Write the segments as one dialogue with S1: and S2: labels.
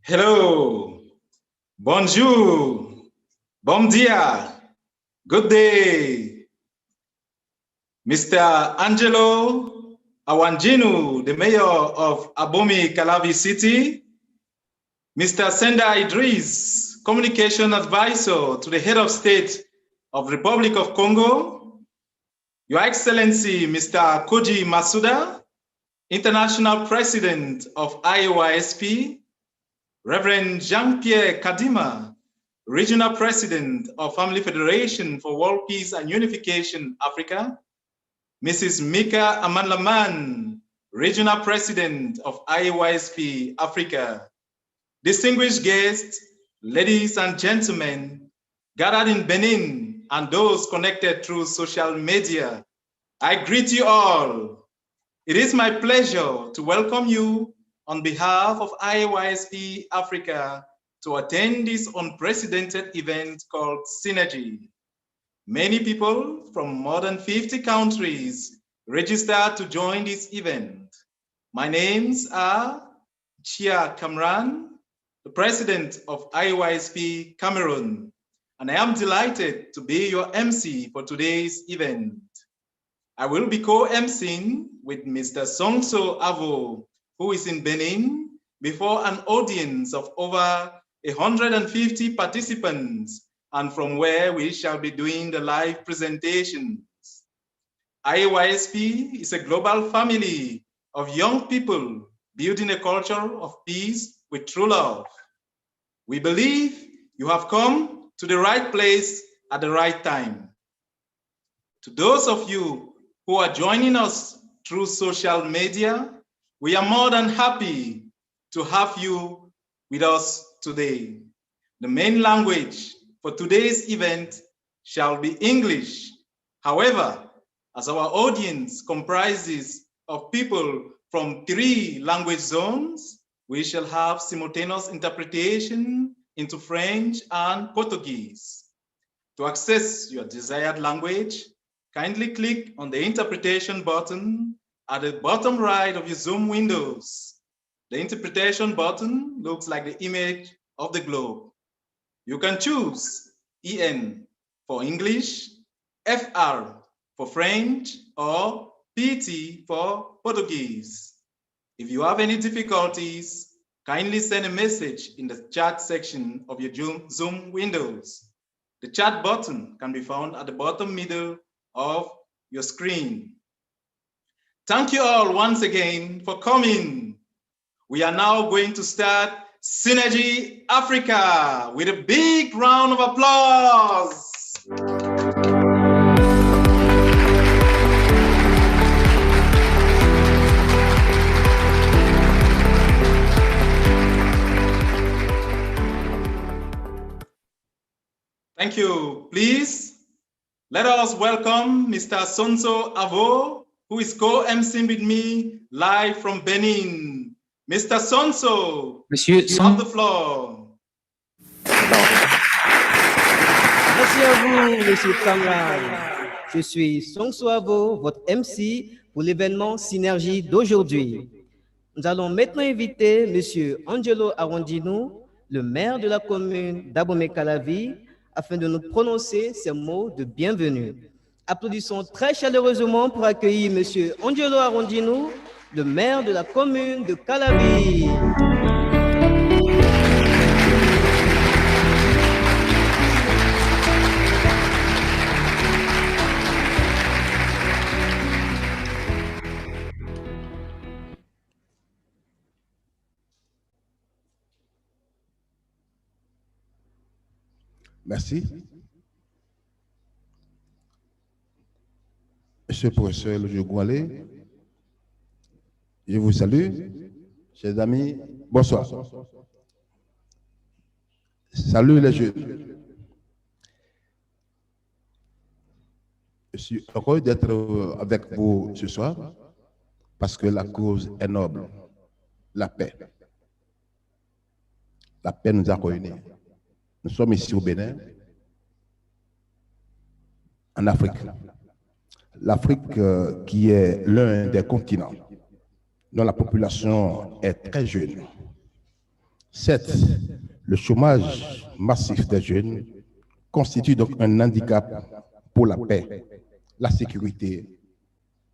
S1: Hello, bonjour, bon dia, good day. Mr. Angelo Awanjinu, the mayor of Abomey, Calavi City. Mr. Senda Idris, communication advisor to the head of state of Republic of Congo. Your Excellency, Mr. Koji Masuda, international president of IOISP. Reverend Jean-Pierre Kadima, Regional President of Family Federation for World Peace and Unification Africa, Mrs. Mika Amanlaman, Regional President of IOISP Africa, distinguished guests, ladies and gentlemen, gathered in Benin and those connected through social media, I greet you all. It is my pleasure to welcome you on behalf of IOISP Africa to attend this unprecedented event called Synergy. Many people from more than 50 countries registered to join this event. My names are Chia Kamran, the president of IOISP Cameroon, and I am delighted to be your MC for today's event. I will be co-MCing with Mr. Songso Avo, who is in Benin, before an audience of over 150 participants, and from where we shall be doing the live presentations. IOISP is a global family of young people building a culture of peace with true love. We believe you have come to the right place at the right time. To those of you who are joining us through social media, we are more than happy to have you with us today. The main language for today's event shall be English. However, as our audience comprises of people from 3 language zones, we shall have simultaneous interpretation into French and Portuguese. To access your desired language, kindly click on the interpretation button at the bottom right of your Zoom windows. The interpretation button looks like the image of the globe. You can choose EN for English, FR for French, or PT for Portuguese. If you have any difficulties, kindly send a message in the chat section of your Zoom windows. The chat button can be found at the bottom middle of your screen. Thank you all once again for coming. We are now going to start Synergy Africa with a big round of applause. Thank you. Please, let us welcome Mr. Sonso Avo, who is co-MCing with me live from Benin. Mr. Sonso,
S2: Monsieur,
S1: you have the floor.
S2: Merci à vous, Monsieur Kamran. Je suis Songso Avo, votre MC pour l'événement Synergie d'aujourd'hui. Nous allons maintenant inviter Monsieur Angelo Arondino, le maire de la commune d'Abomey-Calavi, afin de nous prononcer ces mots de bienvenue. Applaudissons très chaleureusement pour accueillir Monsieur Angelo Arondino, le maire de la commune de Calavi.
S3: Merci. Monsieur le professeur Goualé, je vous salue. Chers amis, bonsoir. Salut les jeunes. Je suis heureux d'être avec vous ce soir parce que la cause est noble, la paix. La paix nous a réunis. Nous sommes ici au Bénin, en Afrique. L'Afrique qui est l'un des continents dont la population est très jeune. Certes, le chômage massif des jeunes constitue donc un handicap pour la paix, la sécurité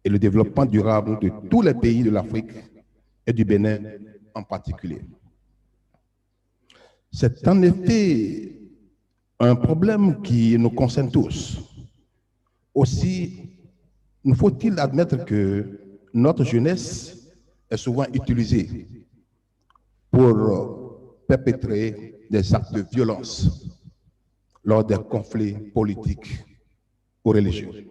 S3: et le développement durable de tous les pays de l'Afrique et du Bénin en particulier. C'est en effet un problème qui nous concerne tous. Aussi, nous faut-il admettre que notre jeunesse est souvent utilisée pour perpétrer des actes de violence lors des conflits politiques ou religieux.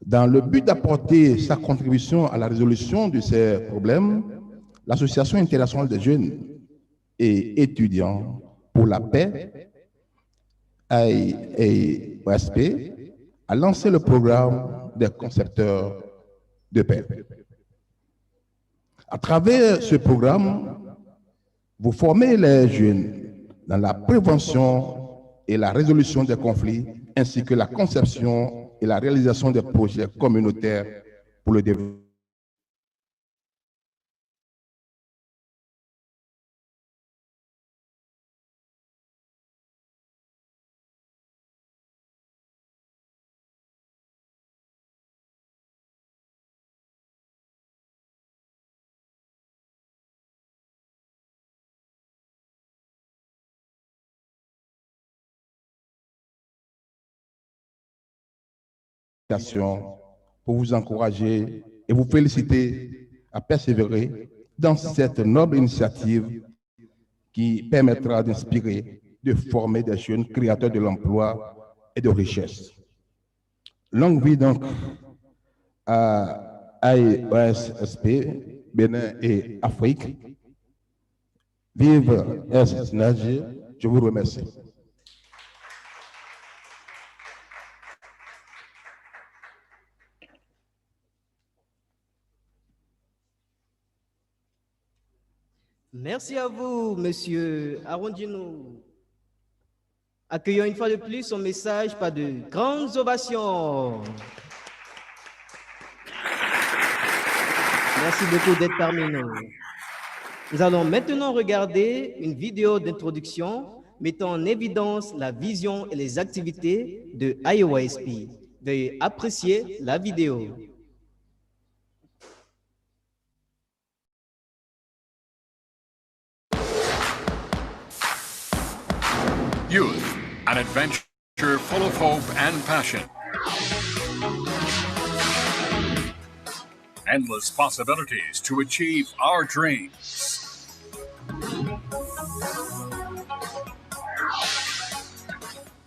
S3: Dans le but d'apporter sa contribution à la résolution de ces problèmes, l'Association internationale des jeunes et étudiants pour la paix, AIOSP, a lancé le programme des concepteurs de paix. À travers ce programme, vous formez les jeunes dans la prévention et la résolution des conflits, ainsi que la conception et la réalisation des projets communautaires pour le développement. Pour vous encourager et vous féliciter à persévérer dans cette noble initiative qui permettra d'inspirer, de former des jeunes créateurs de l'emploi et de richesse. Longue vie donc à AIOSP, Bénin et Afrique. Vive Nergy, je vous remercie.
S2: Merci à vous, Monsieur Arondino. Accueillons une fois de plus son message par de grandes ovations. Merci beaucoup d'être parmi nous. Nous allons maintenant regarder une vidéo d'introduction mettant en évidence la vision et les activités de IOSP. Veuillez apprécier la vidéo.
S4: Youth, an adventure full of hope and passion. Endless possibilities to achieve our dreams.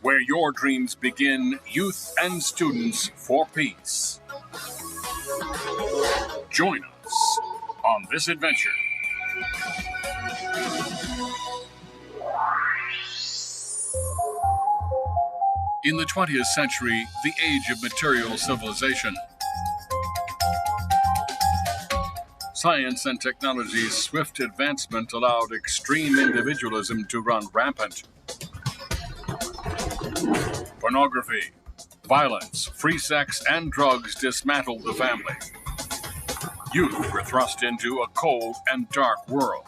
S4: Where your dreams begin, youth and students for peace. Join us on this adventure. In the 20th century, the age of material civilization, science and technology's swift advancement allowed extreme individualism to run rampant. Pornography, violence, free sex, and drugs dismantled the family. Youth were thrust into a cold and dark world.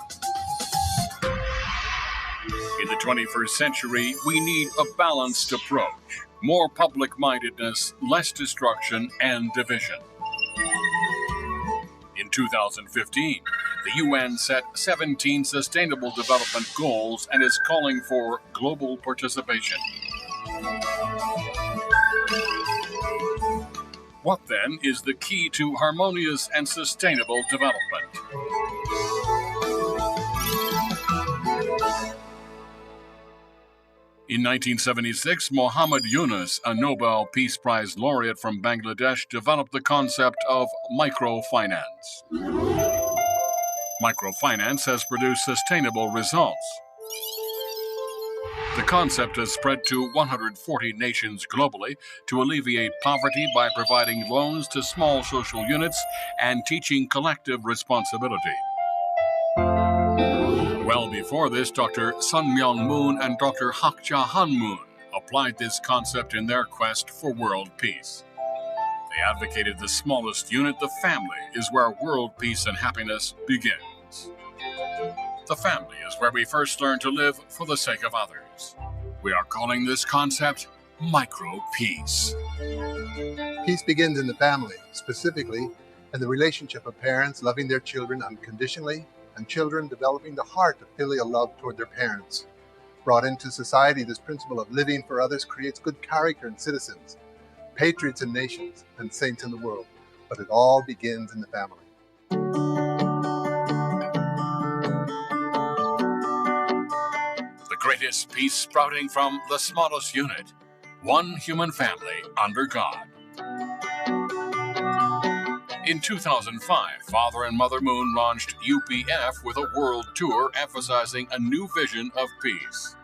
S4: In the 21st century, we need a balanced approach, more public-mindedness, less destruction and division. In 2015, the UN set 17 Sustainable Development Goals and is calling for global participation. What then is the key to harmonious and sustainable development? In 1976, Muhammad Yunus, a Nobel Peace Prize laureate from Bangladesh, developed the concept of microfinance. Microfinance has produced sustainable results. The concept has spread to 140 nations globally to alleviate poverty by providing loans to small social units and teaching collective responsibility. Well before this, Dr. Sun Myung Moon and Dr. Hak Ja Han Moon applied this concept in their quest for world peace. They advocated the smallest unit, the family, is where world peace and happiness begins. The family is where we first learn to live for the sake of others. We are calling this concept micro-peace.
S5: Peace begins in the family, specifically in the relationship of parents loving their children unconditionally and children developing the heart of filial love toward their parents. Brought into society, this principle of living for others creates good character in citizens, patriots in nations, and saints in the world. But it all begins in the family.
S4: The greatest peace sprouting from the smallest unit, one human family under God. In 2005, Father and Mother Moon launched UPF with a world tour emphasizing a new vision of peace.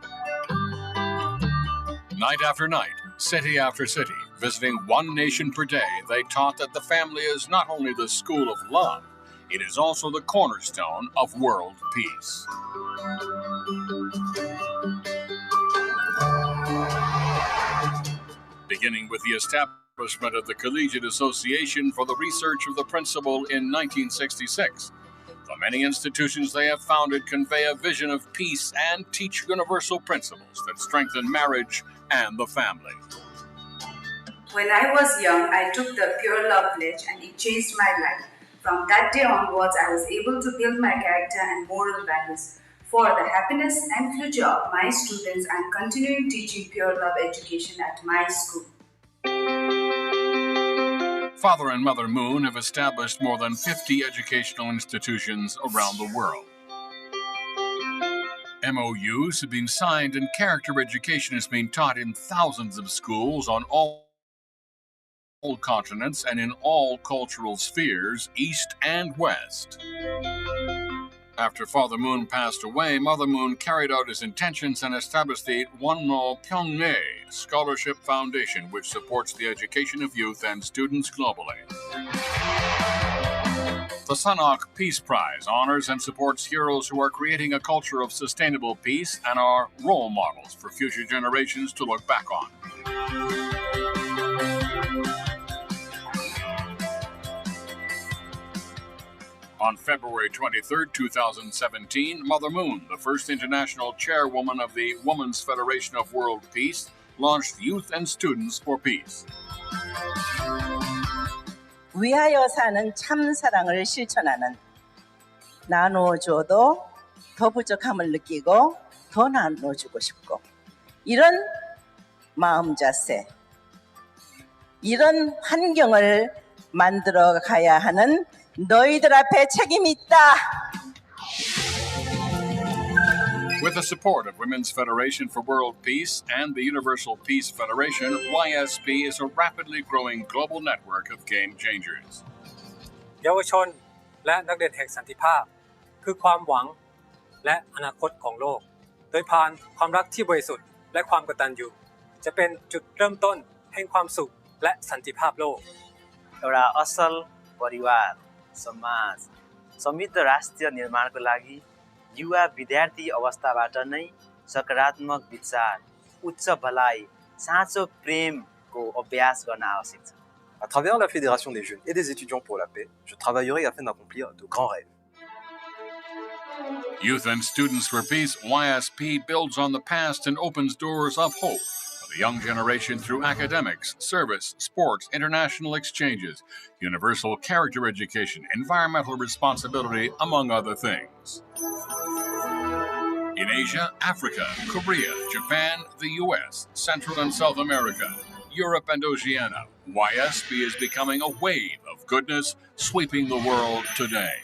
S4: Night after night, city after city, visiting one nation per day, they taught that the family is not only the school of love, it is also the cornerstone of world peace. Beginning with the establishment of the Collegiate Association for the Research of the Principle in 1966, the many institutions they have founded convey a vision of peace and teach universal principles that strengthen marriage and the family.
S6: When I was young, I took the Pure Love Pledge and it changed my life. From that day onwards, I was able to build my character and moral values. For the happiness and future of my students, I am continuing teaching Pure Love education at my school.
S4: Father and Mother Moon have established more than 50 educational institutions around the world. MOUs have been signed and character education is being taught in thousands of schools on all continents and in all cultural spheres, east and west. After Father Moon passed away, Mother Moon carried out his intentions and established the Wonno Pyongne Scholarship Foundation, which supports the education of youth and students globally. The Sanok Peace Prize honors and supports heroes who are creating a culture of sustainable peace and are role models for future generations to look back on. On February 23, 2017, Mother Moon, the first international chairwoman of the Women's Federation of World Peace, launched Youth and Students for Peace.
S7: 위하여 사는 참 사랑을 실천하는 나눠줘도 더 부족함을 느끼고 더 나눠주고 싶고 이런 마음 자세, 이런 환경을 만들어 가야 하는 너희들 앞에 책임이 있다.
S4: With the support of Women's Federation for World Peace and the Universal Peace Federation, YSP is a rapidly growing global network of game changers.
S8: เยาวชนและนักเรียนแห่งสันติภาพคือความหวังและอนาคตของโลกโดยผ่านความรักที่บริสุทธิ์และความกตัญญูจะเป็นจุดเริ่มต้นแห่งความสุขและสันติภาพโลก
S9: एउटा असल परिवार समाज समृद्ध राष्ट्र निर्माणको लागि युवा विद्यार्थी अवस्थाबाट नै सकारात्मक विचार उच्च भलाइ साँचो प्रेमको अभ्यास गर्न आवश्यक छ
S10: À travers la Fédération des jeunes et des étudiants pour la paix, je travaillerai afin d'accomplir de grands rêves.
S4: Youth and Students for Peace, YSP, builds on the past and opens doors of hope for the young generation through academics, service, sports, international exchanges, universal character education, environmental responsibility, among other things. In Asia, Africa, Korea, Japan, the US, Central and South America, Europe and Oceania, YSP is becoming a wave of goodness sweeping the world today.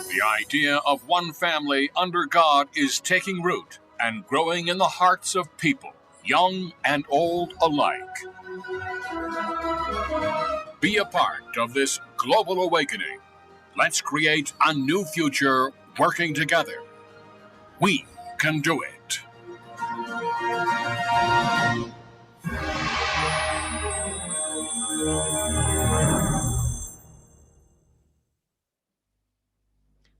S4: The idea of one family under God is taking root and growing in the hearts of people, young and old alike. Be a part of this global awakening. Let's create a new future working together. We can do it.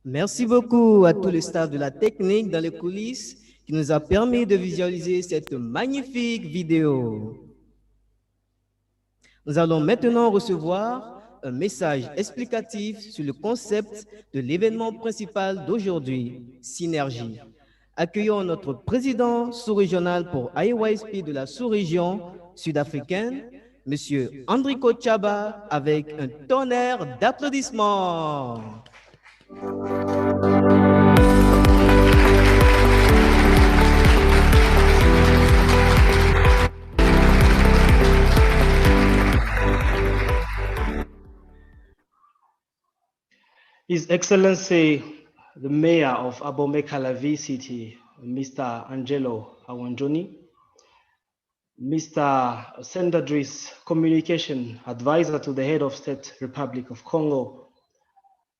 S2: Merci beaucoup à tout le staff de la technique dans les coulisses qui nous a permis de visualiser cette magnifique vidéo. Nous allons maintenant recevoir un message explicatif sur le concept de l'événement principal d'aujourd'hui, Synergie. Accueillons notre président sous-régional pour IYSP de la sous-région sud-africaine, M. Andriko Chaba, avec un tonnerre d'applaudissements.
S11: His Excellency, the Mayor of Abomey-Calavi City, Mr. Angelo Awanjoni, Mr. Sendadris, Communication Advisor to the Head of State, Republic of Congo,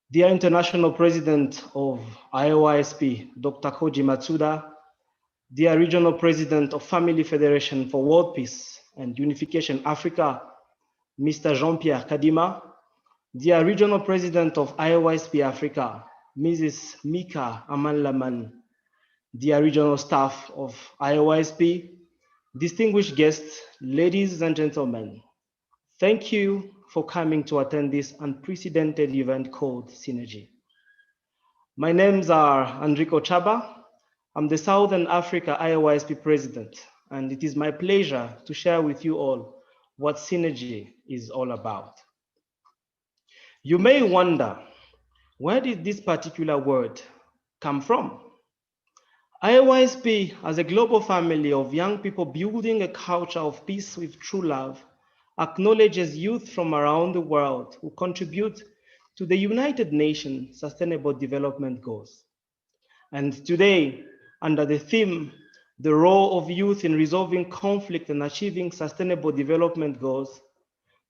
S11: dear International President of IOISP, Dr. Koji Matsuda, dear Regional President of Family Federation for World Peace and Unification Africa, Mr. Jean-Pierre Kadima, dear Regional President of IOISP Africa, Mrs. Mika Amanlaman, dear Regional Staff of IOISP, distinguished guests, ladies and gentlemen, thank you for coming to attend this unprecedented event called Synergy. My names are Andriko Chaba. I'm the Southern Africa IOISP President, and it is my pleasure to share with you all what Synergy is all about. You may wonder, where did this particular word come from? IOISP, as a global family of young people building a culture of peace with true love, acknowledges youth from around the world who contribute to the United Nations Sustainable Development Goals. And today, under the theme, the role of youth in resolving conflict and achieving sustainable development goals,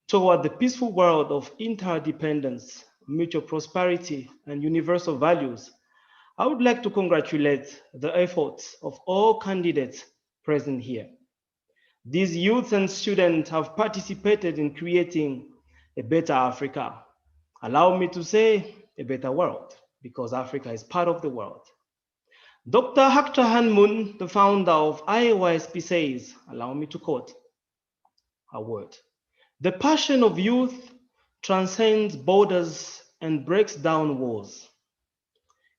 S11: toward the peaceful world of interdependence, mutual prosperity, and universal values, I would like to congratulate the efforts of all candidates present here. These youth and students have participated in creating a better Africa. Allow me to say a better world, because Africa is part of the world. Dr. Hector Hanmun, the founder of IOISP, says, allow me to quote a word, "The passion of youth transcends borders and breaks down walls.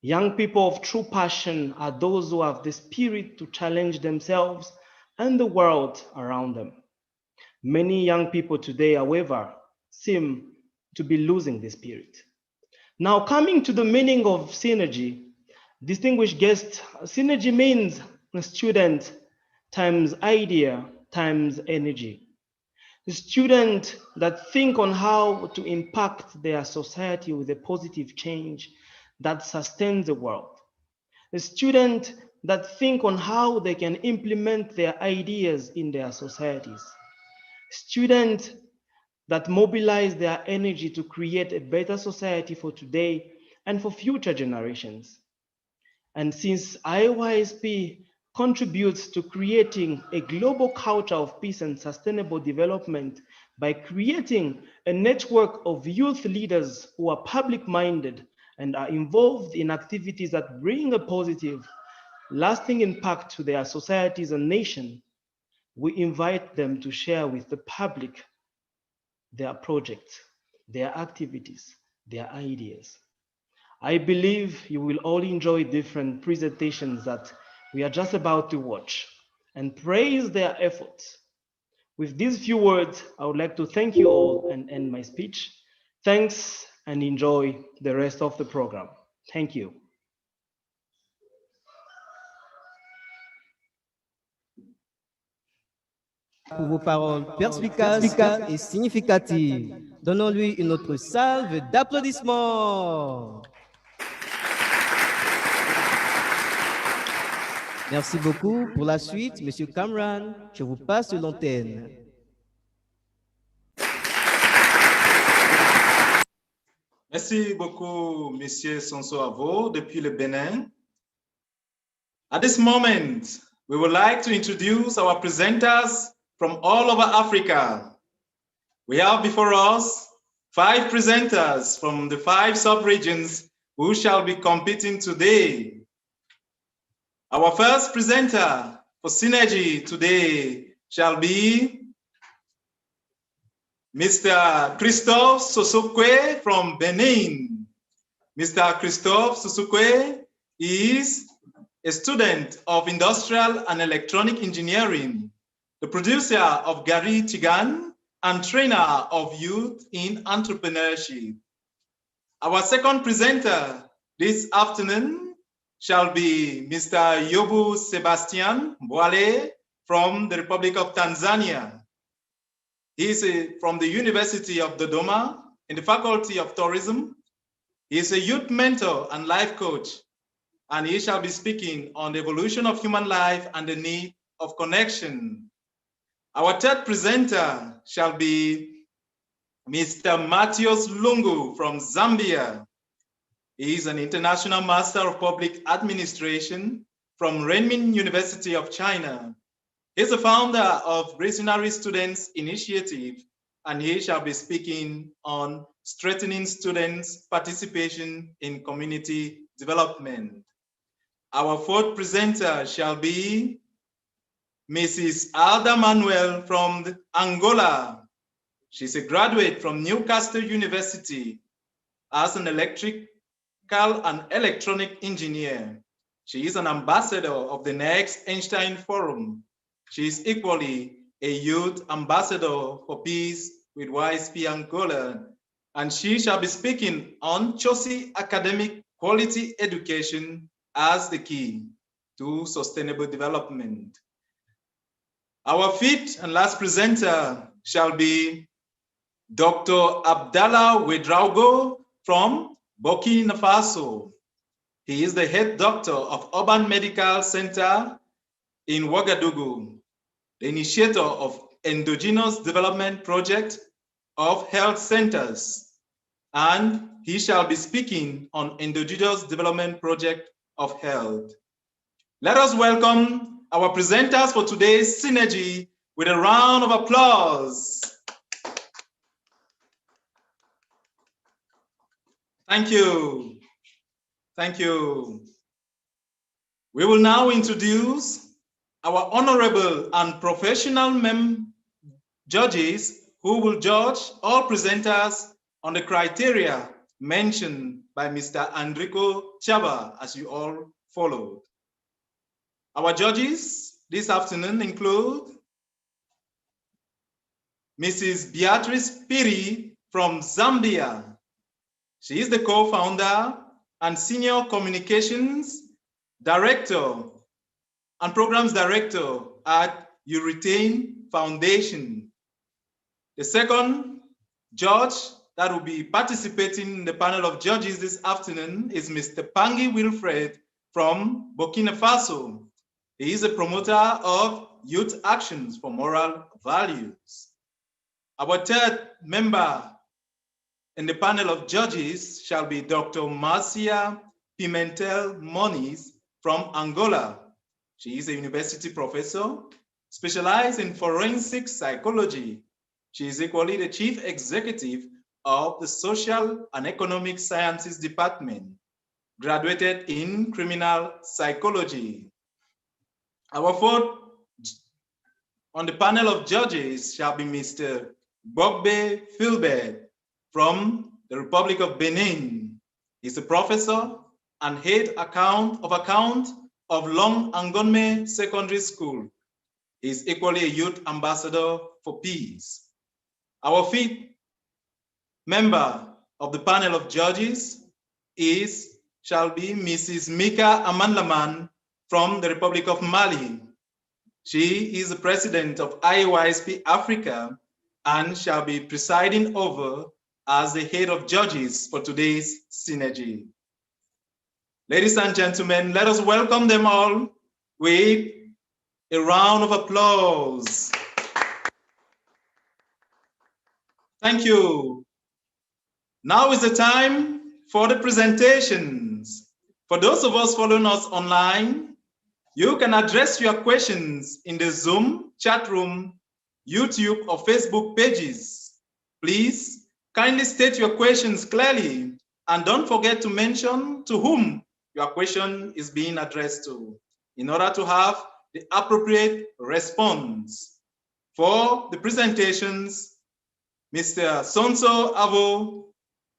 S11: Young people of true passion are those who have the spirit to challenge themselves and the world around them. Many young people today, however, seem to be losing the spirit." Now, coming to the meaning of synergy, distinguished guests, synergy means a student times idea times energy. The students that think on how to impact their society with a positive change that sustains the world. The students that think on how they can implement their ideas in their societies. Students that mobilize their energy to create a better society for today and for future generations. And since IOISP contributes to creating a global culture of peace and sustainable development by creating a network of youth leaders who are public-minded and are involved in activities that bring a positive, lasting impact to their societies and nation, we invite them to share with the public their projects, their activities, their ideas. I believe you will all enjoy different presentations that we are just about to watch and praise their efforts. With these few words, I would like to thank you all and end my speech. Thanks and enjoy the rest of the program. Thank you.
S2: Pour vos paroles perspicaces et significatives, donnons-lui une autre salve d'applaudissements. Merci beaucoup. Pour la suite, Monsieur Cameron, je vous passe l'antenne.
S1: Merci beaucoup, Monsieur Sonso-Avo, depuis le Bénin. At this moment, we would like to introduce our presenters from all over Africa. We have before us 5 presenters from the 5 sub-regions who shall be competing today. Our first presenter for Synergy today shall be Mr. Christophe Sosokwe from Benin. Mr. Christophe Sosokwe is a student of Industrial and Electronic Engineering, the producer of Gary Chigan, and trainer of youth in entrepreneurship. Our second presenter this afternoon shall be Mr. Yobu Sebastian Boale from the Republic of Tanzania. He is from the University of Dodoma in the Faculty of Tourism. He is a youth mentor and life coach, and he shall be speaking on the evolution of human life and the need of connection. Our third presenter shall be Mr. Matthias Lungu from Zambia. He is an International Master of Public Administration from Renmin University of China. He is the founder of Visionary Students Initiative, and he shall be speaking on strengthening students' participation in community development. Our fourth presenter shall be Mrs. Alda Manuel from Angola. She's a graduate from Newcastle University as an electrical and electronic engineer. She is an ambassador of the Next Einstein Forum. She is equally a youth ambassador for peace with YSP Angola, and she shall be speaking on choosing academic quality education as the key to sustainable development. Our fifth and last presenter shall be Dr. Abdallah Wedraugo from Burkina Faso. He is the head doctor of Urban Medical Center in Ouagadougou, the initiator of Endogenous Development Project of Health Centers, and he shall be speaking on Endogenous Development Project of Health. Let us welcome our presenters for today's Synergy with a round of applause. Thank you. Thank you. We will now introduce our honorable and professional judges who will judge all presenters on the criteria mentioned by Mr. Enrico Chaba, as you all followed. Our judges this afternoon include Mrs. Beatrice Piri from Zambia. She is the co-founder and senior communications director and programs director at Uritain Foundation. The second judge that will be participating in the panel of judges this afternoon is Mr. Pangi Wilfred from Burkina Faso. He is a promoter of youth actions for moral values. Our third member in the panel of judges shall be Dr. Marcia Pimentel Moniz from Angola. She is a university professor specialized in forensic psychology. She is equally the chief executive of the Social and Economic Sciences Department, graduated in criminal psychology. Our fourth on the panel of judges shall be Mr. Bogbe Philbert from the Republic of Benin. He's a professor and head account of Long Angome Secondary School. He's equally a youth ambassador for peace. Our fifth member of the panel of judges shall be Mrs. Mika Amandlaman from the Republic of Mali. She is the president of IYSP Africa and shall be presiding over as the head of judges for today's Synergy. Ladies and gentlemen, let us welcome them all with a round of applause. Thank you. Now is the time for the presentations. For those of us following us online, you can address your questions in the Zoom chat room, YouTube, or Facebook pages. Please kindly state your questions clearly and don't forget to mention to whom your question is being addressed to in order to have the appropriate response. For the presentations, Mr. Sonso Avo,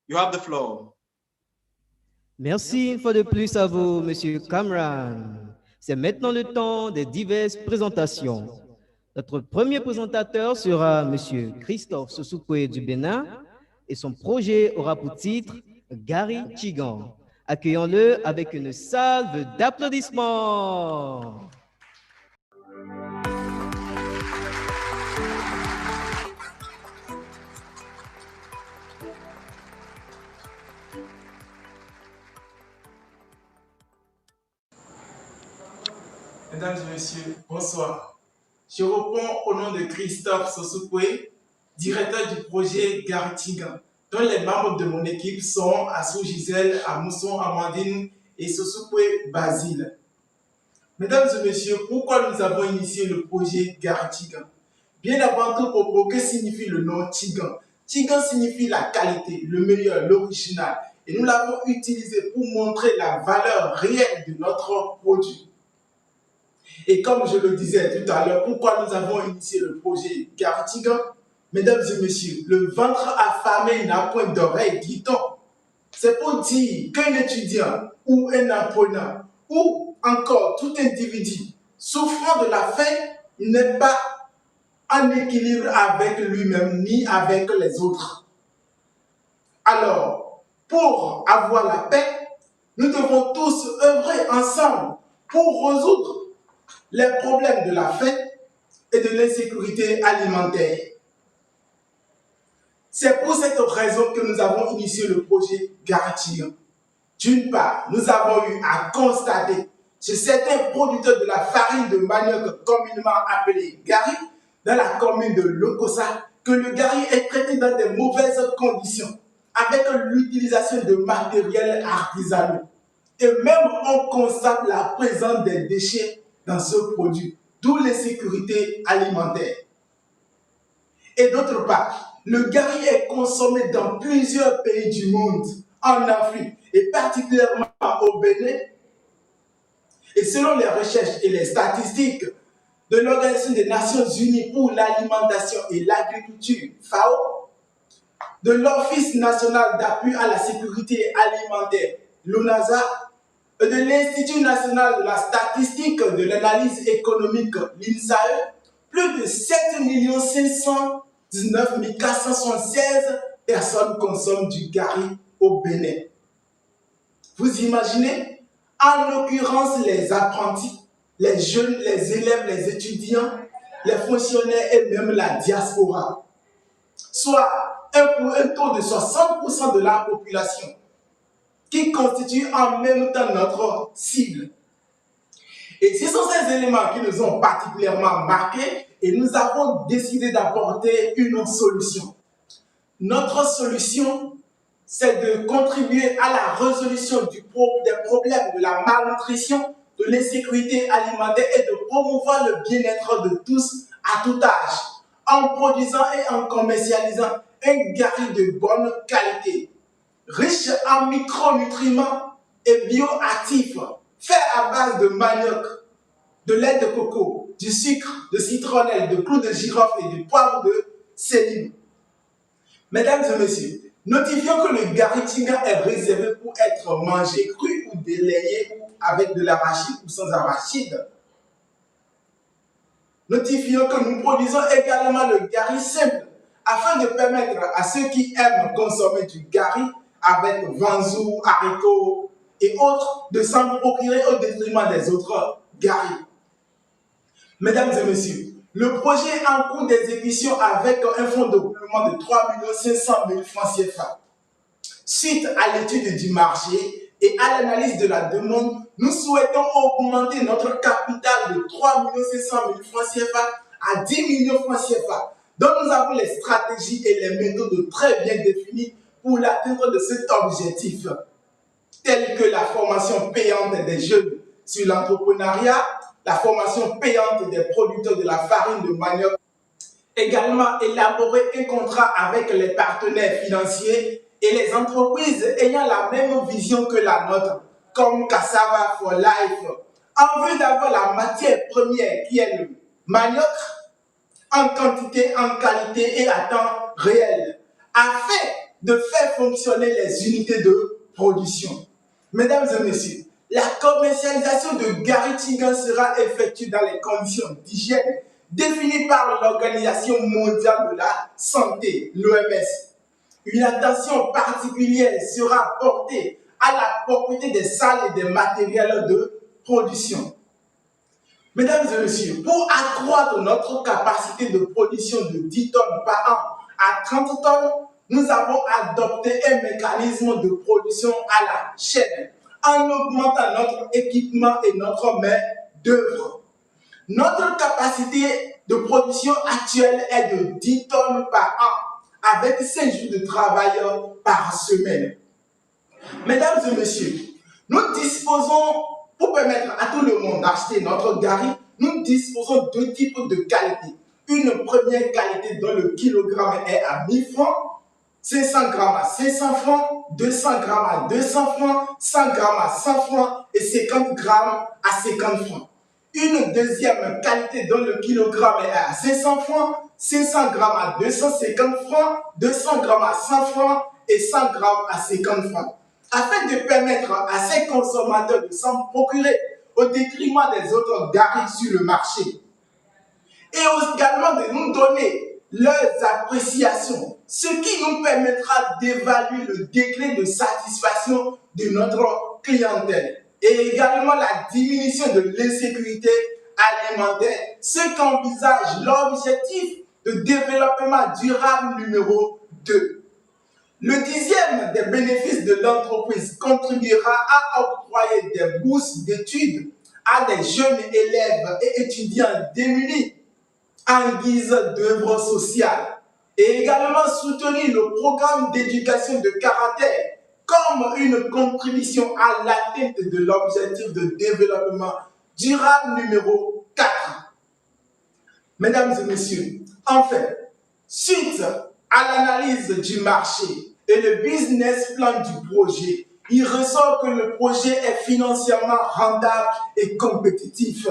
S1: you have the floor.
S2: Merci une fois de plus à vous, Monsieur Cameron. C'est maintenant le temps des diverses présentations. Notre premier présentateur sera Monsieur Christophe Sosoukwe du Bénin et son projet aura pour titre Gary Chigan. Accueillons-le avec une salve d'applaudissements.
S12: Mesdames et messieurs, bonsoir. Je réponds au nom de Christophe Sosoukwe, directeur du projet Gary Chigan, dont les membres de mon équipe sont Assou Gisèle, Amousson Amandine et Sosoukwe Basile. Mesdames et messieurs, pourquoi nous avons initié le projet Gary Chigan? Bien avant tout, que signifie le nom Chigan? Chigan signifie la qualité, le meilleur, l'original. Et nous l'avons utilisé pour montrer la valeur réelle de notre produit. Et comme je le disais tout à l'heure, pourquoi nous avons initié le projet Gary Chigan? Mesdames et messieurs, le ventre affamé n'a point d'oreille, dit-on. C'est pour dire qu'un étudiant ou un apprenant ou encore tout individu souffrant de la faim n'est pas en équilibre avec lui-même ni avec les autres. Alors, pour avoir la paix, nous devons tous œuvrer ensemble pour résoudre les problèmes de la faim et de l'insécurité alimentaire. C'est pour cette raison que nous avons initié le projet Gary Chigan. D'une part, nous avons eu à constater chez certains producteurs de la farine de manioc communément appelée Gary, dans la commune de Lokossa, que le Gary est traité dans de mauvaises conditions, avec l'utilisation de matériel artisanal. Et même on constate la présence des déchets dans ce produit, d'où l'insécurité alimentaire. Et d'autre part, le Gary est consommé dans plusieurs pays du monde, en Afrique et particulièrement au Bénin. Et selon les recherches et les statistiques de l'Organisation des Nations Unies pour l'alimentation et l'agriculture, FAO, de l'Office national d'appui à la sécurité alimentaire, l'ONASA, de l'Institut national de la statistique de l'analyse économique, l'INSAE, plus de 7 519 476 personnes consomment du Gary au Bénin. Vous imaginez? En l'occurrence, les apprentis, les jeunes, les élèves, les étudiants, les fonctionnaires et même la diaspora. Soit un taux de 60% de la population, qui constitue en même temps notre cible. Et ce sont ces éléments qui nous ont particulièrement marqués et nous avons décidé d'apporter une solution. Notre solution, c'est de contribuer à la résolution des problèmes de la malnutrition, de l'insécurité alimentaire et de promouvoir le bien-être de tous à tout âge, en produisant et en commercialisant un Gary de bonne qualité, riche en micronutriments et bioactifs, fait à base de manioc, de lait de coco, du sucre, de citronnelle, de clous de girofle et du poivre de sélim. Mesdames et messieurs, notifions que le Gary Chigan est réservé pour être mangé cru ou délayé ou avec de l'arachide ou sans arachide. Notifions que nous produisons également le Gary simple afin de permettre à ceux qui aiment consommer du Gary avec vanzou, haricots et autres de s'en procurer au détriment des autres Gary. Mesdames et messieurs, le projet est en cours d'exécution avec un fonds de roulement de 3 500 000 francs CFA. Suite à l'étude du marché et à l'analyse de la demande, nous souhaitons augmenter notre capital de 3 500 000 francs CFA à 10 millions francs CFA, dont nous avons les stratégies et les méthodes très bien définies pour l'atteindre de cet objectif, tels que la formation payante des jeunes sur l'entrepreneuriat, la formation payante des producteurs de la farine de manioc, également élaborer un contrat avec les partenaires financiers et les entreprises ayant la même vision que la nôtre, comme Cassava for Life, en vue d'avoir la matière première qui est le manioc, en quantité, en qualité et à temps réel afin de faire fonctionner les unités de production. Mesdames et messieurs, la commercialisation de Gary Chicken sera effectuée dans les conditions d'hygiène définies par l'Organisation mondiale de la santé, l'OMS. Une attention particulière sera portée à la propriété des salles et des matériels de production. Mesdames et messieurs, pour accroître notre capacité de production de 10 tonnes par an à 30 tonnes, nous avons adopté un mécanisme de production à la chaîne en augmentant notre équipement et notre main-d'œuvre. Notre capacité de production actuelle est de 10 tonnes par an, avec 5 jours de travail par semaine. Mesdames et messieurs, nous disposons, pour permettre à tout le monde d'acheter notre Gary, nous disposons de 2 types de qualités. Une première qualité dont le kilogramme est à 1000 francs, 500 grammes à 500 francs, 200 grammes à 200 francs, 100 grammes à 100 francs et 50 grammes à 50 francs. Une deuxième qualité dont le kilogramme est à 500 francs, 500 grammes à 250 francs, 200 grammes à 100 francs et 100 grammes à 50 francs. Afin de permettre à ces consommateurs de s'en procurer au détriment des autres Gary sur le marché. Et également de nous donner leurs appréciations, ce qui nous permettra d'évaluer le degré de satisfaction de notre clientèle et également la diminution de l'insécurité alimentaire, ce qu'envisage l'objectif de développement durable numéro 2. Le 10e des bénéfices de l'entreprise contribuera à octroyer des bourses d'études à des jeunes élèves et étudiants démunis en guise d'œuvre sociale et également soutenir le programme d'éducation de caractère comme une contribution à l'atteinte de l'objectif de développement durable numéro 4. Mesdames et messieurs, enfin, suite à l'analyse du marché et le business plan du projet, il ressort que le projet est financièrement rentable et compétitif.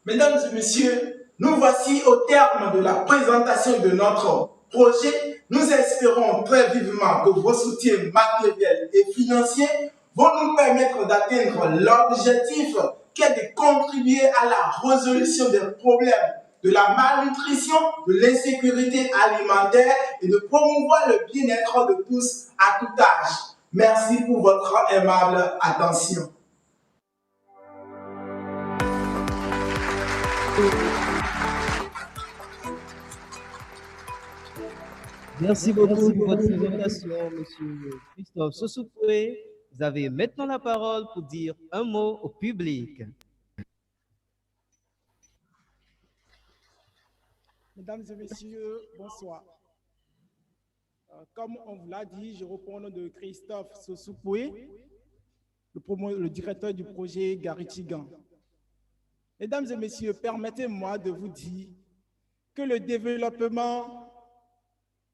S12: Mesdames et messieurs, nous voici au terme de la présentation de notre projet. Nous espérons très vivement que vos soutiens matériels et financiers vont nous permettre d'atteindre l'objectif qui est de contribuer à la résolution des problèmes de la malnutrition, de l'insécurité alimentaire et de promouvoir le bien-être de tous à tout âge. Merci pour votre aimable attention.
S2: Merci beaucoup pour votre présentation, Monsieur Christophe Sosoupoué. Vous avez maintenant la parole pour dire un mot au public.
S13: Mesdames et messieurs, bonsoir. Comme on vous l'a dit, je reprends le nom de Christophe Sosoupoué, le directeur du projet Gary Chicken. Mesdames et messieurs, permettez-moi de vous dire que le développement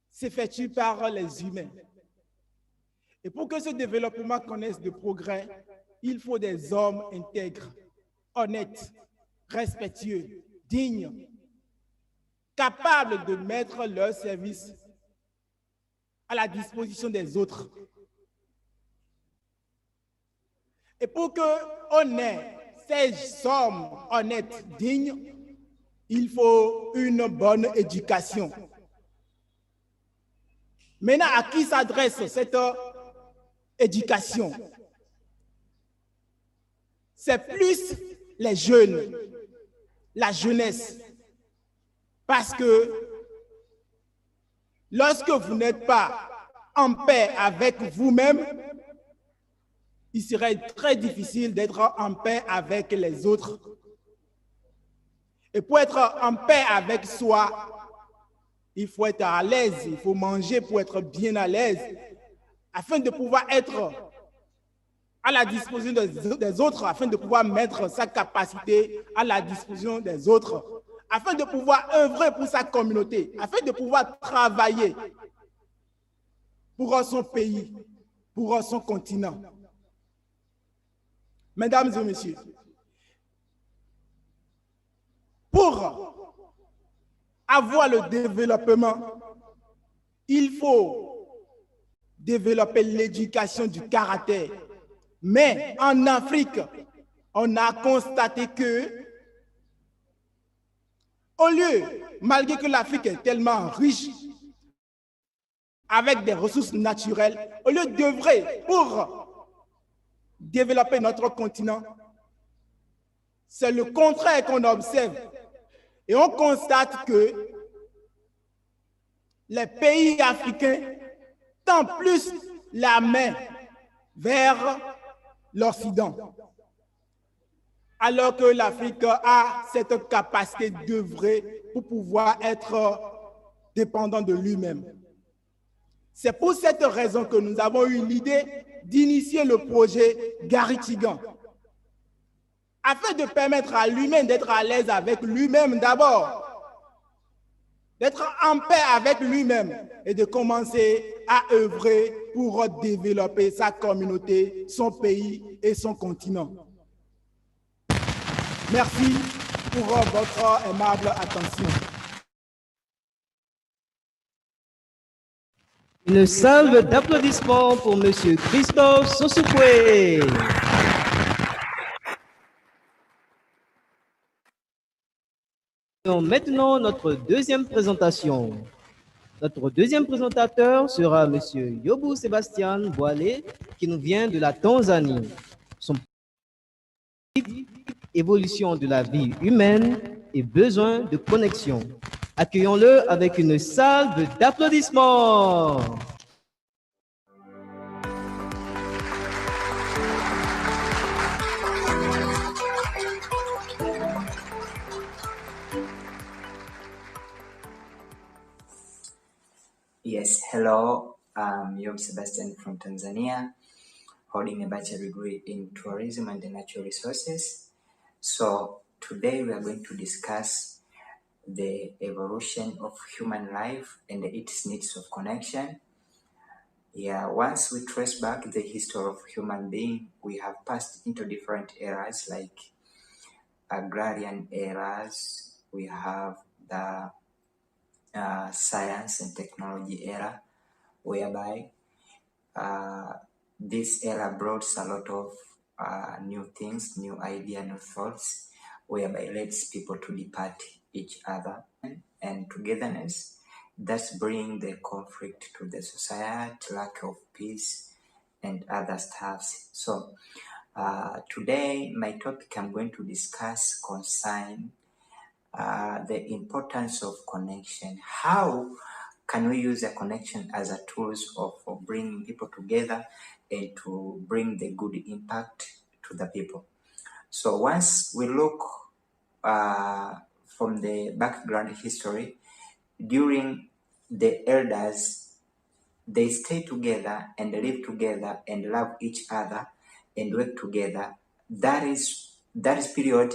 S13: s'effectue par les humains. Et pour que ce développement connaisse de progrès, il faut des hommes intègres, honnêtes, respectueux, dignes, capables de mettre leur service à la disposition des autres. Et pour qu'on ait ces hommes honnêtes, dignes, il faut une bonne éducation. Maintenant, à qui s'adresse cette éducation? C'est plus les jeunes, la jeunesse. Parce que lorsque vous n'êtes pas en paix avec vous-même, il serait très difficile d'être en paix avec les autres. Et pour être en paix avec soi, il faut être à l'aise, il faut manger pour être bien à l'aise, afin de pouvoir être à la disposition des autres, afin de pouvoir mettre sa capacité à la disposition des autres, afin de pouvoir œuvrer pour sa communauté, afin de pouvoir travailler pour son pays, pour son continent. Mesdames et messieurs, pour avoir le développement, il faut développer l'éducation du caractère. Mais en Afrique, on a constaté que, au lieu, malgré que l'Afrique est tellement riche, avec des ressources naturelles, au lieu d'œuvrer pour développer notre continent, c'est le contraire qu'on observe. Et on constate que les pays africains tendent plus la main vers l'Occident, alors que l'Afrique a cette capacité d'œuvrer pour pouvoir être dépendant de lui-même. C'est pour cette raison que nous avons eu l'idée d'initier le projet Garitigan, afin de permettre à l'humain d'être à l'aise avec lui-même d'abord, d'être en paix avec lui-même et de commencer à œuvrer pour développer sa communauté, son pays et son continent. Merci pour votre aimable attention.
S2: Une salve d'applaudissements pour M. Christophe Sosukwe. Maintenant, notre deuxième présentation. Notre deuxième présentateur sera M. Yobu Sébastien Boilé, qui nous vient de la Tanzanie. Son évolution de la vie humaine et besoin de connexion. Accueillons-le avec une salve d'applaudissements.
S14: Yes, hello, I'm Yob Sebastian from Tanzania, holding a bachelor degree in tourism and natural resources. So today we are going to discuss the evolution of human life and its needs of connection. Yeah, once we trace back the history of human being, we have passed into different eras like agrarian eras, we have the science and technology era, whereby this era brought a lot of new things, new ideas, new thoughts, whereby it leads people to depart each other and togetherness. That's bring the conflict to the society, lack of peace, and other stuffs. So today, my topic I'm going to discuss concern the importance of connection. How can we use a connection as a tool of bringing people together and to bring the good impact to the people? So once we look from the background history, during the elders, they stay together and live together and love each other and work together. That is period.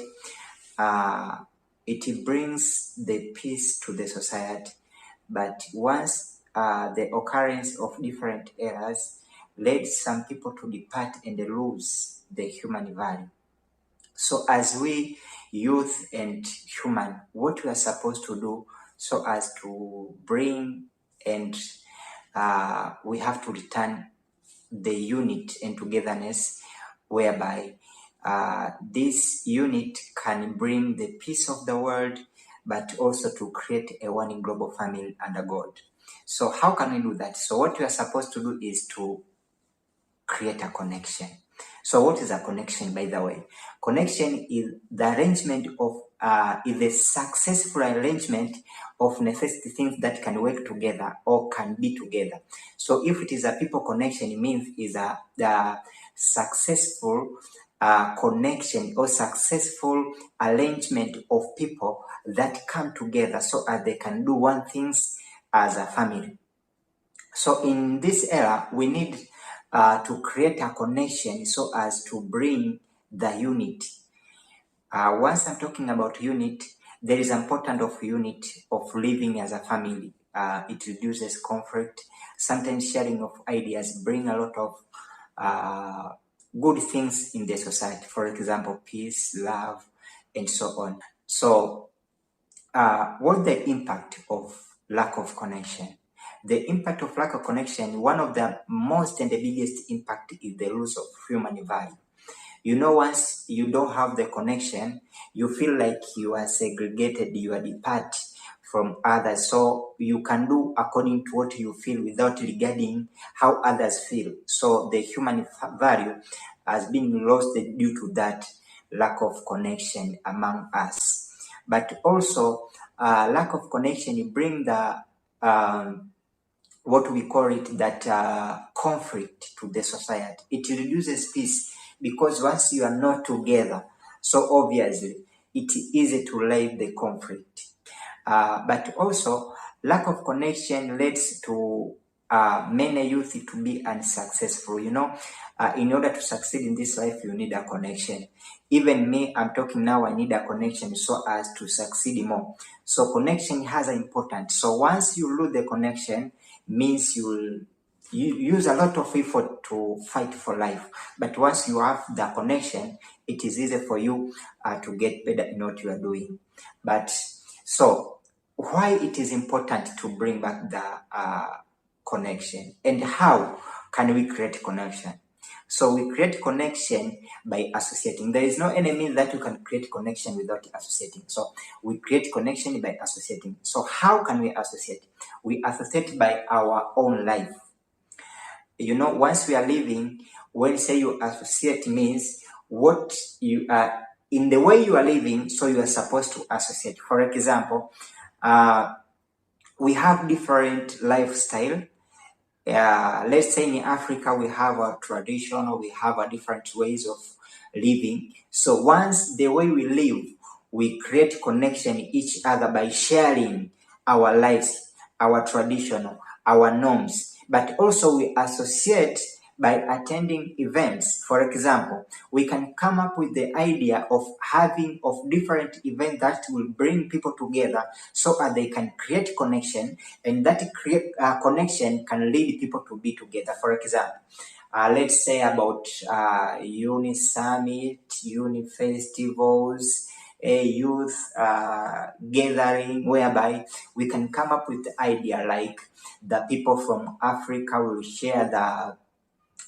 S14: It brings the peace to the society. But once the occurrence of different eras led some people to depart and lose the human value. So as we, youth and human, what we are supposed to do so as to bring and we have to return the unit and togetherness, whereby this unit can bring the peace of the world, but also to create a one global family under God. So how can we do that? So what we are supposed to do is to create a connection. So what is a connection, by the way? Connection is the arrangement of, is the successful arrangement of necessary things that can work together or can be together. So if it is a people connection, it means is the successful connection or successful arrangement of people that come together so as they can do one things as a family. So in this era, we need to create a connection so as to bring the unit. Once I'm talking about unit, there is importance of unit of living as a family. It reduces conflict. Sometimes sharing of ideas bring a lot of good things in the society. For example, peace, love, and so on. So what's the impact of lack of connection? the impact of lack of connection, one of the most and the biggest impact is the loss of human value. You know, once you don't have the connection, you feel like you are segregated, you are apart from others. So you can do according to what you feel without regarding how others feel. So the human value has been lost due to that lack of connection among us. But also, lack of connection bring the what we call it that conflict to the society. It reduces peace because once you are not together, so obviously it's easy to live the conflict. But also lack of connection leads to many youth to be unsuccessful. You know, in order to succeed in this life, you need a connection. Even me, I'm talking now, I need a connection so as to succeed more. So connection has an importance. So once you lose the connection, means you use a lot of effort to fight for life. But once you have the connection, it is easy for you to get better in what you are doing. But so why it is important to bring back the connection, and how can we create connection? So we create connection by associating. There is no any means that you can create connection without associating. So we create connection by associating. So how can we associate? We associate by our own life. You know, once we are living, when say you associate means what you are in the way you are living, so you are supposed to associate. For example, we have different lifestyle. Let's say in Africa, we have a tradition, or we have a different ways of living. So once the way we live, we create connection each other by sharing our lives, our tradition, our norms. But also we associate by attending events. For example, we can come up with the idea of having of different events that will bring people together so that they can create connection, and that connection can lead people to be together. For example, let's say about uni summit, uni festivals, a youth gathering, whereby we can come up with the idea like the people from Africa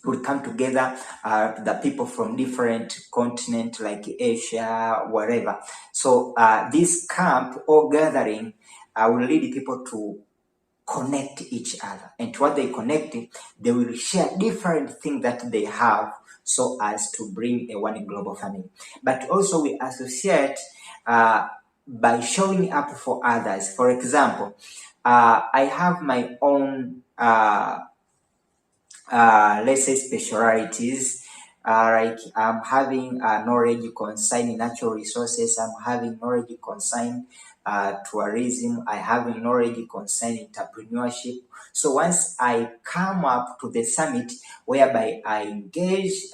S14: will come together, the people from different continents like Asia, wherever. So this camp or gathering will lead people to connect each other, and what they connect, they will share different things that they have so as to bring a one global family. But also we associate by showing up for others. For example, I have my own let's say specialities. Like I'm having knowledge concerning natural resources, I'm having knowledge concerning tourism, I have knowledge concerning entrepreneurship. So once I come up to the summit whereby I engage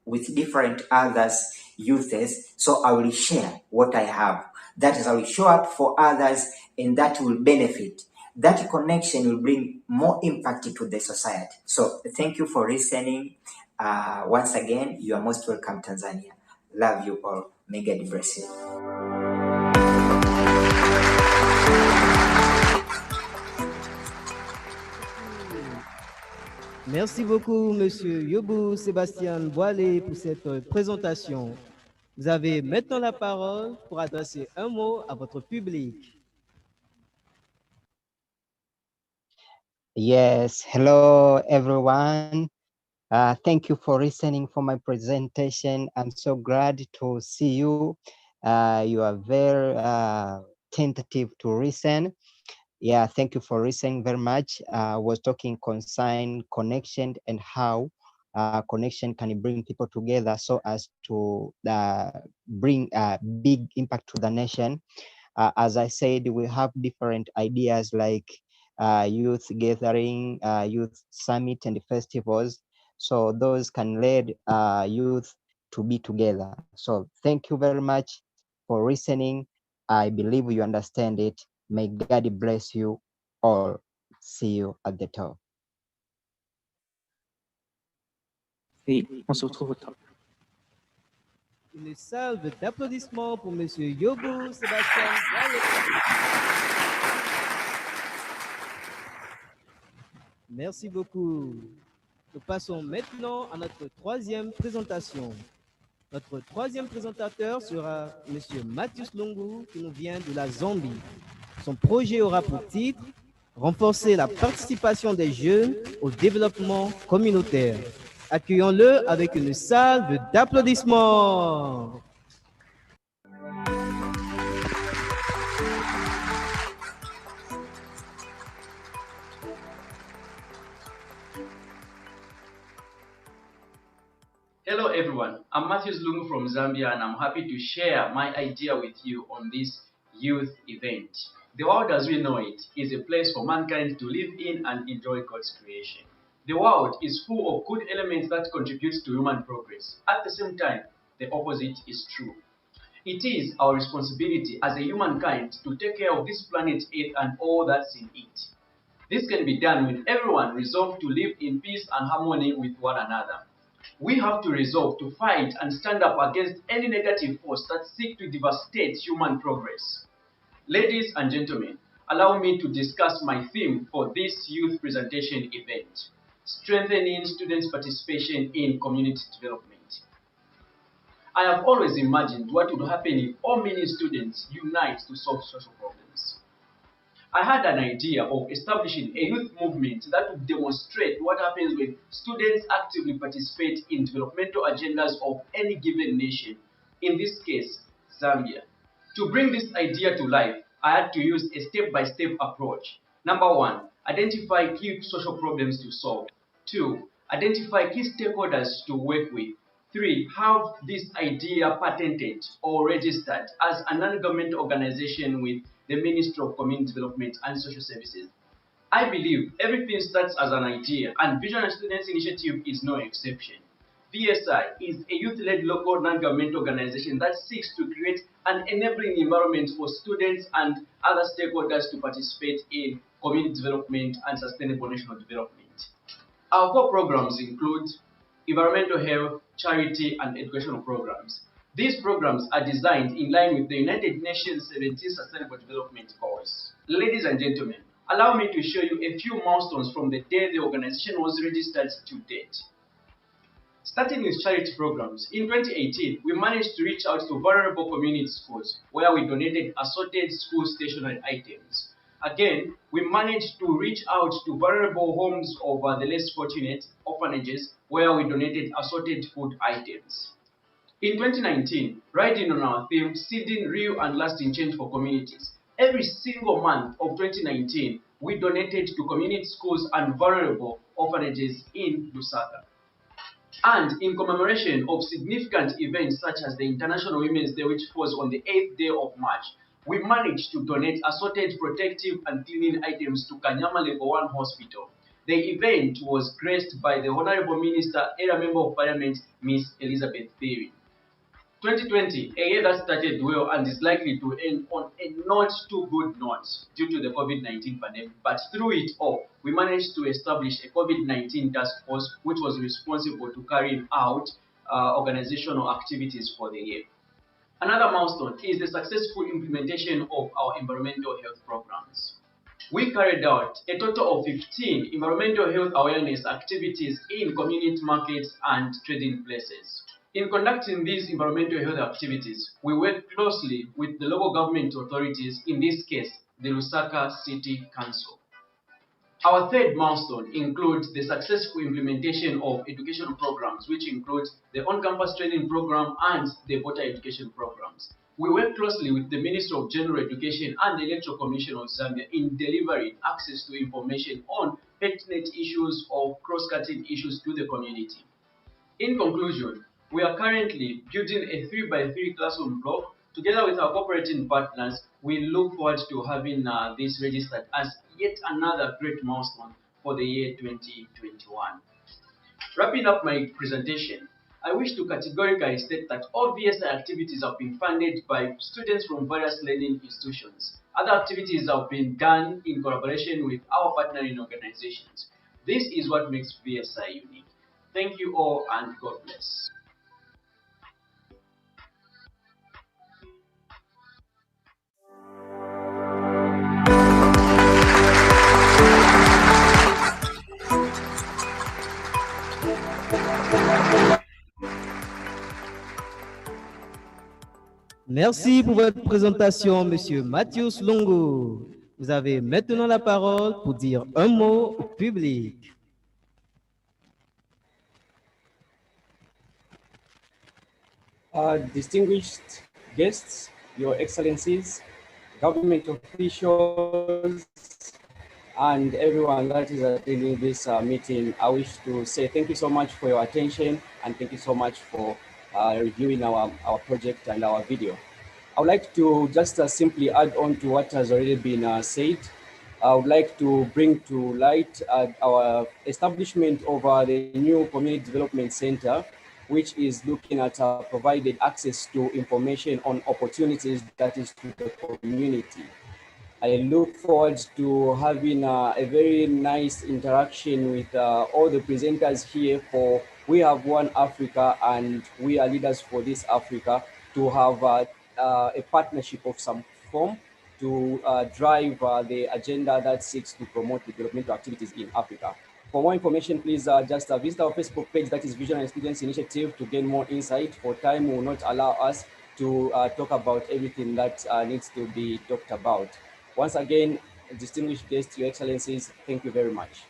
S14: with different others, youths, so I will share what I have. That is, I will show up for others, and that will benefit. That connection will bring more impact to the society. So thank you for listening. Once again, you are most welcome, Tanzania. Love you all. May God bless you.
S2: Merci beaucoup, Monsieur Yobo Sébastien Boilé, pour cette présentation. Vous avez maintenant la parole pour adresser un mot à votre public.
S15: Yes, hello everyone. Thank you for listening for my presentation. I'm so glad to see you. You are very tentative to listen. Yeah, thank you for listening very much. I was talking concerning connection and how connection can bring people together so as to bring a big impact to the nation. As I said, we have different ideas like youth gathering, youth summit and festivals. So those can lead youth to be together. So thank you very much for listening. I believe you understand it. May God bless you all. See you at the top.
S11: Et on se retrouve au top.
S2: Une salve d'applaudissements pour Monsieur Yobo Sébastien Boilé. Merci beaucoup. Nous passons maintenant à notre troisième présentation. Notre troisième présentateur sera M. Mathius Lungu, qui nous vient de la Zambie. Son projet aura pour titre « Renforcer la participation des jeunes au développement communautaire ». Accueillons-le avec une salve d'applaudissements.
S16: Hello everyone, I'm Matthews Lungu from Zambia and I'm happy to share my idea with you on this youth event. The world as we know it is a place for mankind to live in and enjoy God's creation. The world is full of good elements that contribute to human progress. At the same time, the opposite is true. It is our responsibility as a humankind to take care of this planet Earth and all that's in it. This can be done with everyone resolved to live in peace and harmony with one another. We have to resolve to fight and stand up against any negative force that seeks to devastate human progress. Ladies and gentlemen, allow me to discuss my theme for this youth presentation event: strengthening students' participation in community development. I have always imagined what would happen if all many students unite to solve social problems. I had an idea of establishing a youth movement that would demonstrate what happens when students actively participate in developmental agendas of any given nation, in this case, Zambia. To bring this idea to life, I had to use a step-by-step approach. Number 1, identify key social problems to solve. 2, identify key stakeholders to work with. 3, have this idea patented or registered as a non-governmental organization with the Ministry of Community Development and Social Services. I believe everything starts as an idea, and Vision and Students Initiative is no exception. VSI is a youth-led local non-governmental organization that seeks to create an enabling environment for students and other stakeholders to participate in community development and sustainable national development. Our core programs include environmental health, charity, and educational programs. These programs are designed in line with the United Nations 17 Sustainable Development Goals. Ladies and gentlemen, allow me to show you a few milestones from the day the organization was registered to date. Starting with charity programs, in 2018, we managed to reach out to vulnerable community schools where we donated assorted school stationery items. Again, we managed to reach out to vulnerable homes of the less fortunate, orphanages, where we donated assorted food items. In 2019, riding on our theme, Seeding Real and Lasting Change for Communities, every single month of 2019, we donated to community schools and vulnerable orphanages in Lusaka. And in commemoration of significant events such as the International Women's Day, which falls on the 8th day of March, we managed to donate assorted protective and cleaning items to Kanyama Level 1 Hospital. The event was graced by the Honorable Minister, Area Member of Parliament, Ms. Elizabeth Berry. 2020, a year that started well and is likely to end on a not too good note due to the COVID-19 pandemic, but through it all, we managed to establish a COVID-19 task force which was responsible to carrying out organizational activities for the year. Another milestone is the successful implementation of our environmental health programs. We carried out a total of 15 environmental health awareness activities in community markets and trading places. In conducting these environmental health activities, we work closely with the local government authorities, in this case, the Lusaka City Council. Our third milestone includes the successful implementation of educational programs, which includes the on-campus training program and the voter education programs. We work closely with the Ministry of General Education and the Electoral Commission of Zambia in delivering access to information on pertinent issues or cross-cutting issues to the community. In conclusion, we are currently building a 3x3 classroom block. Together with our cooperating partners, we look forward to having this registered as yet another great milestone for the year 2021. Wrapping up my presentation, I wish to categorically state that all VSI activities have been funded by students from various learning institutions. Other activities have been done in collaboration with our partnering organizations. This is what makes VSI unique. Thank you all and God bless.
S2: Merci pour votre présentation, Monsieur Mathius Longo. Vous avez maintenant la parole pour dire un mot au public.
S17: Distinguished guests, Your Excellencies, government officials, and everyone that is attending this meeting, I wish to say thank you so much for your attention and thank you so much for reviewing our project and our video. I would like to just simply add on to what has already been said. I would like to bring to light our establishment of the new Community Development Center, which is looking at providing access to information on opportunities that is to the community. I look forward to having a very nice interaction with all the presenters here for We Have One Africa and We Are Leaders for This Africa to have a partnership of some form to drive the agenda that seeks to promote developmental activities in Africa. For more information, please just visit our Facebook page, that is Vision and Students Initiative, to gain more insight. For time will not allow us to talk about everything that needs to be talked about. Once again, distinguished guests, Your Excellencies, thank you very much.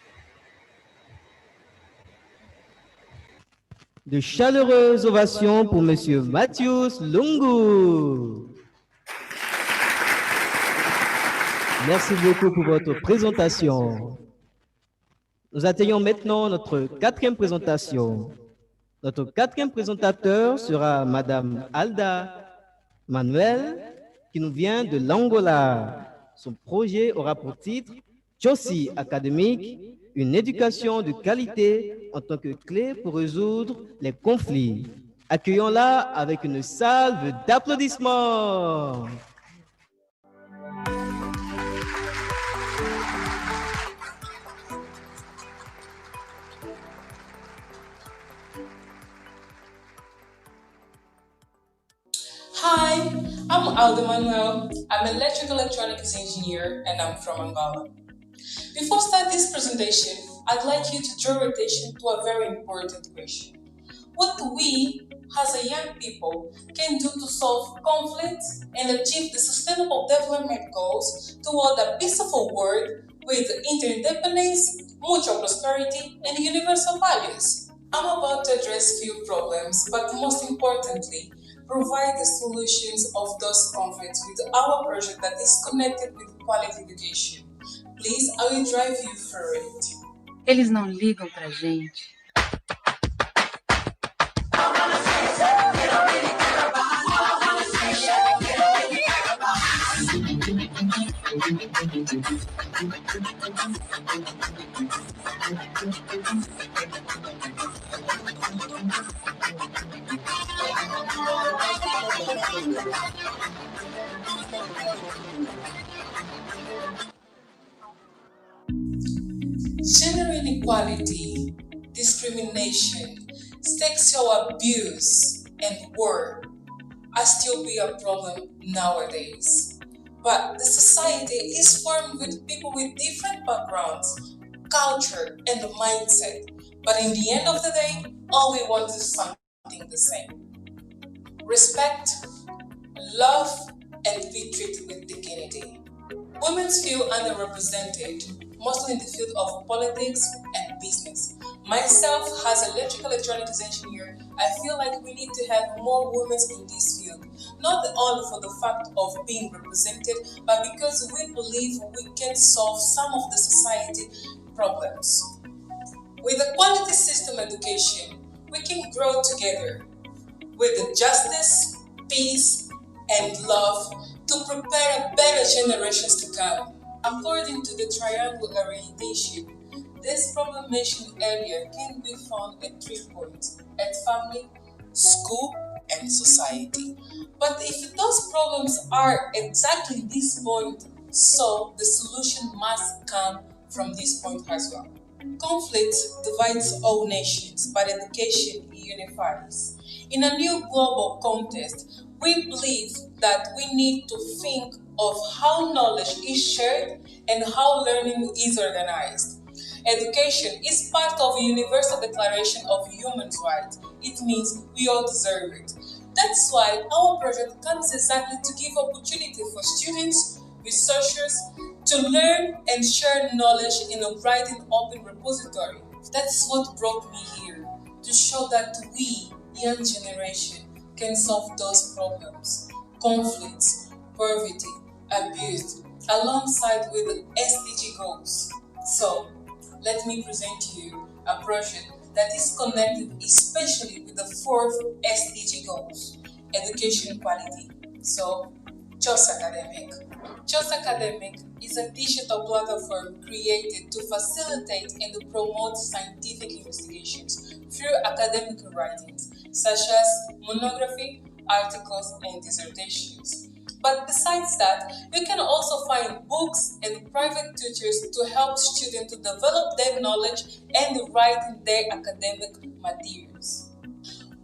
S2: De chaleureuses ovations pour Monsieur Mathius Lungu. Merci beaucoup pour votre présentation. Nous atteignons maintenant notre quatrième présentation. Notre quatrième présentateur sera Madame Alda Manuel, qui nous vient de l'Angola. Son projet aura pour titre Chossi académique, une éducation de qualité en tant que clé pour résoudre les conflits. Accueillons-la avec une salve d'applaudissements.
S18: Hi, I'm Aldo Manuel. I'm an electrical electronics engineer and I'm from Angola. Before starting this presentation, I'd like you to draw your attention to a very important question. What we, as a young people, can do to solve conflicts and achieve the sustainable development goals toward a peaceful world with interdependence, mutual prosperity, and universal values. I'm about to address few problems, but most importantly, provide the solutions of those conflicts with our project that is connected with quality education. Please, I will drive you through it.
S19: Eles não ligam pra gente.
S18: Gender inequality, discrimination, sexual abuse, and war are still be a problem nowadays. But the society is formed with people with different backgrounds, culture, and mindset. But in the end of the day, all we want is something the same. Respect, love, and be treated with dignity. Women feel underrepresented, mostly in the field of politics and business. Myself, as an electrical electronics engineer, I feel like we need to have more women in this field. Not only for the fact of being represented, but because we believe we can solve some of the society problems. With a quality system education, we can grow together with the justice, peace, and love to prepare better generations to come. According to the triangle orientation, this problem mentioned earlier can be found at 3 points: at family, school, and society. But if those problems are exactly this point, so the solution must come from this point as well. Conflict divides all nations, but education unifies. In a new global context, we believe that we need to think of how knowledge is shared and how learning is organized. Education is part of a Universal Declaration of Human Rights. It means we all deserve it. That's why our project comes exactly to give opportunity for students, researchers, to learn and share knowledge in a bright and open repository. That's what brought me here, to show that we, young generation, can solve those problems, conflicts, poverty, abuse, alongside with the SDG goals. So, let me present to you a project that is connected especially with the fourth SDG goals, education quality. So, Just Academic. Just Academic is a digital platform created to facilitate and promote scientific investigations through academic writings, such as monography, articles, and dissertations. But besides that, you can also find books and private tutors to help students to develop their knowledge and write their academic materials.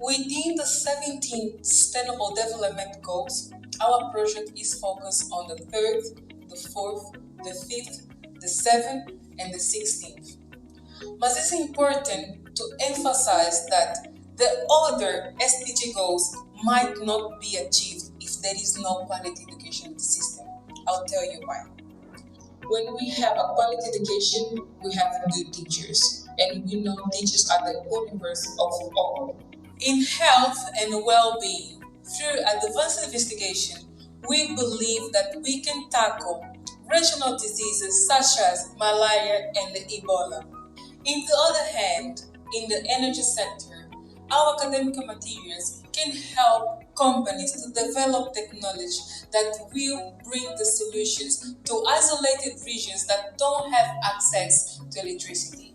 S18: Within the 17 Sustainable Development Goals, our project is focused on the third, the fourth, the fifth, the seventh, and the 16th. But it's important to emphasize that the other SDG goals might not be achieved if there is no quality education in the system. I'll tell you why. When we have a quality education, we have good teachers, and we know teachers are the universe of all. In health and well-being, through advanced investigation, we believe that we can tackle regional diseases such as malaria and Ebola. On the other hand, in the energy sector, our academic materials can help companies to develop technology that will bring the solutions to isolated regions that don't have access to electricity.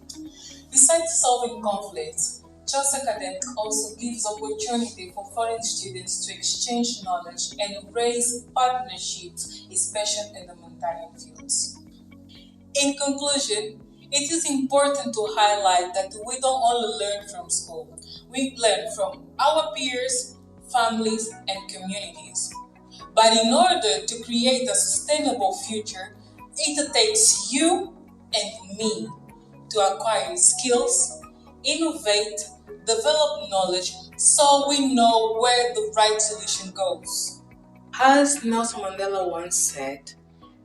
S18: Besides solving conflicts, Just Academic also gives opportunity for foreign students to exchange knowledge and raise partnerships, especially in the humanitarian fields. In conclusion, it is important to highlight that we don't only learn from school. We learn from our peers, families, and communities. But in order to create a sustainable future, it takes you and me to acquire skills, innovate, develop knowledge, so we know where the right solution goes. As Nelson Mandela once said,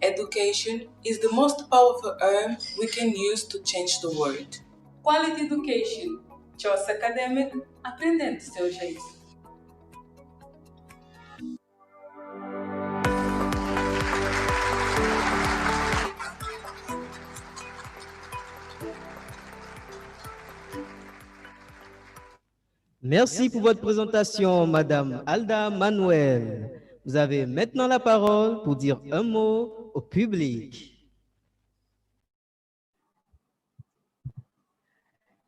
S18: education is the most powerful arm we can use to change the world. Quality education, Just Academic, aprendendo do seu jeito.
S2: Merci pour votre présentation, Madame Alda Manuel. Vous avez maintenant la parole pour dire un mot au public.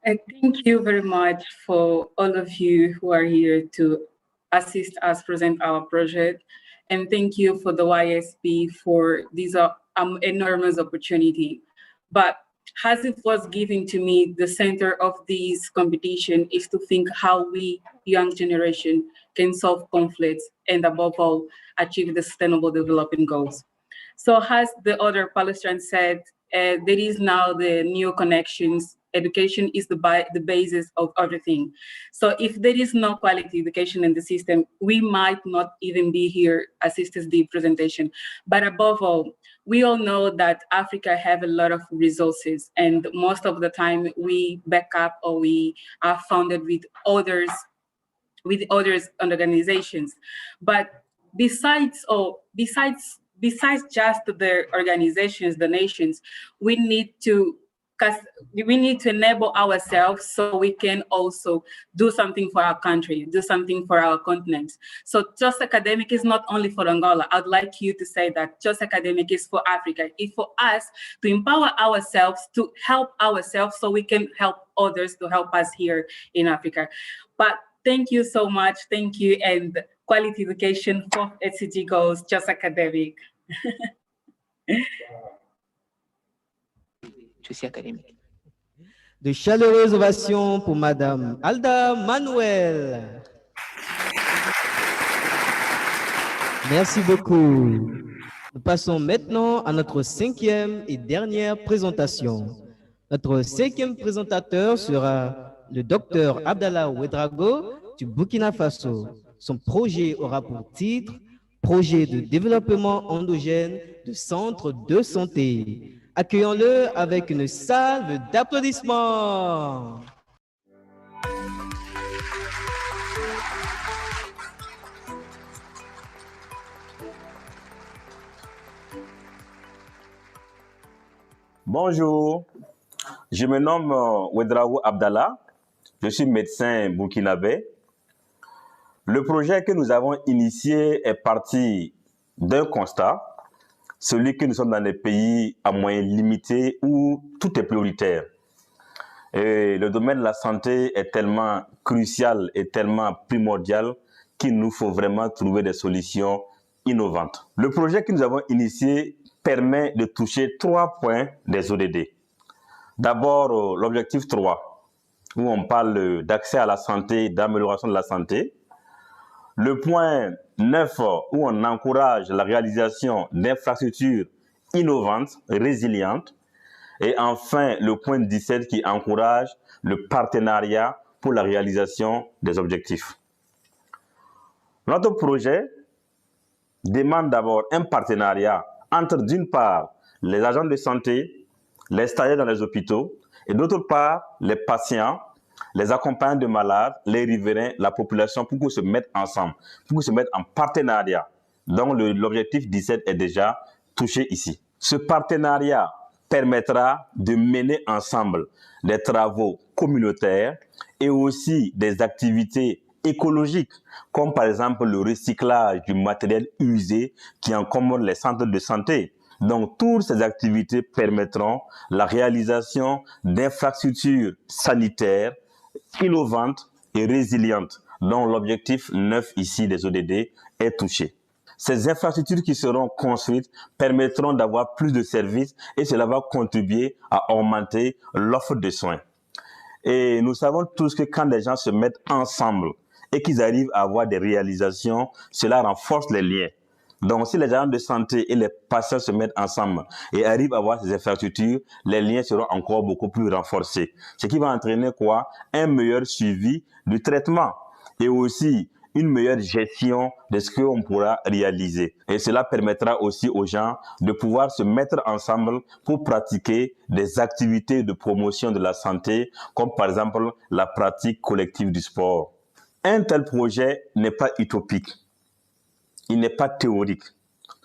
S20: Thank you very much for all of you who are here to assist us present our project. And thank you for the YSP for this enormous opportunity. But as it was given to me, the center of this competition is to think how we, young generation, can solve conflicts and above all, achieve the Sustainable Development Goals. So as the other Palestinians said, there is now the new connections. Education is the basis of everything. So if there is no quality education in the system, we might not even be here assisting the presentation. But above all, we all know that Africa have a lot of resources, and most of the time we back up or we are founded with others organizations. But besides just the organizations, the nations, we need to enable ourselves so we can also do something for our country, do something for our continent. So Just Academic is not only for Angola. I'd like you to say that Just Academic is for Africa. It's for us to empower ourselves, to help ourselves so we can help others to help us here in Africa. But thank you so much. Thank you. And quality education for SDG goals, Just Academic.
S2: Académique. De chaleureuses ovations pour Madame Alda Manuel. Merci beaucoup. Nous passons maintenant à notre cinquième et dernière présentation. Notre cinquième présentateur sera le docteur Abdallah Ouedraogo du Burkina Faso. Son projet aura pour titre « Projet de développement endogène de centres de santé ». Accueillons-le avec une salve d'applaudissements.
S21: Bonjour, je me nomme Ouedraogo Abdallah, je suis médecin burkinabé. Le projet que nous avons initié est parti d'un constat, celui que nous sommes dans des pays à moyens limités où tout est prioritaire. Et le domaine de la santé est tellement crucial et tellement primordial qu'il nous faut vraiment trouver des solutions innovantes. Le projet que nous avons initié permet de toucher 3 points des ODD. D'abord, l'objectif 3, où on parle d'accès à la santé, d'amélioration de la santé. Le point 9, où on encourage la réalisation d'infrastructures innovantes, résilientes. Et enfin, le point 17 qui encourage le partenariat pour la réalisation des objectifs. Notre projet demande d'abord un partenariat entre, d'une part, les agents de santé, les stagiaires dans les hôpitaux, et d'autre part, les patients, les accompagnants de malades, les riverains, la population, pour qu'ils se mettent ensemble, pour qu'ils se mettent en partenariat. Donc, l'objectif 17 est déjà touché ici. Ce partenariat permettra de mener ensemble des travaux communautaires et aussi des activités écologiques, comme par exemple le recyclage du matériel usé qui encombre les centres de santé. Donc, toutes ces activités permettront la réalisation d'infrastructures sanitaires innovantes et résilientes, dont l'objectif 9 ici des ODD est touché. Ces infrastructures qui seront construites permettront d'avoir plus de services et cela va contribuer à augmenter l'offre de soins. Et nous savons tous que quand les gens se mettent ensemble et qu'ils arrivent à avoir des réalisations, cela renforce les liens. Donc, si les agents de santé et les patients se mettent ensemble et arrivent à avoir ces infrastructures, les liens seront encore beaucoup plus renforcés. Ce qui va entraîner quoi? Un meilleur suivi du traitement et aussi une meilleure gestion de ce qu'on pourra réaliser. Et cela permettra aussi aux gens de pouvoir se mettre ensemble pour pratiquer des activités de promotion de la santé, comme par exemple la pratique collective du sport. Un tel projet n'est pas utopique. Il n'est pas théorique,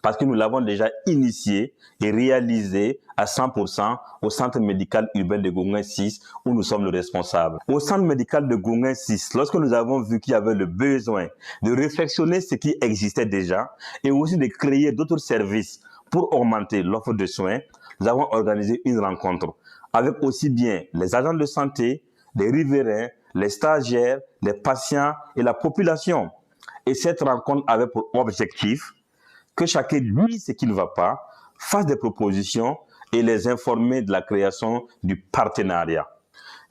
S21: parce que nous l'avons déjà initié et réalisé à 100% au centre médical urbain de Gonguin 6, où nous sommes le responsable. Au centre médical de Gonguin 6, lorsque nous avons vu qu'il y avait le besoin de réflexionner ce qui existait déjà et aussi de créer d'autres services pour augmenter l'offre de soins, nous avons organisé une rencontre avec aussi bien les agents de santé, les riverains, les stagiaires, les patients et la population. Et cette rencontre avait pour objectif que chacun dise ce qui ne va pas, fasse des propositions et les informer de la création du partenariat.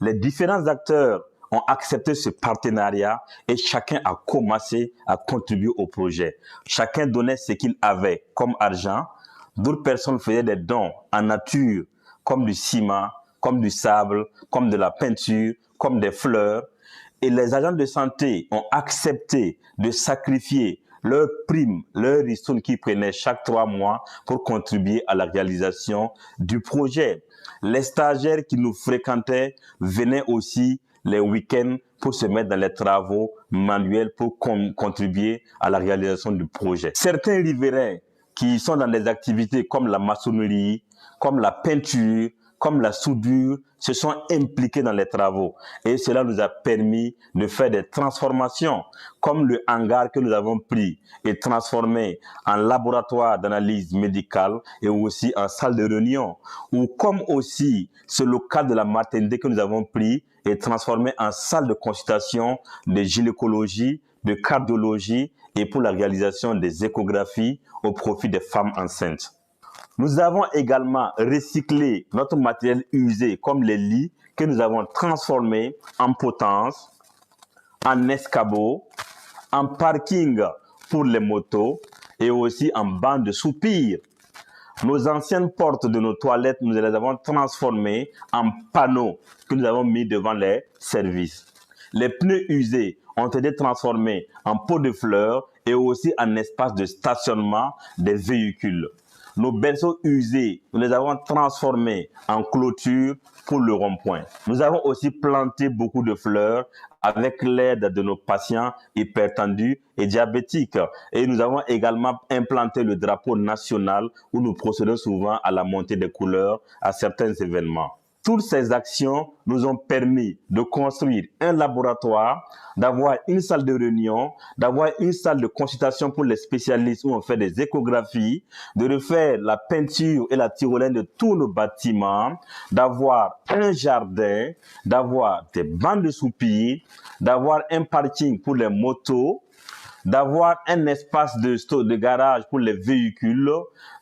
S21: Les différents acteurs ont accepté ce partenariat et chacun a commencé à contribuer au projet. Chacun donnait ce qu'il avait comme argent. D'autres personnes faisaient des dons en nature, comme du ciment, comme du sable, comme de la peinture, comme des fleurs. Et les agents de santé ont accepté de sacrifier leurs primes, leurs ristournes qu'ils prenaient chaque 3 mois pour contribuer à la réalisation du projet. Les stagiaires qui nous fréquentaient venaient aussi les week-ends pour se mettre dans les travaux manuels pour contribuer à la réalisation du projet. Certains riverains qui sont dans des activités comme la maçonnerie, comme la peinture, comme la soudure, se sont impliqués dans les travaux. Et cela nous a permis de faire des transformations, comme le hangar que nous avons pris et transformé en laboratoire d'analyse médicale et aussi en salle de réunion. Ou comme aussi ce local de la maternité que nous avons pris et transformé en salle de consultation de gynécologie, de cardiologie et pour la réalisation des échographies au profit des femmes enceintes. Nous avons également recyclé notre matériel usé comme les lits que nous avons transformés en potence, en escabeau, en parking pour les motos et aussi en banc de soupir. Nos anciennes portes de nos toilettes, nous les avons transformées en panneaux que nous avons mis devant les services. Les pneus usés ont été transformés en pots de fleurs et aussi en espace de stationnement des véhicules. Nos berceaux usés, nous les avons transformés en clôture pour le rond-point. Nous avons aussi planté beaucoup de fleurs avec l'aide de nos patients hypertendus et diabétiques. Et nous avons également implanté le drapeau national où nous procédons souvent à la montée des couleurs à certains événements. Toutes ces actions nous ont permis de construire un laboratoire, d'avoir une salle de réunion, d'avoir une salle de consultation pour les spécialistes où on fait des échographies, de refaire la peinture et la tyrolienne de tous nos bâtiments, d'avoir un jardin, d'avoir des bancs de soupirs, d'avoir un parking pour les motos, d'avoir un espace de garage pour les véhicules,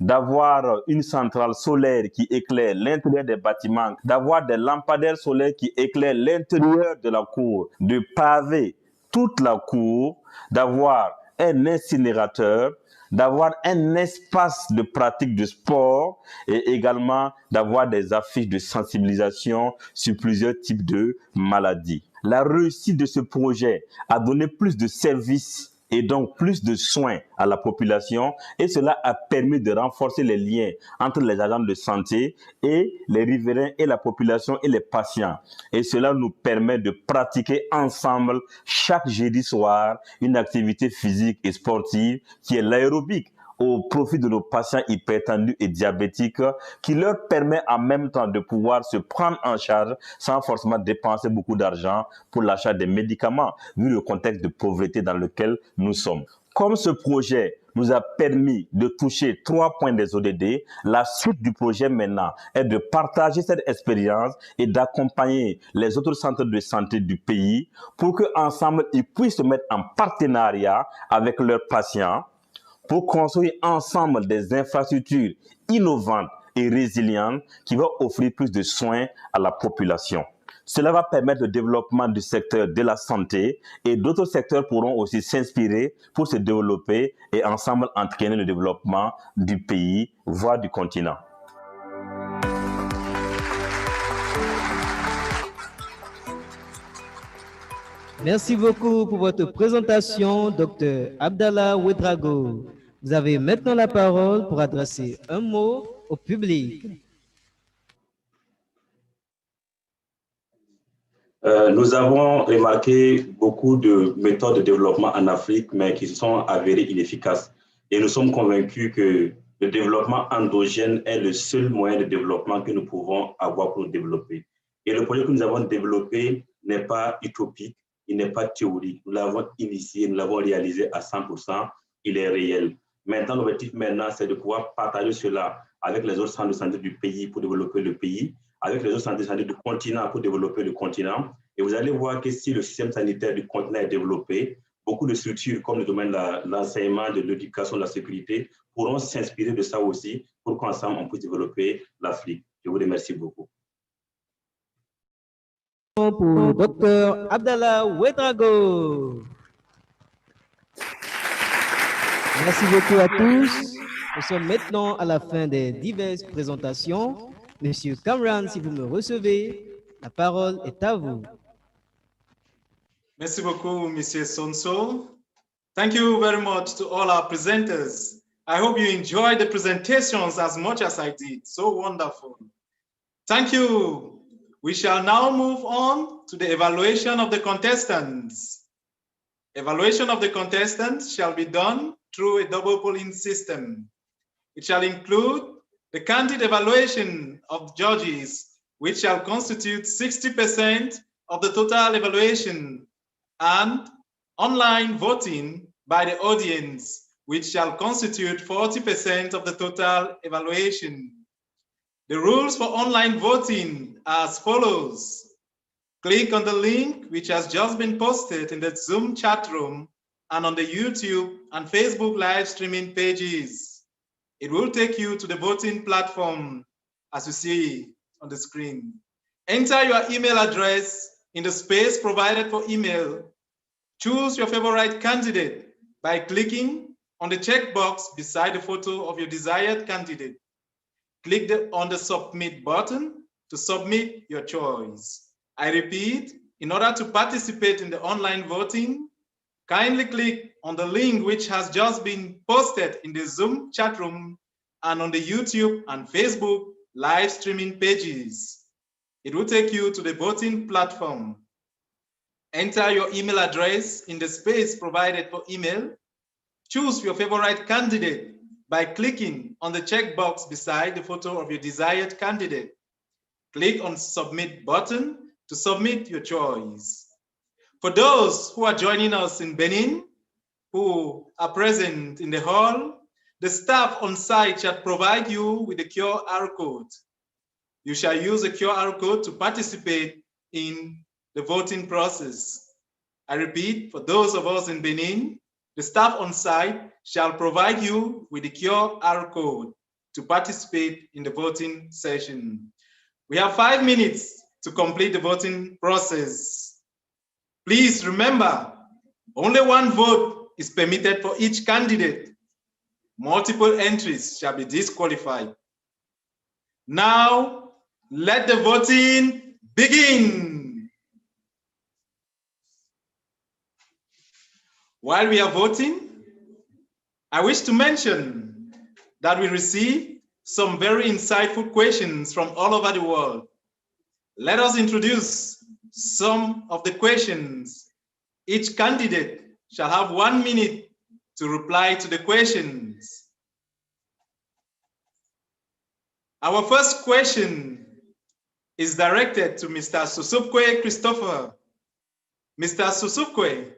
S21: d'avoir une centrale solaire qui éclaire l'intérieur des bâtiments, d'avoir des lampadaires solaires qui éclairent l'intérieur de la cour, de paver toute la cour, d'avoir un incinérateur, d'avoir un espace de pratique de sport et également d'avoir des affiches de sensibilisation sur plusieurs types de maladies. La réussite de ce projet a donné plus de services et donc plus de soins à la population et cela a permis de renforcer les liens entre les agents de santé et les riverains et la population et les patients. Et cela nous permet de pratiquer ensemble chaque jeudi soir une activité physique et sportive qui est l'aérobic au profit de nos patients hypertendus et diabétiques qui leur permet en même temps de pouvoir se prendre en charge sans forcément dépenser beaucoup d'argent pour l'achat des médicaments, vu le contexte de pauvreté dans lequel nous sommes. Comme ce projet nous a permis de toucher 3 points des ODD, la suite du projet maintenant est de partager cette expérience et d'accompagner les autres centres de santé du pays pour qu'ensemble ils puissent se mettre en partenariat avec leurs patients pour construire ensemble des infrastructures innovantes et résilientes qui vont offrir plus de soins à la population. Cela va permettre le développement du secteur de la santé et d'autres secteurs pourront aussi s'inspirer pour se développer et ensemble entraîner le développement du pays, voire du continent.
S2: Merci beaucoup pour votre présentation, Dr Abdallah Ouedraogo. Vous avez maintenant la parole pour adresser un mot au public.
S21: Nous avons remarqué beaucoup de méthodes de développement en Afrique, mais qui se sont avérées inefficaces. Et nous sommes convaincus que le développement endogène est le seul moyen de développement que nous pouvons avoir pour nous développer. Et le projet que nous avons développé n'est pas utopique, il n'est pas théorique. Nous l'avons initié, nous l'avons réalisé à 100%, il est réel. Maintenant, l'objectif maintenant, c'est de pouvoir partager cela avec les autres centres de santé du pays pour développer le pays, avec les autres centres de santé du continent pour développer le continent. Et vous allez voir que si le système sanitaire du continent est développé, beaucoup de structures comme le domaine de l'enseignement, de l'éducation, de la sécurité pourront s'inspirer de ça aussi pour qu'ensemble on puisse développer l'Afrique. Je vous remercie beaucoup.
S2: Pour Dr Abdallah Ouedraogo. Merci beaucoup à tous. Nous sommes maintenant à la fin des diverses présentations. Monsieur Cameron, si vous me recevez, la parole est à vous.
S1: Merci beaucoup, Monsieur Sonso. Thank you very much to all our presenters. I hope you enjoyed the presentations as much as I did. So wonderful. Thank you. We shall now move on to the evaluation of the contestants. Evaluation of the contestants shall be done through a double polling system. It shall include the candid evaluation of judges, which shall constitute 60% of the total evaluation, and online voting by the audience, which shall constitute 40% of the total evaluation. The rules for online voting are as follows. Click on the link which has just been posted in the Zoom chat room and on the YouTube and Facebook live streaming pages. It will take you to the voting platform as you see on the screen. Enter your email address in the space provided for email. Choose your favorite candidate by clicking on the checkbox beside the photo of your desired candidate. click on the submit button to submit your choice. I repeat, in order to participate in the online voting, kindly click on the link which has just been posted in the Zoom chat room and on the YouTube and Facebook live streaming pages. It will take you to the voting platform. Enter your email address in the space provided for email. Choose your favorite candidate by clicking on the checkbox beside the photo of your desired candidate. Click on Submit button to submit your choice. For those who are joining us in Benin, who are present in the hall, the staff on site shall provide you with a QR code. You shall use a QR code to participate in the voting process. I repeat, for those of us in Benin, the staff on site shall provide you with the QR code to participate in the voting session. We have 5 minutes to complete the voting process. Please remember, only one vote is permitted for each candidate. Multiple entries shall be disqualified. Now, let the voting begin. While we are voting, I wish to mention that we received some very insightful questions from all over the world. Let us introduce some of the questions. Each candidate shall have 1 minute to reply to the questions. Our first question is directed to Mr. Susupkwe Christopher. Mr. Susupkwe,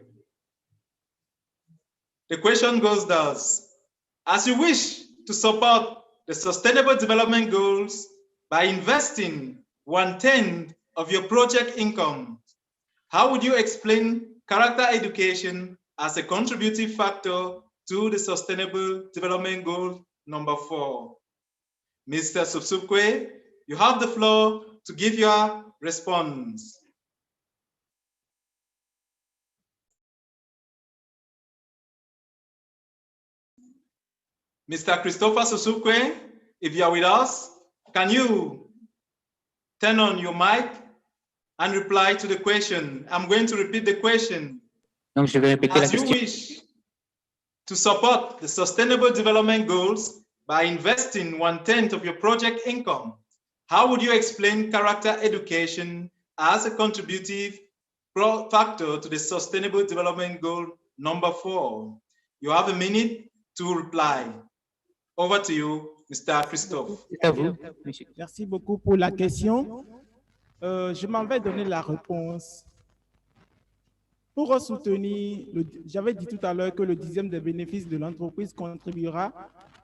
S1: the question goes thus: as you wish to support the Sustainable Development Goals by investing 1/10 of your project income, how would you explain character education as a contributing factor to the Sustainable Development Goal number 4? Mr. Susupkwe, you have the floor to give your response. Mr. Christopher Susupkwe, if you are with us, can you turn on your mic and reply to the question? I'm going to repeat the question. As you wish to support the Sustainable Development Goals by investing 1/10 of your project income, how would you explain character education as a contributive factor to the Sustainable Development Goal number 4? You have a minute to reply. Over to you, Mr. Christophe.
S13: Merci beaucoup pour la question. Je m'en vais donner la réponse. Pour soutenir, j'avais dit tout à l'heure que le 10e des bénéfices de l'entreprise contribuera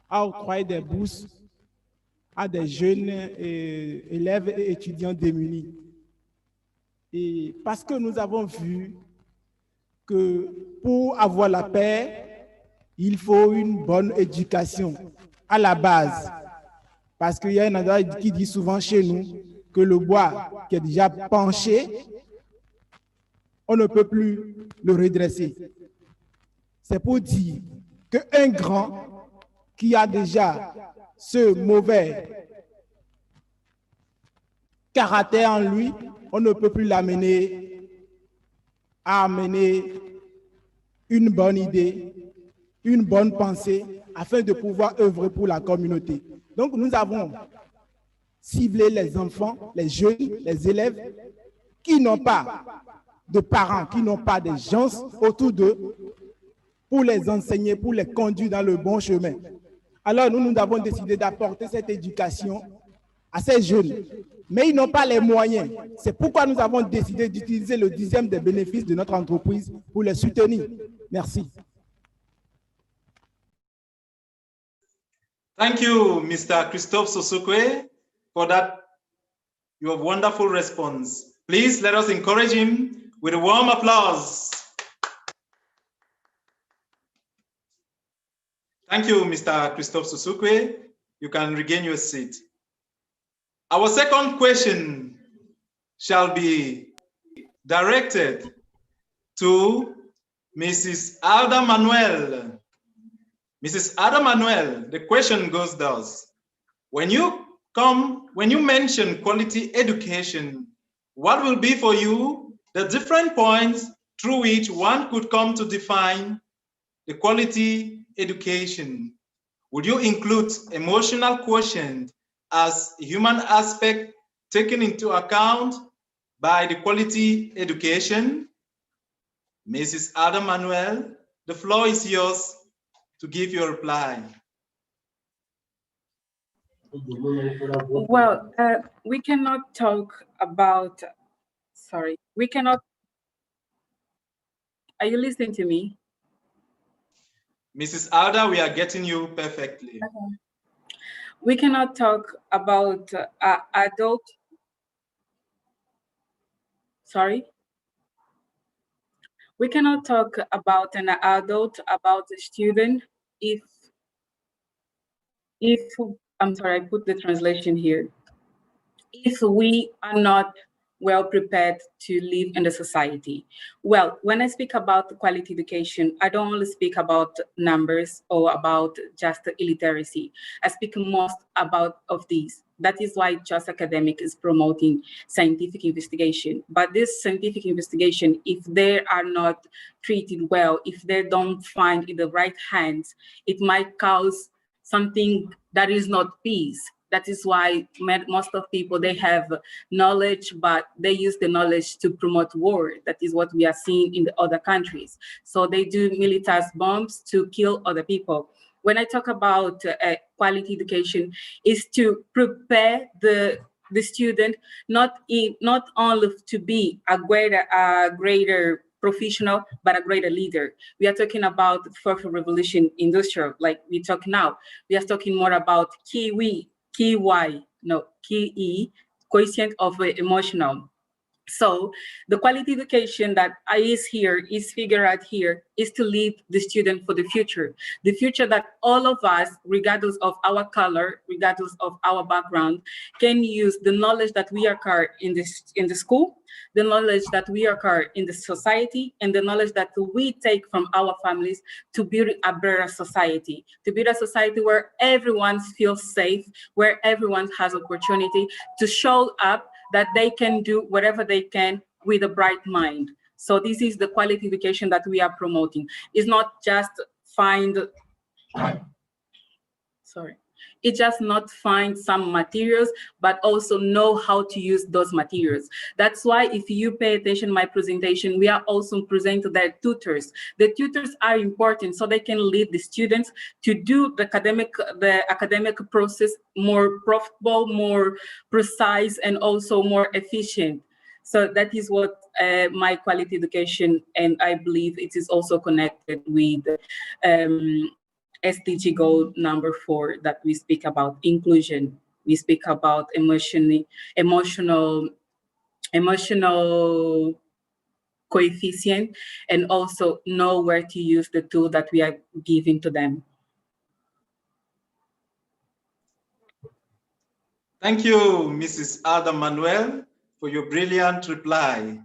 S13: à octroyer des bourses à des jeunes élèves et étudiants démunis. Et parce que nous avons vu que pour avoir la paix, il faut une bonne éducation à la base. Parce qu'il y a un endroit qui dit souvent chez nous que le bois qui est déjà penché, on ne peut plus le redresser. C'est pour dire qu'un grand qui a déjà ce mauvais caractère en lui, on ne peut plus l'amener à amener une bonne idée, une bonne pensée, afin de pouvoir œuvrer pour la communauté. Donc nous avons ciblé les enfants, les jeunes, les élèves qui n'ont pas de parents, qui n'ont pas de gens autour d'eux pour les enseigner, pour les conduire dans le bon chemin. Alors nous avons décidé d'apporter cette éducation à ces jeunes, mais ils n'ont pas les moyens. C'est pourquoi nous avons décidé d'utiliser le 10e des bénéfices de notre entreprise pour les soutenir. Merci.
S1: Thank you, Mr. Christophe Susupkwe, for that your wonderful response. Please let us encourage him with a warm applause. Thank you, Mr. Christophe Susupkwe. You can regain your seat. Our second question shall be directed to Mrs. Alda Manuel. Mrs. Ada Manuel, the question goes thus: when you when you mention quality education, what will be for you the different points through which one could come to define the quality education? Would you include emotional quotient as a human aspect taken into account by the quality education? Mrs. Adam Manuel, the floor is yours to give your reply.
S20: Well, we cannot talk about, sorry, we cannot, are you listening to me?
S1: Mrs. Alda, we are getting you perfectly.
S20: Okay. We cannot talk about adult, sorry? We cannot talk about an adult, about a student, if, I'm sorry, I put the translation here. If we are not well prepared to live in the society. Well, when I speak about quality education, I don't only speak about numbers or about just illiteracy. I speak most about of these. That is why Just Academic is promoting scientific investigation. But this scientific investigation, if they are not treated well, if they don't find in the right hands, it might cause something that is not peace. That is why most of people, they have knowledge, but they use the knowledge to promote war. That is what we are seeing in the other countries. So they do military bombs to kill other people. When I talk about quality education, is to prepare the student not only to be a greater professional, but a greater leader. We are talking about the fourth revolution industrial, like we talk now. We are talking more about KE, quotient of emotional. So the quality education that is figured out here, is to lead the student for the future that all of us, regardless of our color, regardless of our background, can use the knowledge that we acquire in the school, the knowledge that we acquire in the society, and the knowledge that we take from our families to build a better society, where everyone feels safe, where everyone has opportunity to show up that they can do whatever they can with a bright mind. So this is the quality education that we are promoting. It's not just not find some materials, but also know how to use those materials. That's why if you pay attention to my presentation, we are also presenting their tutors. The tutors are important so they can lead the students to do the academic process more profitable, more precise, and also more efficient. So that is what my quality education, and I believe it is also connected with SDG goal number 4 that we speak about inclusion. We speak about emotional coefficient, and also know where to use the tool that we are giving to them.
S1: Thank you, Mrs. Ada Manuel, for your brilliant reply.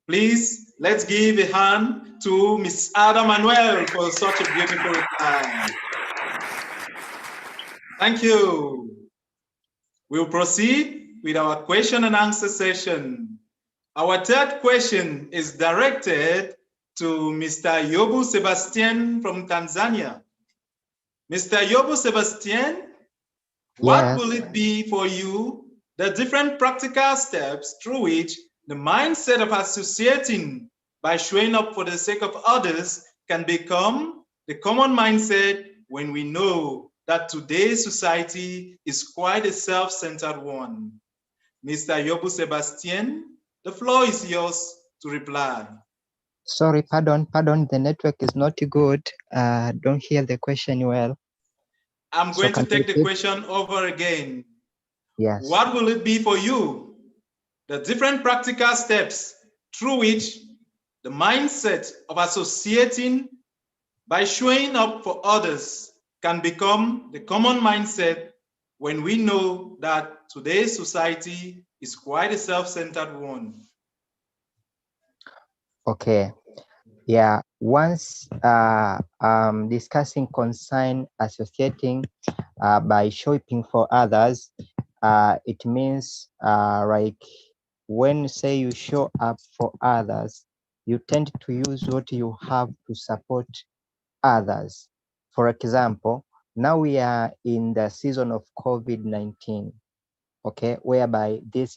S1: Please, let's give a hand to Ms. Ada Manuel for such a beautiful reply. Thank you. We'll proceed with our question and answer session. Our third question is directed to Mr. Yobu Sebastian from Tanzania. Mr. Yobu Sebastian, what will it be for you, the different practical steps through which the mindset of associating by showing up for the sake of others can become the common mindset when we know that today's society is quite a self-centered one? Mr. Yobu Sebastian, the floor is yours to reply.
S15: Sorry, pardon, the network is not good. Don't hear the question well.
S1: I'm going to take the question over again.
S15: Yes.
S1: What will it be for you, the different practical steps through which the mindset of associating by showing up for others can become the common mindset when we know that today's society is quite a self-centered one?
S15: Okay. Yeah, once discussing concern associating by showing for others, it means like when say you show up for others, you tend to use what you have to support others. For example, now we are in the season of COVID-19, okay, whereby this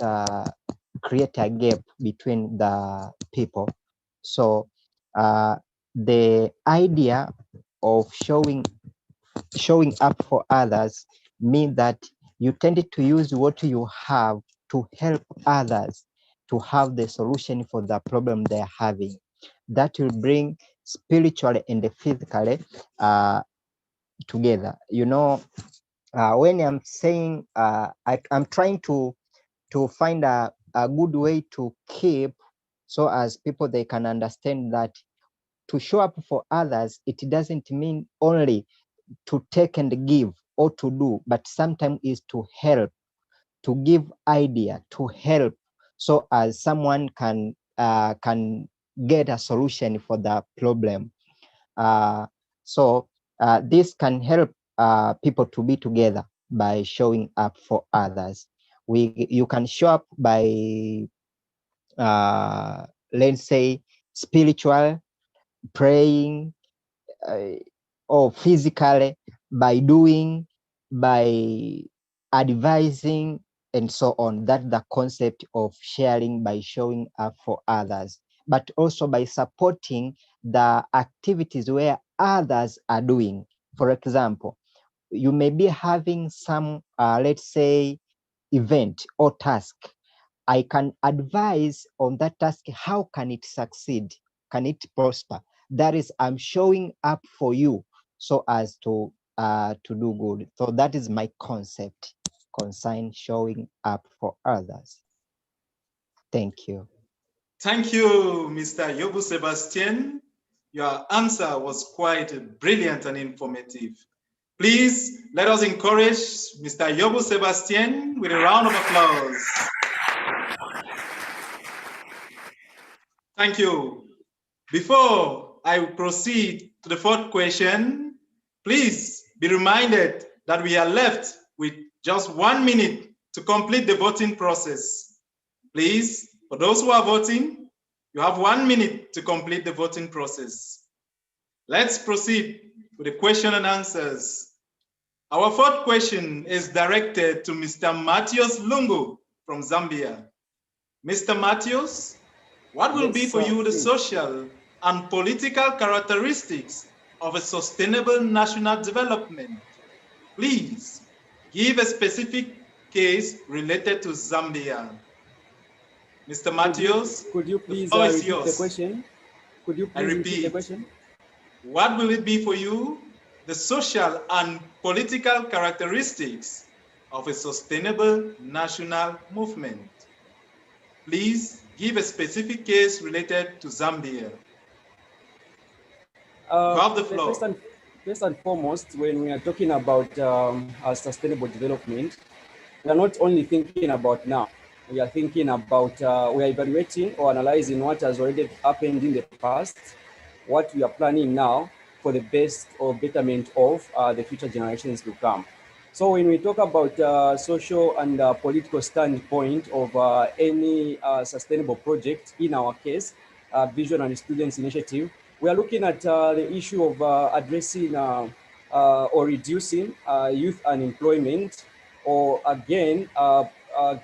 S15: create a gap between the people. So the idea of showing up for others mean that you tended to use what you have to help others to have the solution for the problem they're having. That will bring spiritually and physically together. You know, when I'm saying I'm trying to find a good way to keep so as people they can understand that to show up for others, it doesn't mean only to take and give or to do, but sometimes is to help, to give idea, to help, so as someone can get a solution for the problem. So this can help people to be together by showing up for others. You can show up by let's say spiritual, praying, or physically, by doing, by advising, and so on. That's the concept of sharing by showing up for others, but also by supporting the activities where others are doing. For example, you may be having some, let's say, event or task. I can advise on that task. How can it succeed? Can it prosper? That is, I'm showing up for you so as to do good. So that is my concept concerning showing up for others. Thank you.
S1: Thank you, Mr. Yobu Sebastian. Your answer was quite brilliant and informative. Please let us encourage Mr. Yobu Sebastian with a round of applause. Thank you. Before I proceed to the fourth question, please be reminded that we are left with just 1 minute to complete the voting process. Please, for those who are voting, you have 1 minute to complete the voting process. Let's proceed with the question and answers. Our fourth question is directed to Mr. Matthias Lungu from Zambia. Mr. Matthias, what will be for you the social and political characteristics of a sustainable national development? Please give a specific case related to Zambia. Mr. Matthias,
S17: could you please
S1: the floor is
S17: repeat
S1: yours.
S17: the question? Could you please repeat the question?
S1: What will it be for you the social and political characteristics of a sustainable national movement? Please give a specific case related to Zambia. You have the floor.
S17: First and foremost, when we are talking about sustainable development, we are not only thinking about now. We are thinking about, we are evaluating or analyzing what has already happened in the past, what we are planning now for the best or betterment of the future generations to come. So when we talk about social and political standpoint of any sustainable project, in our case, Vision and Students Initiative, we are looking at the issue of addressing or reducing youth unemployment, or again,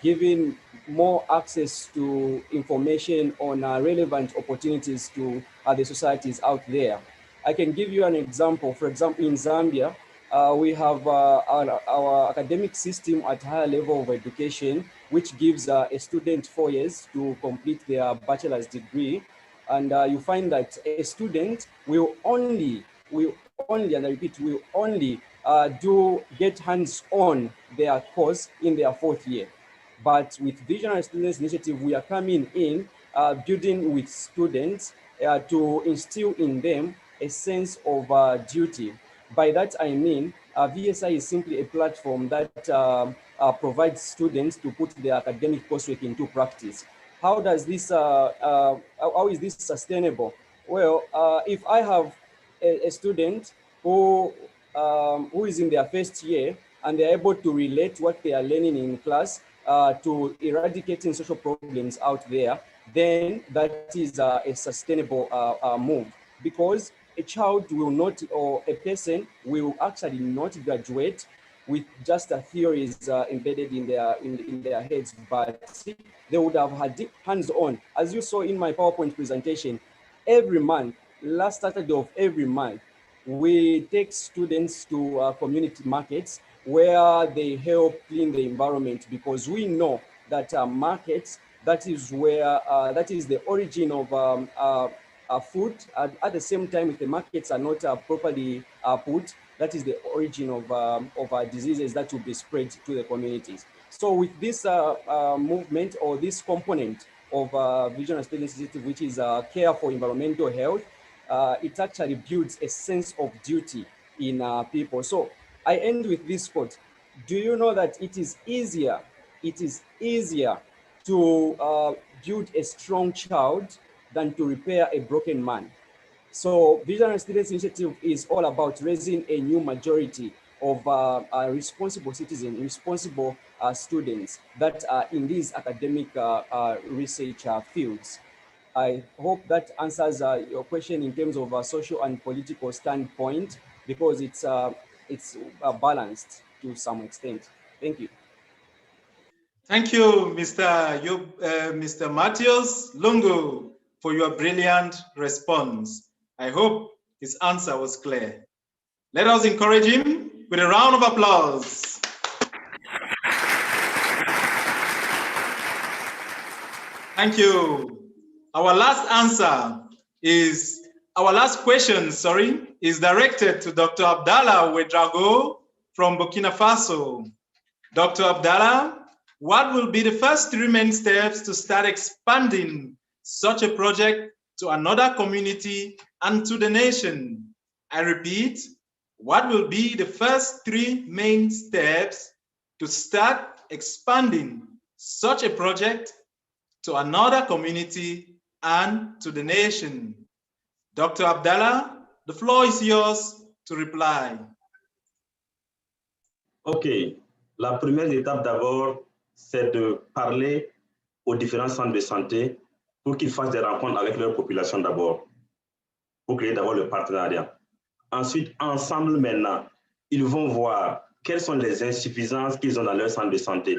S17: giving more access to information on relevant opportunities to the societies out there. I can give you an example. For example, in Zambia, we have our academic system at higher level of education, which gives a student 4 years to complete their bachelor's degree. And you find that a student will only, and I repeat, will only get hands-on their course in their 4th year. But with Vision and Students Initiative, we are coming in, building with students to instill in them a sense of duty. By that I mean, VSI is simply a platform that provides students to put their academic coursework into practice. How does this? How is this sustainable? Well, if I have a student who is in their 1st year, and they're able to relate what they are learning in class to eradicating social problems out there, then that is a sustainable move, because a child will not, or a person will actually not graduate with just the theories embedded in their heads, but they would have had hands-on. As you saw in my PowerPoint presentation, every month, last Saturday of every month, we take students to community markets where they help clean the environment, because we know that markets, that is where, that is the origin of food. At the same time, if the markets are not properly put, that is the origin of diseases that will be spread to the communities. So with this movement, or this component of Vision and Student Initiative, which is care for environmental health, it actually builds a sense of duty in people. So I end with this quote. Do you know that it is easier to build a strong child than to repair a broken man? So Vision and Students Initiative is all about raising a new majority of responsible citizens, responsible students that are in these academic research fields. I hope that answers your question in terms of a social and political standpoint, because it's balanced to some extent. Thank you.
S1: Thank you, Mr. Matthias Lungu, for your brilliant response. I hope his answer was clear. Let us encourage him with a round of applause. Thank you. Our last question, is directed to Dr. Abdallah Ouedraogo from Burkina Faso. Dr. Abdallah, what will be the first 3 main steps to start expanding such a project to another community and to the nation? I repeat, what will be the first 3 main steps to start expanding such a project to another community and to the nation? Dr. Abdallah, the floor is yours to reply.
S21: Ok, la première étape d'abord, c'est de parler aux différents centres de santé pour qu'ils fassent des rencontres avec leur population d'abord, pour créer d'abord le partenariat. Ensuite, ensemble maintenant, ils vont voir quelles sont les insuffisances qu'ils ont dans leur centre de santé.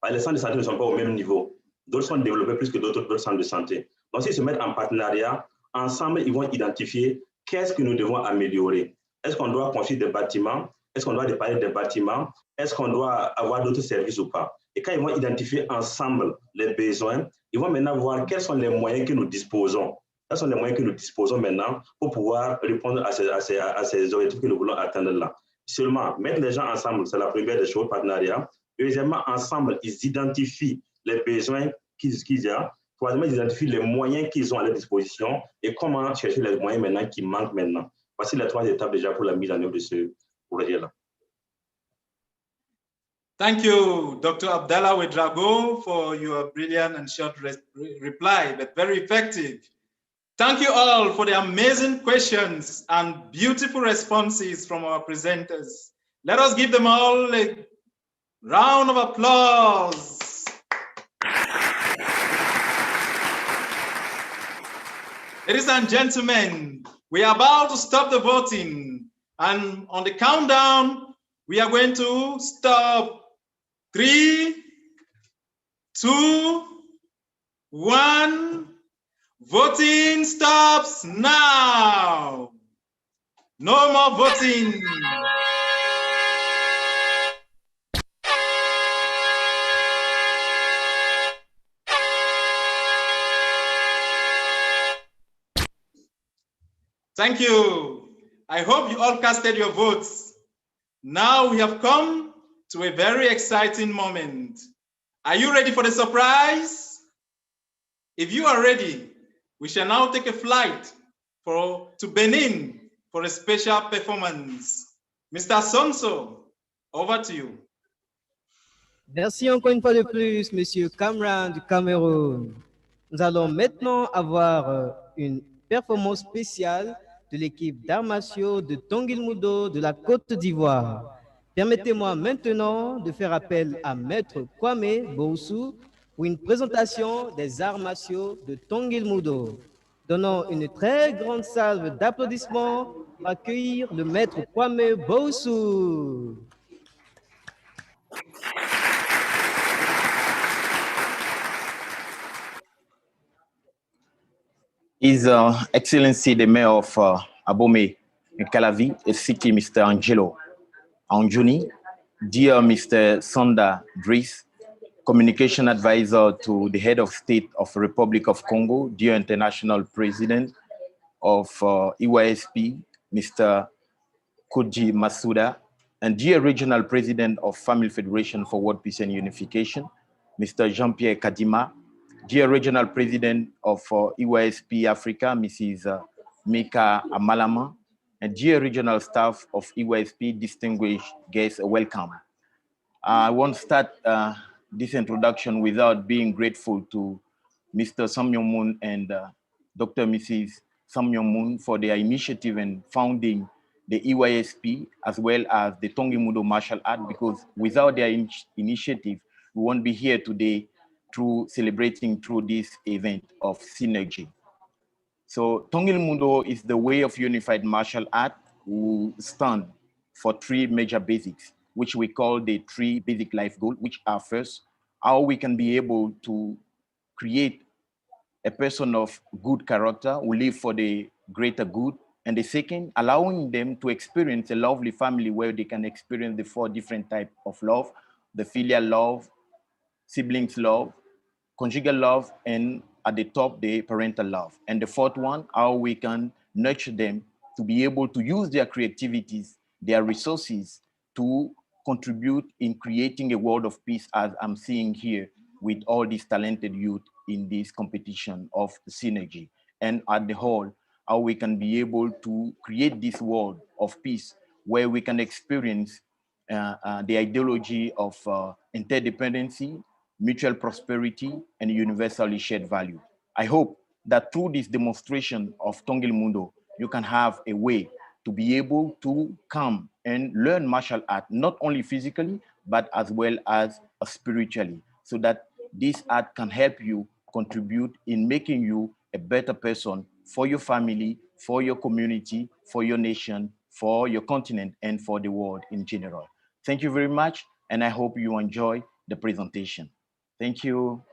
S21: Les centres de santé ne sont pas au même niveau. D'autres sont développés plus que d'autres centres de santé. Donc, s'ils se mettent en partenariat, ensemble, ils vont identifier qu'est-ce que nous devons améliorer. Est-ce qu'on doit construire des bâtiments? Est-ce qu'on doit dépanner des bâtiments? Est-ce qu'on doit avoir d'autres services ou pas? Et quand ils vont identifier ensemble les besoins, ils vont maintenant voir quels sont les moyens que nous disposons. Quels sont les moyens que nous disposons maintenant pour pouvoir répondre à ces objectifs que nous voulons atteindre là. Seulement, mettre les gens ensemble, c'est la première des choses, partenariat. Deuxièmement, ensemble, ils identifient les besoins qu'ils ont. Troisièmement, ils identifient les moyens qu'ils ont à leur disposition et comment chercher les moyens maintenant qui manquent maintenant. Voici les 3 étapes déjà pour la mise en œuvre de ce projet-là.
S1: Thank you, Dr. Abdallah Ouedraogo, for your brilliant and short reply, but very effective. Thank you all for the amazing questions and beautiful responses from our presenters. Let us give them all a round of applause. Ladies and gentlemen, we are about to stop the voting, and on the countdown, we are going to stop. 3, 2, 1. Voting stops now. No more voting. Thank you. I hope you all casted your votes. Now we have come to a very exciting moment. Are you ready for the surprise? If you are ready, we shall now take a flight to Benin for a special performance. Mr. Sonso, over to you.
S2: Merci encore une fois de plus, Monsieur Cameron du Cameroun. Nous allons maintenant avoir une performance spéciale de l'équipe d'arts martiaux de Tongilmudo de la Côte d'Ivoire. Permettez-moi maintenant de faire appel à Maître Kwame Boussou pour une présentation des arts martiaux de Tongilmudo. Donnons une très grande salve d'applaudissements pour accueillir le Maître Kwame Boussou.
S3: His Excellency the Mayor of Abomey, Calavi, City, Mr. Angelo Anjuni, dear Mr. Sonda Driss, Communication Advisor to the Head of State of the Republic of Congo, dear International President of EYSP, Mr. Koji Masuda, and dear Regional President of Family Federation for World Peace and Unification, Mr. Jean-Pierre Kadima, dear Regional President of EYSP Africa, Mrs. Mika Amalama, and dear Regional Staff of EYSP, distinguished guests, welcome. I won't start this introduction without being grateful to Mr. Sam Myung Moon and Dr. Mrs. Sam Myung Moon for their initiative in founding the EYSP as well as the Tongimudo Martial Art, because without their initiative, we won't be here today through celebrating through this event of synergy. So Tongilmundo is the way of unified martial art who stand for three major basics, which we call the three basic life goals, which are first, how we can be able to create a person of good character who live for the greater good. And the second, allowing them to experience a lovely family where they can experience the four different types of love, the filial love, siblings love, conjugal love, and at the top, the parental love. And the fourth one, how we can nurture them to be able to use their creativities, their resources to contribute in creating a world of peace, as I'm seeing here with all these talented youth in this competition of synergy. And at the whole, how we can be able to create this world of peace where we can experience the ideology of interdependency, mutual prosperity, and universally shared value. I hope that through this demonstration of Tongilmundo, you can have a way to be able to come and learn martial art, not only physically, but as well as spiritually, so that this art can help you contribute in making you a better person for your family, for your community, for your nation, for your continent, and for the world in general. Thank you very much, and I hope you enjoy the presentation. Thank you.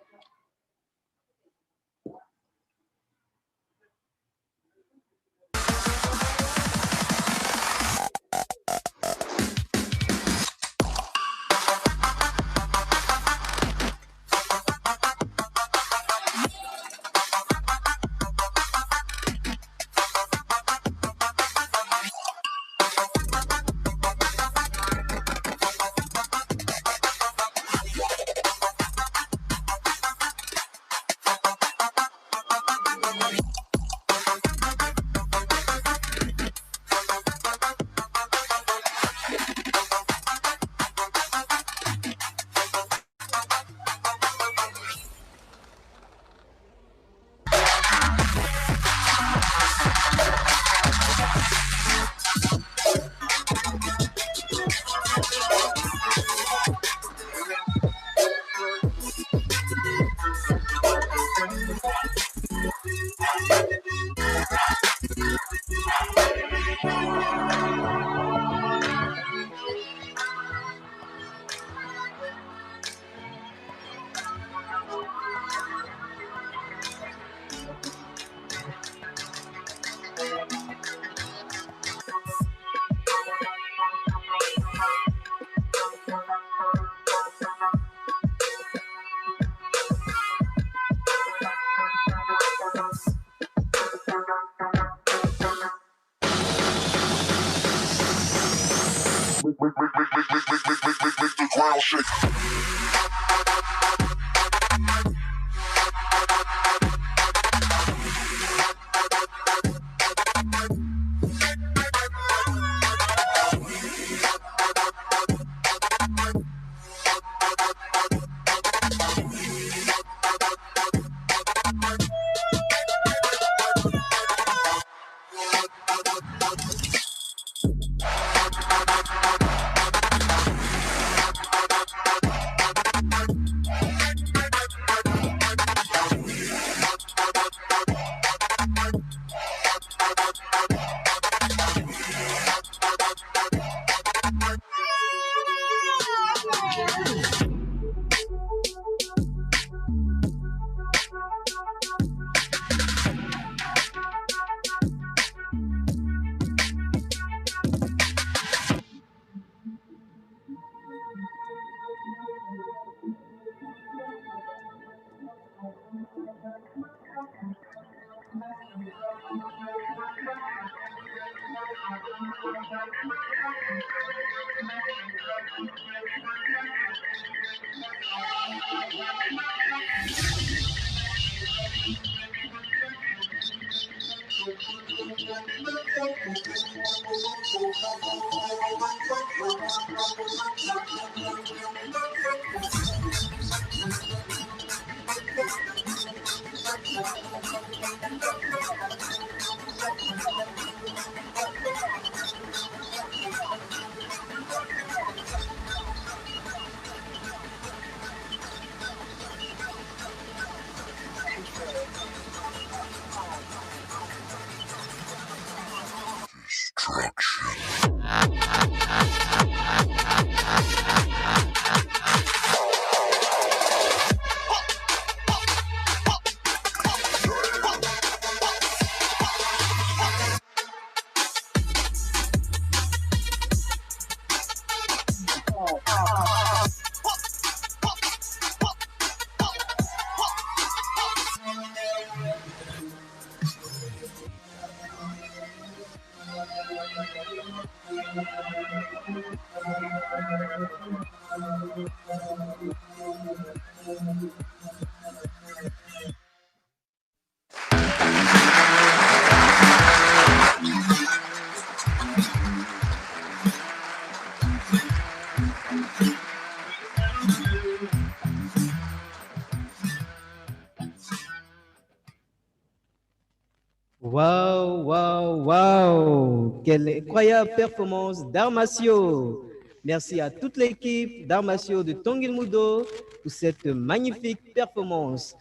S2: Wow, wow, wow! Quelle incroyable performance d'Armatio! Merci à toute l'équipe d'Armatio de Tongilmudo pour cette magnifique performance.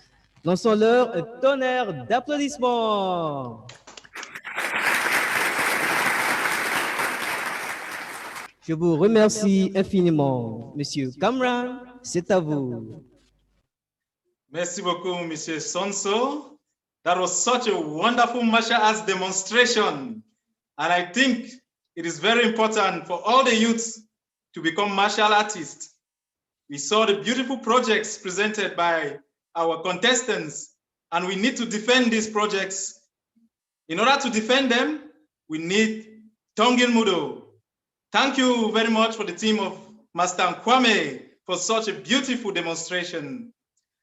S2: Lançons-leur un tonnerre d'applaudissements! Je vous remercie infiniment. Monsieur Cameron, c'est à vous.
S1: Merci beaucoup, Monsieur Sonso. That was such a wonderful martial arts demonstration. And I think it is very important for all the youths to become martial artists. We saw the beautiful projects presented by our contestants, and we need to defend these projects. In order to defend them, we need Tongil Mudo. Thank you very much for the team of Master Kwame for such a beautiful demonstration.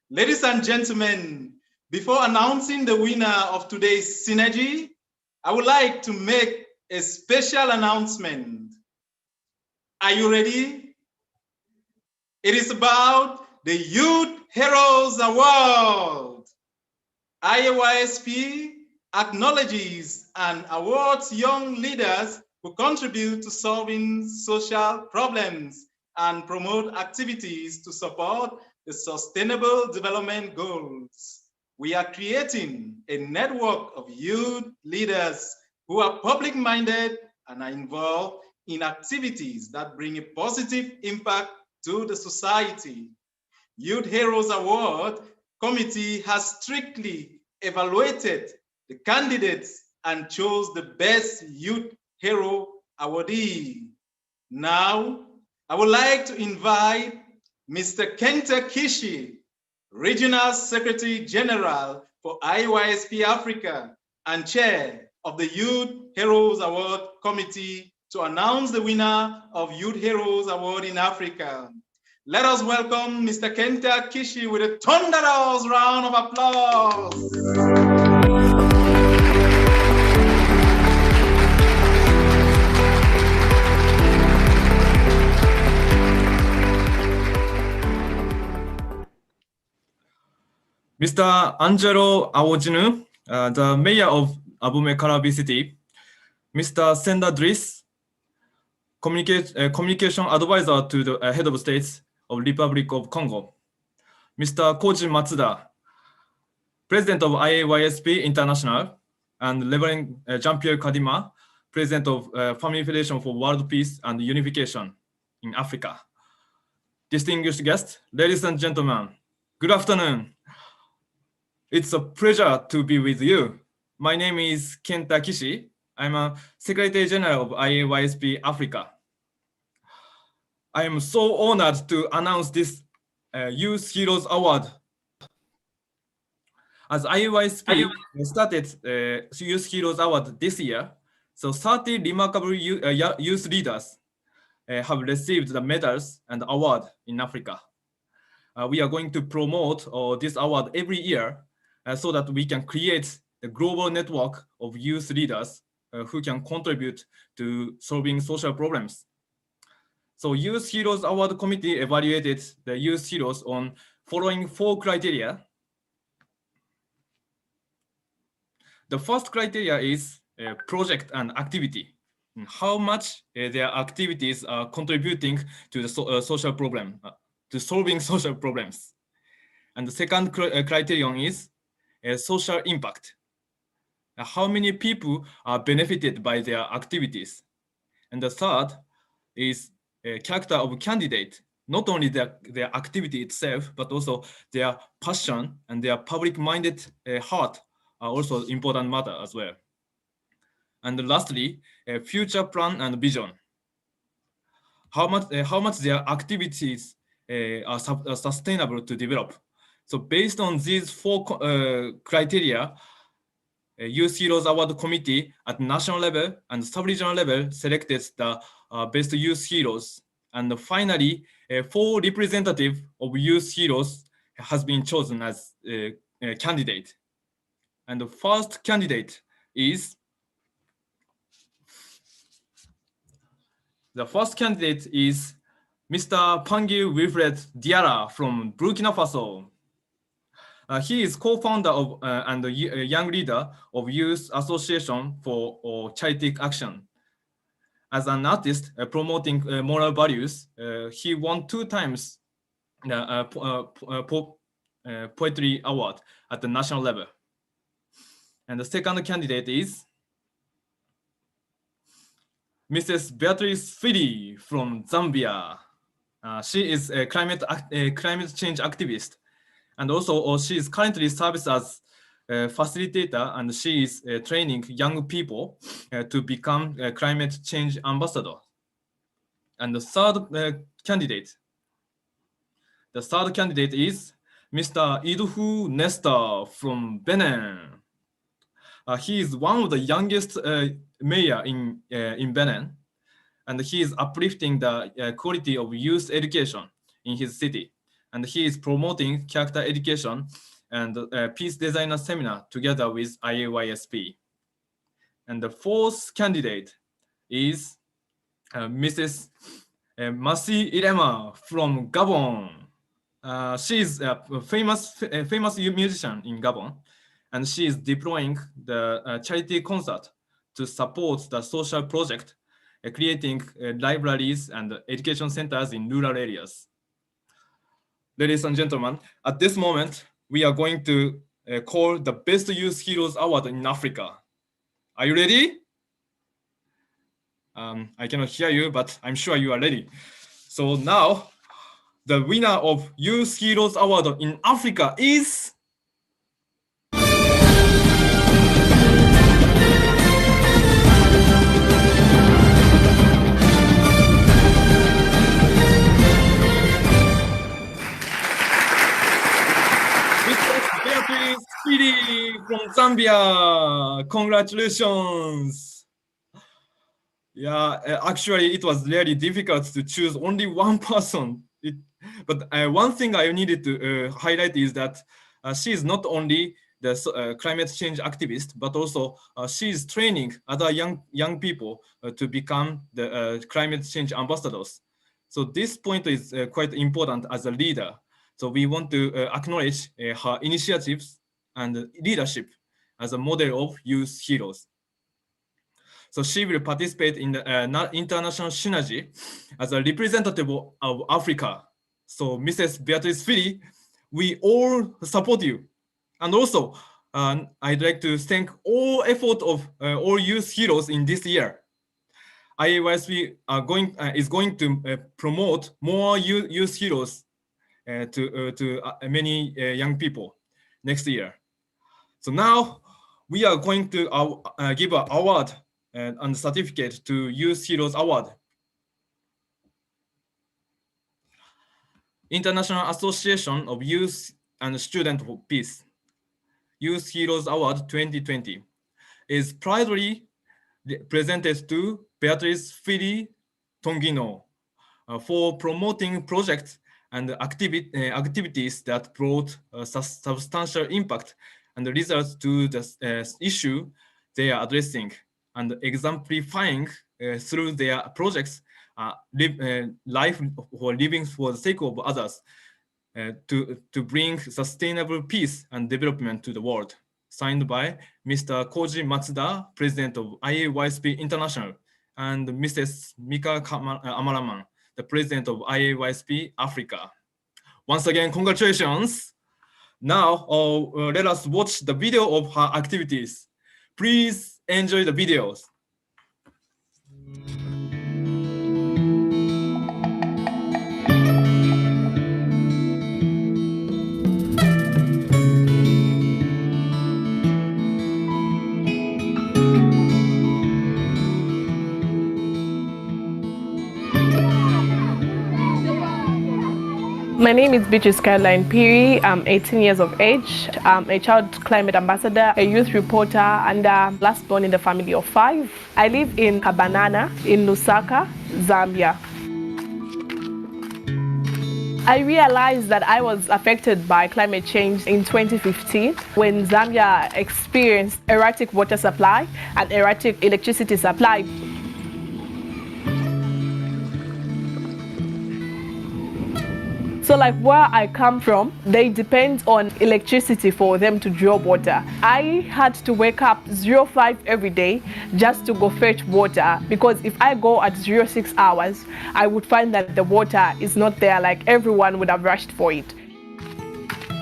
S1: Ladies and gentlemen, before announcing the winner of today's Synergy, I would like to make a special announcement. Are you ready? It is about the Youth Heroes Award. IAYSP acknowledges and awards young leaders who contribute to solving social problems and promote activities to support the Sustainable Development Goals. We are creating a network of youth leaders who are public-minded and are involved in activities that bring a positive impact to the society. Youth Heroes Award Committee has strictly evaluated the candidates and chose the best youth hero awardee. Now, I would like to invite Mr. Kenta Kishi, Regional Secretary General for IYSP Africa and Chair of the Youth Heroes Award Committee, to announce the winner of Youth Heroes Award in Africa. Let us welcome Mr. Kenta Kishi with a thunderous round of applause.
S5: Mr. Angelo Awojinu, the mayor of Abume Karabi City, Mr. Senda Driss, communication advisor to the head of states of Republic of Congo, Mr. Koji Matsuda, president of IAYSP International, and Reverend Jean-Pierre Kadima, president of Family Federation for World Peace and Unification in Africa. Distinguished guests, ladies and gentlemen, good afternoon. It's a pleasure to be with you. My name is Kenta Kishi. I'm a Secretary General of IAYSP Africa. I am so honored to announce this Youth Heroes Award. As IAYSP started Youth Heroes Award this year, So 30 remarkable youth leaders have received the medals and award in Africa. We are going to promote this award every year so that we can create the global network of youth leaders who can contribute to solving social problems. So Youth Heroes Award Committee evaluated the youth heroes on following 4 criteria. The first criteria is project and activity. How much their activities are contributing to the social problem, to solving social problems. And the second criterion is social impact. How many people are benefited by their activities. And the third is character of candidate, not only their activity itself, but also their passion and their public-minded heart are also important matter as well. And lastly, future plan and vision. How much their activities are sustainable to develop. So based on these 4 criteria, Youth Heroes Award Committee at national level and sub-regional level selected the best youth heroes. And finally, 4 representatives of youth heroes has been chosen as a candidate. And the first candidate is Mr. Pangil Wilfred Diarra from Burkina Faso. He is co-founder of and a young leader of Youth Association for Charity Action. As an artist promoting moral values, he won 2 times the Poetry Award at the national level. And the second candidate is Mrs. Beatrice Fili from Zambia. She is a climate change activist. And also, she is currently serves as a facilitator, and she is training young people to become a climate change ambassador. And the third candidate is Mr. Idhu Nesta from Benin. He is one of the youngest mayor in Benin, and he is uplifting the quality of youth education in his city. And he is promoting character education and peace designer seminar together with IAYSP. And the fourth candidate is Mrs. Masi Irema from Gabon. She is a famous musician in Gabon, and she is deploying the charity concert to support the social project, creating libraries and education centers in rural areas. Ladies and gentlemen, at this moment, we are going to call the Best Youth Heroes Award in Africa. Are you ready? I cannot hear you, but I'm sure you are ready. So now, the winner of Youth Heroes Award in Africa is... from Zambia. Congratulations. Yeah, actually it was really difficult to choose only one person. But one thing I needed to highlight is that she is not only the climate change activist, but also she is training other young people to become the climate change ambassadors. So this point is quite important as a leader. So we want to acknowledge her initiatives and leadership as a model of youth heroes. So she will participate in the international synergy as a representative of Africa. So Mrs. Beatrice Fili, we all support you. And also, I'd like to thank all effort of all youth heroes in this year. IAYSP is going to promote more youth heroes to many young people next year. So now we are going to give an award and certificate to Youth Heroes Award. International Association of Youth and Student for Peace, Youth Heroes Award 2020 is proudly presented to Beatrice Fili Tongino for promoting projects and activities that brought substantial impact and results to the issue they are addressing, and exemplifying through their projects life or living for the sake of others to bring sustainable peace and development to the world. Signed by Mr. Koji Matsuda, President of IAYSP International, and Mrs. Mika Amaraman, the President of IAYSP Africa. Once again, congratulations. Now, let us watch the video of her activities. Please enjoy the videos.
S6: My name is Beatrice Caroline Piri. I'm 18 years of age. I'm a child climate ambassador, a youth reporter, and last born in the family of 5. I live in Kabanana in Lusaka, Zambia. I realized that I was affected by climate change in 2015 when Zambia experienced erratic water supply and erratic electricity supply. So like where I come from, they depend on electricity for them to draw water. I had to wake up 05 every day just to go fetch water, because if I go at 06 hours, I would find that the water is not there, like everyone would have rushed for it.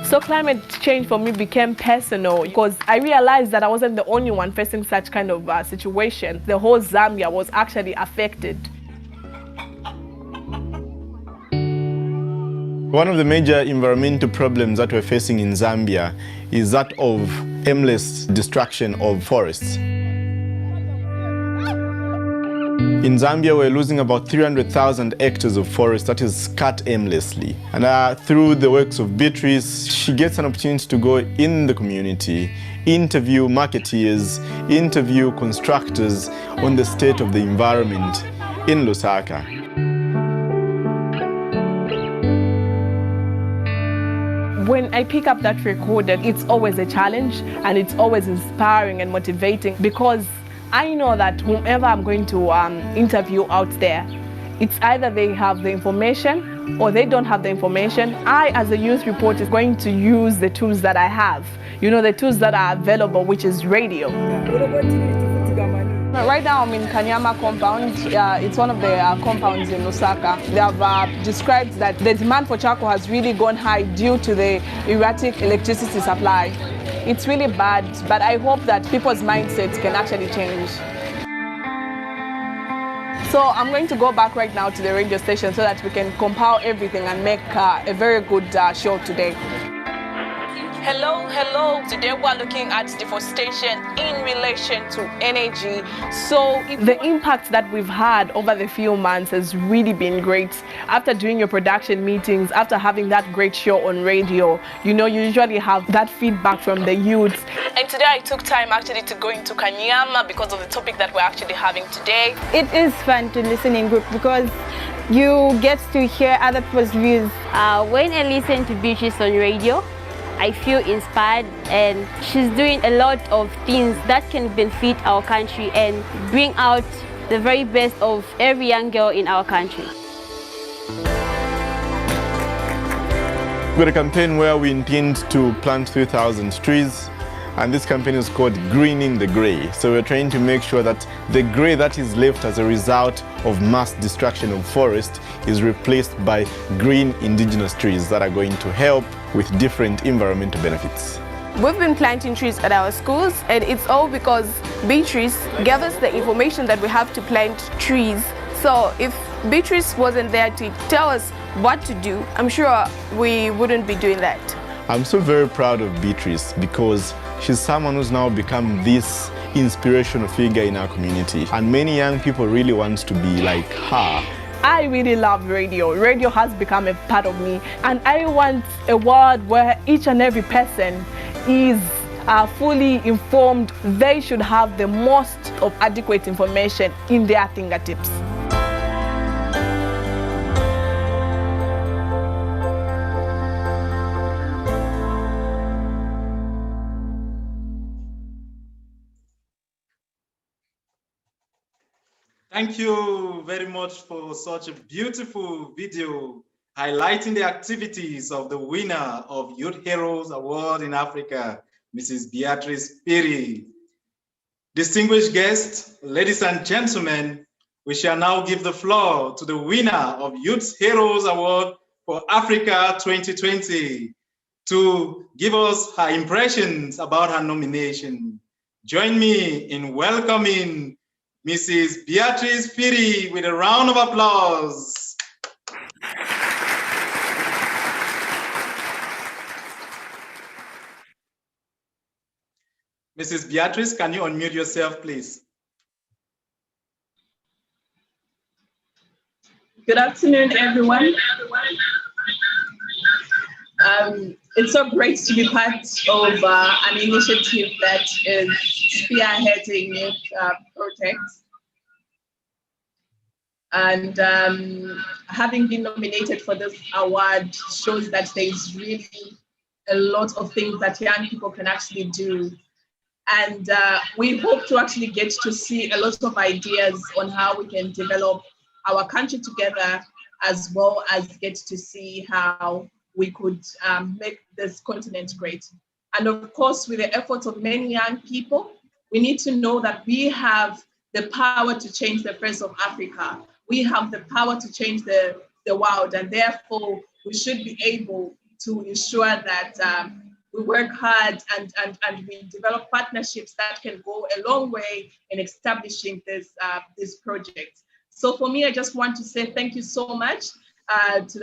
S6: So climate change for me became personal because I realized that I wasn't the only one facing such kind of situation. The whole Zambia was actually affected.
S22: One of the major environmental problems that we're facing in Zambia is that of aimless destruction of forests. In Zambia, we're losing about 300,000 hectares of forest that is cut aimlessly. And through the works of Beatrice, she gets an opportunity to go in the community, interview marketeers, interview constructors on the state of the environment in Lusaka.
S6: When I pick up that recorder, it's always a challenge and it's always inspiring and motivating, because I know that whomever I'm going to interview out there, it's either they have the information or they don't have the information. I, as a youth reporter, is going to use the tools that I have. You know, the tools that are available, which is radio. Right now I'm in Kanyama compound. It's one of the compounds in Lusaka. They have described that the demand for charcoal has really gone high due to the erratic electricity supply. It's really bad, but I hope that people's mindsets can actually change. So I'm going to go back right now to the radio station so that we can compile everything and make a very good show today. Hello. Today we're looking at deforestation in relation to energy. So the impact that we've had over the few months has really been great. After doing your production meetings, after having that great show on radio, you know, you usually have that feedback from the youth. And today I took time actually to go into Kanyama because of the topic that we're actually having today.
S23: It is fun to listen in group because you get to hear other people's views.
S24: When I listen to Beatrice on radio, I feel inspired, and she's doing a lot of things that can benefit our country and bring out the very best of every young girl in our country.
S22: We've got a campaign where we intend to plant 3,000 trees, and this campaign is called Greening the Grey. So we're trying to make sure that the grey that is left as a result of mass destruction of forest is replaced by green indigenous trees that are going to help with different environmental benefits.
S6: We've been planting trees at our schools, and it's all because Beatrice gave us the information that we have to plant trees. So if Beatrice wasn't there to tell us what to do, I'm sure we wouldn't be doing that.
S22: I'm so very proud of Beatrice because she's someone who's now become this inspirational figure in our community, and many young people really want to be like her.
S6: I really love radio. Radio has become a part of me, and I want a world where each and every person is are fully informed, they should have the most of adequate information in their fingertips.
S1: Thank you very much for such a beautiful video highlighting the activities of the winner of Youth Heroes Award in Africa, Mrs. Beatrice Piri. Distinguished guests, ladies and gentlemen, we shall now give the floor to the winner of Youth Heroes Award for Africa 2020 to give us her impressions about her nomination. Join me in welcoming Mrs. Beatrice Piri with a round of applause. Mrs. Beatrice, can you unmute yourself, please?
S7: Good afternoon, everyone. It's so great to be part of an initiative that is spearheading youth projects. And having been nominated for this award shows that there is really a lot of things that young people can actually do. And we hope to actually get to see a lot of ideas on how we can develop our country together, as well as get to see how we could make this continent great. And of course, with the efforts of many young people, we need to know that we have the power to change the face of Africa. We have the power to change the world, and therefore we should be able to ensure that we work hard and we develop partnerships that can go a long way in establishing this project. So for me, I just want to say thank you so much to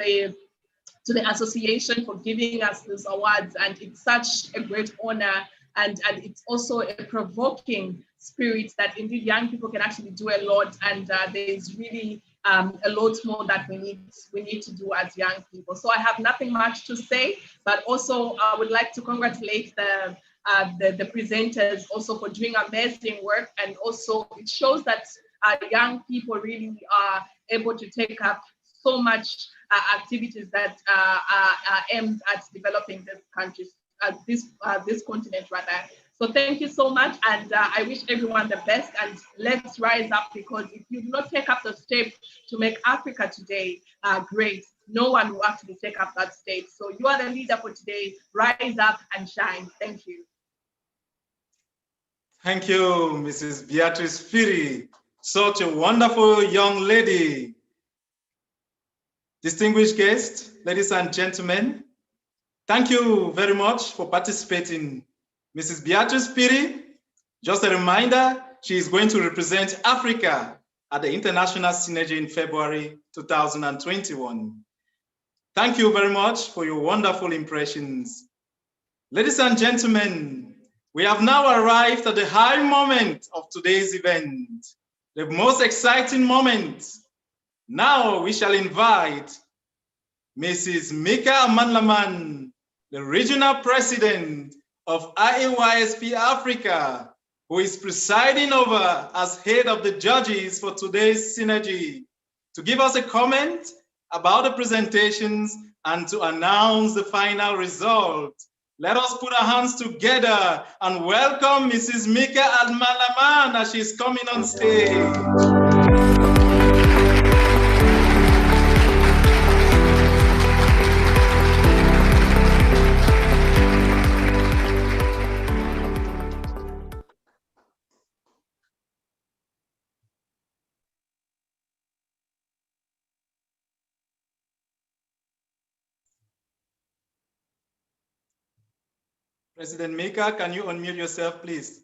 S7: the association for giving us this awards, and it's such a great honor, and it's also a provoking spirit that indeed young people can actually do a lot, and there is really a lot more that we need to do as young people. So I have nothing much to say, but also I would like to congratulate the presenters also for doing amazing work, and also it shows that young people really are able to take up so much activities that are aimed at developing this country, this continent rather. So thank you so much, and I wish everyone the best, and let's rise up, because if you do not take up the step to make Africa today great, no one will actually take up that step. So you are the leader for today. Rise up and shine. Thank you.
S1: Thank you, Mrs. Beatrice Piri. Such a wonderful young lady. Distinguished guests, ladies and gentlemen, thank you very much for participating. Mrs. Beatrice Piri, just a reminder, she is going to represent Africa at the International Synergy in February 2021. Thank you very much for your wonderful impressions. Ladies and gentlemen, we have now arrived at the high moment of today's event, the most exciting moment. Now we shall invite Mrs. Mika Amanlaman, the Regional President of IAYSP Africa, who is presiding over as head of the judges for today's Synergy, to give us a comment about the presentations and to announce the final result. Let us put our hands together and welcome Mrs. Mika Amanlaman as she's coming on stage. President Mika, can you unmute yourself, please?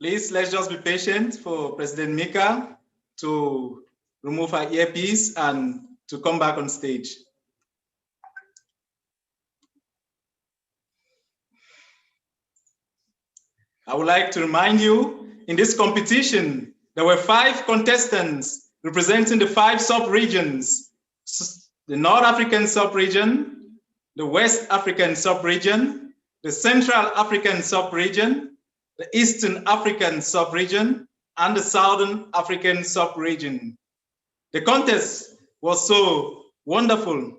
S1: Please, let's just be patient for President Mika to remove her earpiece and to come back on stage. I would like to remind you, in this competition, there were 5 contestants representing the 5 sub-regions: the North African sub-region, the West African sub-region, the Central African sub-region, the Eastern African sub-region, and the Southern African sub-region. The contest was so wonderful.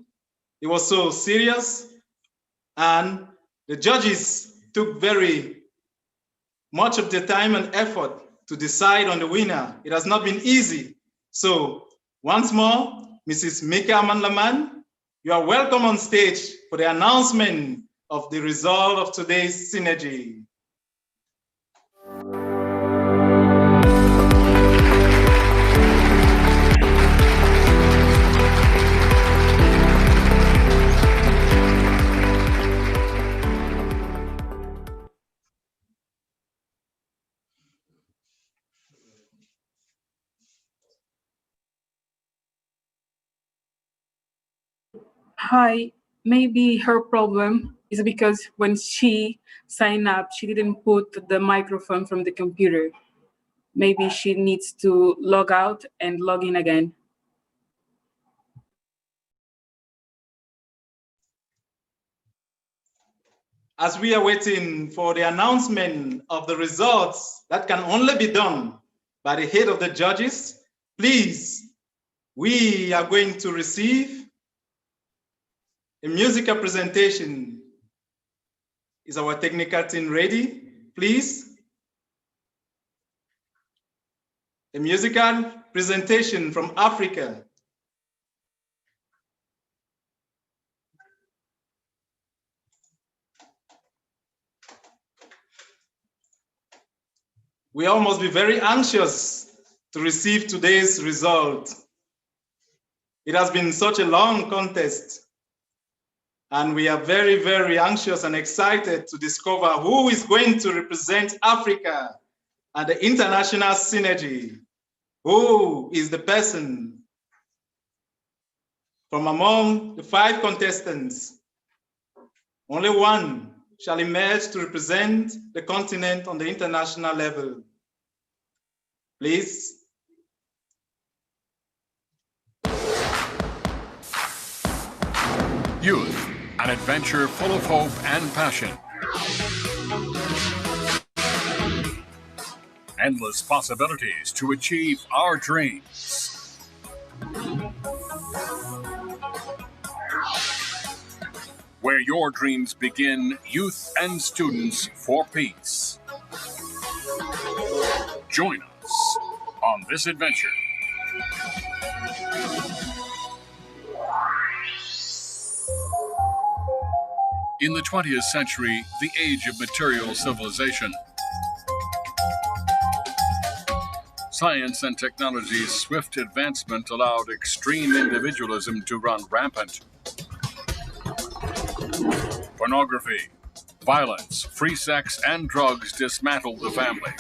S1: It was so serious, and the judges took very much of their time and effort to decide on the winner. It has not been easy. So once more, Mrs. Mika Amanlaman, you are welcome on stage for the announcement of the result of today's synergy.
S20: Hi, maybe her problem is because when she signed up, she didn't put the microphone from the computer. Maybe she needs to log out and log in again.
S1: As we are waiting for the announcement of the results that can only be done by the head of the judges, please, we are going to receive a musical presentation. Is our technical team ready? Please. A musical presentation from Africa. We all must be very anxious to receive today's result. It has been such a long contest, and we are very, very anxious and excited to discover who is going to represent Africa at the international synergy. Who is the person from among the 5 contestants? Only one shall emerge to represent the continent on the international level. Please.
S4: Youth, an adventure full of hope and passion. Endless possibilities to achieve our dreams. Where your dreams begin, youth and students for peace. Join us on this adventure. In the 20th century, the age of material civilization, science and technology's swift advancement allowed extreme individualism to run rampant. Pornography, violence, free sex, and drugs dismantled the family.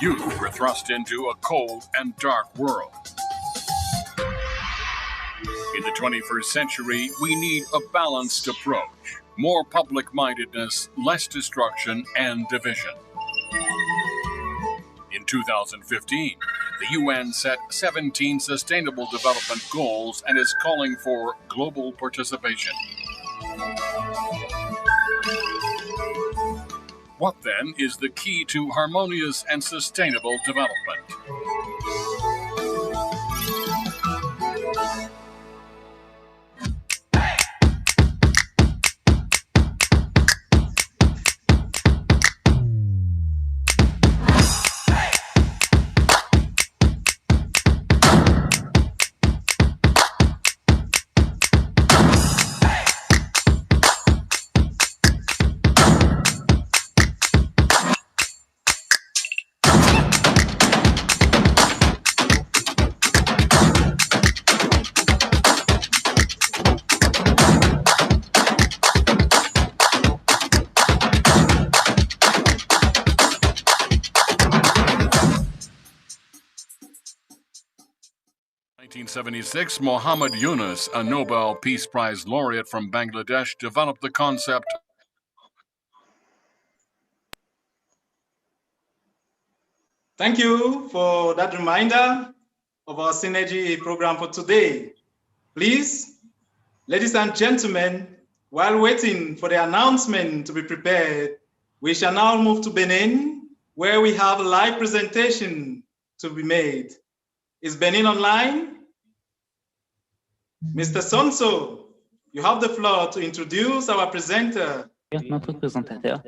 S4: Youth were thrust into a cold and dark world. In the 21st century, we need a balanced approach. More public-mindedness, less destruction and division. In 2015, the UN set 17 Sustainable Development Goals and is calling for global participation. What then is the key to harmonious and sustainable development? 1976, Mohammed Yunus, a Nobel Peace Prize laureate from Bangladesh, developed the concept.
S1: Thank you for that reminder of our Synergy program for today. Please, ladies and gentlemen, while waiting for the announcement to be prepared, we shall now move to Benin, where we have a live presentation to be made. Is Benin online? Mr. Sonso, you have the floor to introduce our presenter.
S2: Notre présentateur.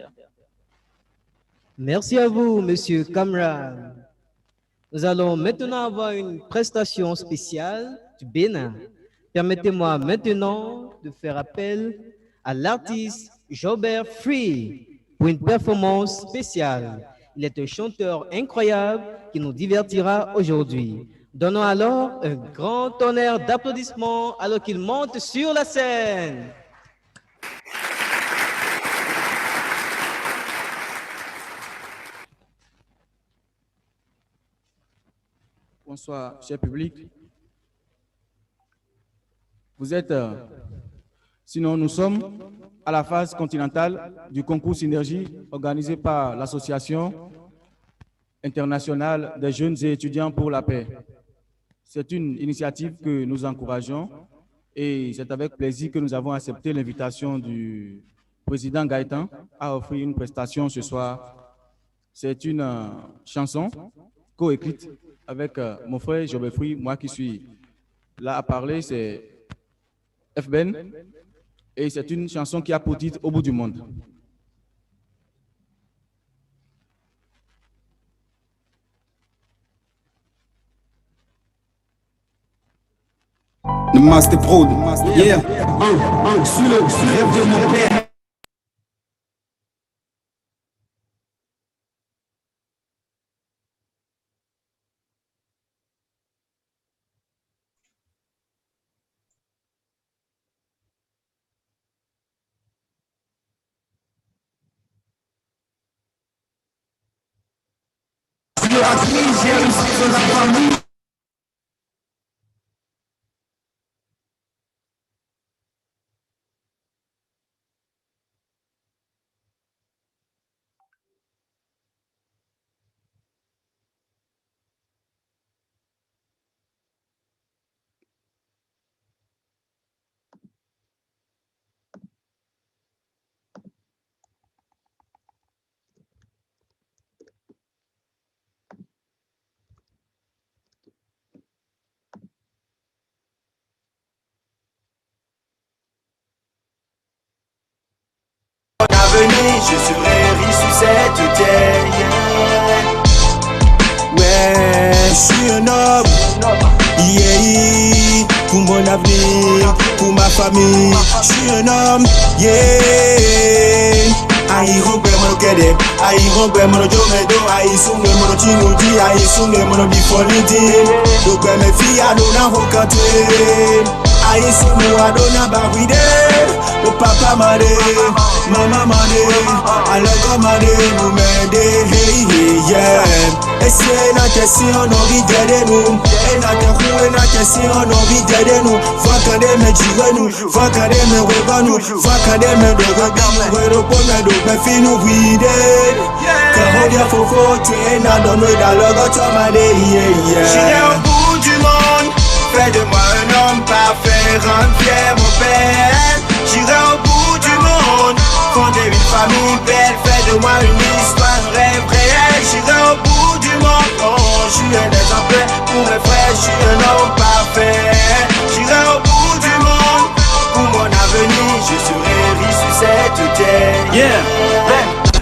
S2: Merci à vous, Monsieur Kamran. Nous allons maintenant avoir une prestation spéciale du Bénin. Permettez-moi maintenant de faire appel à l'artiste Jobert Free pour une performance spéciale. Il est un chanteur incroyable qui nous divertira aujourd'hui. Donnons alors un grand tonnerre d'applaudissements alors qu'il monte sur la scène.
S13: Bonsoir, cher public. Nous sommes à la phase continentale du concours Synergie organisé par l'Association internationale des jeunes et étudiants pour la paix. C'est une initiative que nous encourageons et c'est avec plaisir que nous avons accepté l'invitation du président Gaëtan à offrir une prestation ce soir. C'est une chanson coécrite avec mon frère Jobert Free, moi qui suis là à parler, c'est FBN, et c'est une chanson qui a pour titre Au bout du monde.
S8: The Master Prod, yeah, sur le rêve de mon père.
S9: Je serai riche sur cette terre. Ouais, je suis un homme. Yeah, pour mon avenir, pour ma famille. Je suis un homme. Yeah. Aïe, rompe mon kede. Aïe, rompe mon jomedo. Aïe, sunge mon chingudi. Aïe, sunge mon bifolidi. Donc mes filles adona hokate. Aïe, sunge adona bawide. Le papa m'a dit, maman m'a dit, alors m'a dit, nous m'aider, hey, hey, yeah. Et c'est la question, on a envie d'aider nous. Et la question, on a envie d'aider nous. Vakade me jiwe nous, vakade me weba nous, vakade me doga nous, weropo me doga fi nous vide. Car on y a fofo, tu es là dans nos dialogues, tu m'as dit, yeah, yeah. J'irai au bout du monde, fais de moi un homme parfait, rends fier mon père. J'irai au bout du monde, fonder une famille belle, fais de moi une histoire, un rêve réel. J'irai au bout du monde, oh, je suis un exemple pour mes frères, je suis un homme parfait. J'irai au bout du monde, pour mon avenir, je serai riche sur cette terre.
S8: Yeah.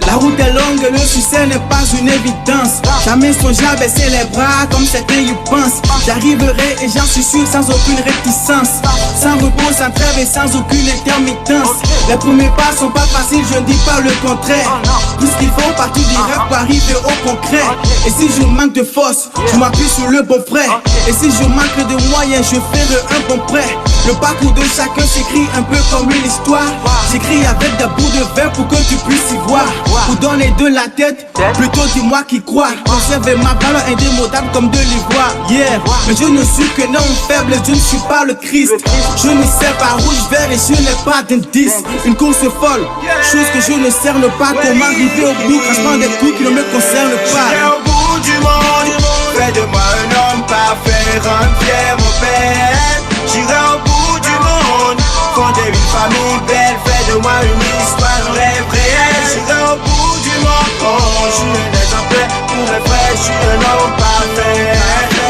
S8: La route est longue, le succès n'est pas une évidence. Jamais songer à baisser les bras comme certains y pensent. J'arriverai et j'en suis sûr sans aucune réticence. Sans repos, sans trêve et sans aucune intermittence. Les premiers pas sont pas faciles, je ne dis pas le contraire. Tout ce qu'il faut partout du rap pour arriver au concret. Et si je manque de force, je m'appuie sur le bon frère. Et si je manque de moyens, je ferai un bon prêt. Le parcours de chacun s'écrit un peu comme une histoire. J'écris avec des bouts de verre pour que tu puisses y voir. Ou donner de la tête, plutôt dis-moi qui croit. Conserver ma valeur indémodable comme de l'ivoire. Yeah, mais je ne suis que non faible, je ne suis pas le Christ. Je ne sais pas rouge, vert et je n'ai pas d'indice. Une course folle, chose que je ne cerne pas. Comment arriver au bout, crachement des coups qui ne me concernent pas.
S9: J'irai au bout du monde, fais de moi un homme parfait, rends fier mon père. J'irai au bout du monde, fonder une famille belle, fais de moi une histoire, un rêve réel. J'irai au bout du monde, oh, je suis un exemplaire pour mes frères, je suis un homme parfait.